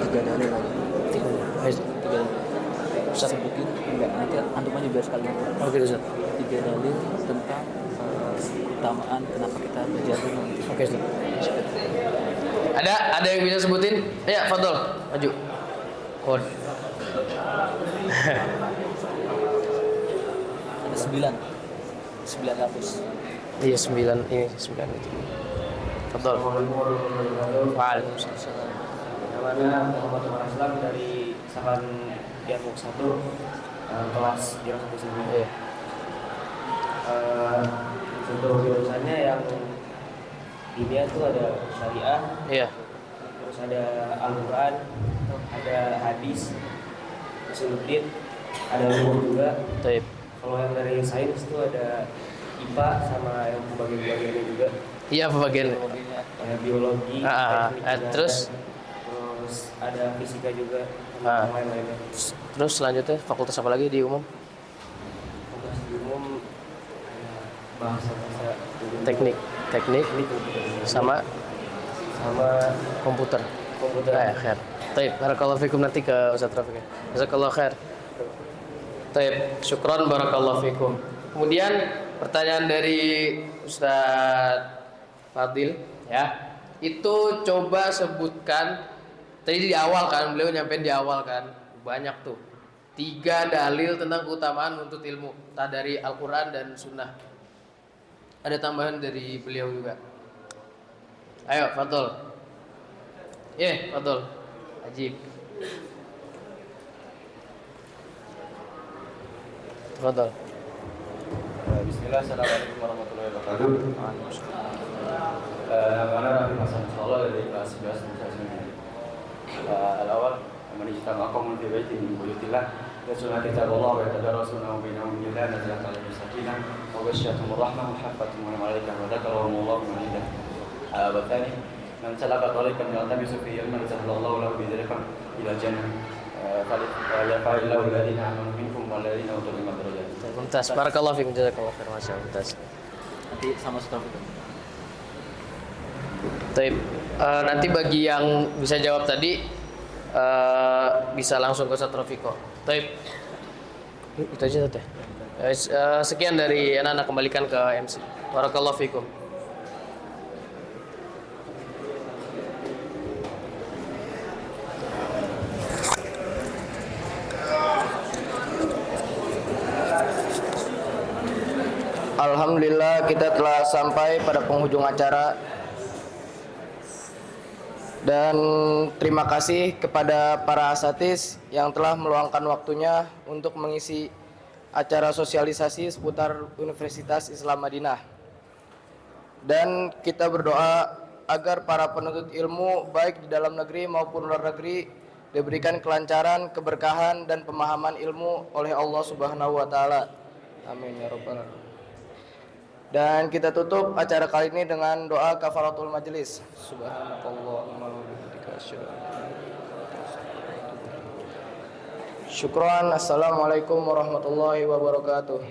Tiga dalil lagi. Ustaz sebutin enggak nanti antum aja biar sekalian. Oke, Ustaz. 3 dalil tentang keutamaan kenapa kita belajar dulu. Oke, Ustaz. Ada yang bisa sebutin? Ya, Fadol, maju. Oh. Ada 9 hapus. Iya, 9 ini 9 itu. Fadol. Waalaikumsalam. Namanya Muhammad Umar Aslam dari Saban Diamuk 1. kelas di satu sini. Iya. Untuk jurusannya yang ini tuh ada syariah, Iya. terus ada Al-Quran, ada hadis, usuluddin, ada ilmu juga. Taib. Kalau yang dari sains itu ada IPA sama yang pembagian-pembagiannya juga. Iya, pembagian. Ada biologi, teknik terus ada fisika juga, Ah. sama yang lain-lainnya. terus selanjutnya fakultas apa lagi di umum? Fakultas di umum bahasa Teknik sama komputer. Ya, khair. Taib, barakallahu fikum, nanti ke Ustaz Rafiq. Jazakallahu khair. Taib, syukran barakallahu fikum. Kemudian pertanyaan dari Ustaz Fadil ya. Itu coba sebutkan tadi di awal kan, beliau nyampein di awal kan. Banyak tuh. 3 dalil tentang keutamaan menuntut ilmu, dari Al-Qur'an dan Sunnah. Ada tambahan dari beliau juga. Ayo, Fadol. Fadol. Ajib. Fadol. Bismillah, assalamualaikum warahmatullahi wabarakatuh. Nama Rafi Hasan Saleh dari kelas 11 Nusa Sembilan. Al-awal man ijtama'a qaumun fi baitin min buyutillah yatluna kitaballah wa yatadarasunahu bainahum billah nazalat alaihim sakinah wa ghashiyatuhumur rahmah wa hafathumul malaikah wa dzakarahumullahu man indah. Wa tsani man salaka tariqan yaltamisu fihi ilman sahalallahu lahu bi dzalika ila jannah. Fa'illahu alladziina aamanu minkum wal ladziina utul ilma darajat. Mumtaz. Barakallahu fikum, jazakallahu khair. Masyaallah, mumtaz. Nanti sama Ustaz Rafiq. Taib. Nanti bagi yang bisa jawab tadi bisa langsung ke Ustaz Rafiqo. Taib. Itu aja teh. Sekian dari anak-anak, kembalikan ke MC. Barakallahu fikum. Alhamdulillah, kita telah sampai pada penghujung acara. Dan terima kasih kepada para asatiz yang telah meluangkan waktunya untuk mengisi acara sosialisasi seputar Universitas Islam Madinah. Dan kita berdoa agar para penuntut ilmu baik di dalam negeri maupun luar negeri diberikan kelancaran, keberkahan dan pemahaman ilmu oleh Allah Subhanahu wa taala. Amin ya rabbal alamin. Dan kita tutup acara kali ini dengan doa kafaratul majelis. Subhanakallahumma wa bihamdika asyhadu an la ilaha illa anta. Syukran. Assalamualaikum warahmatullahi wabarakatuh.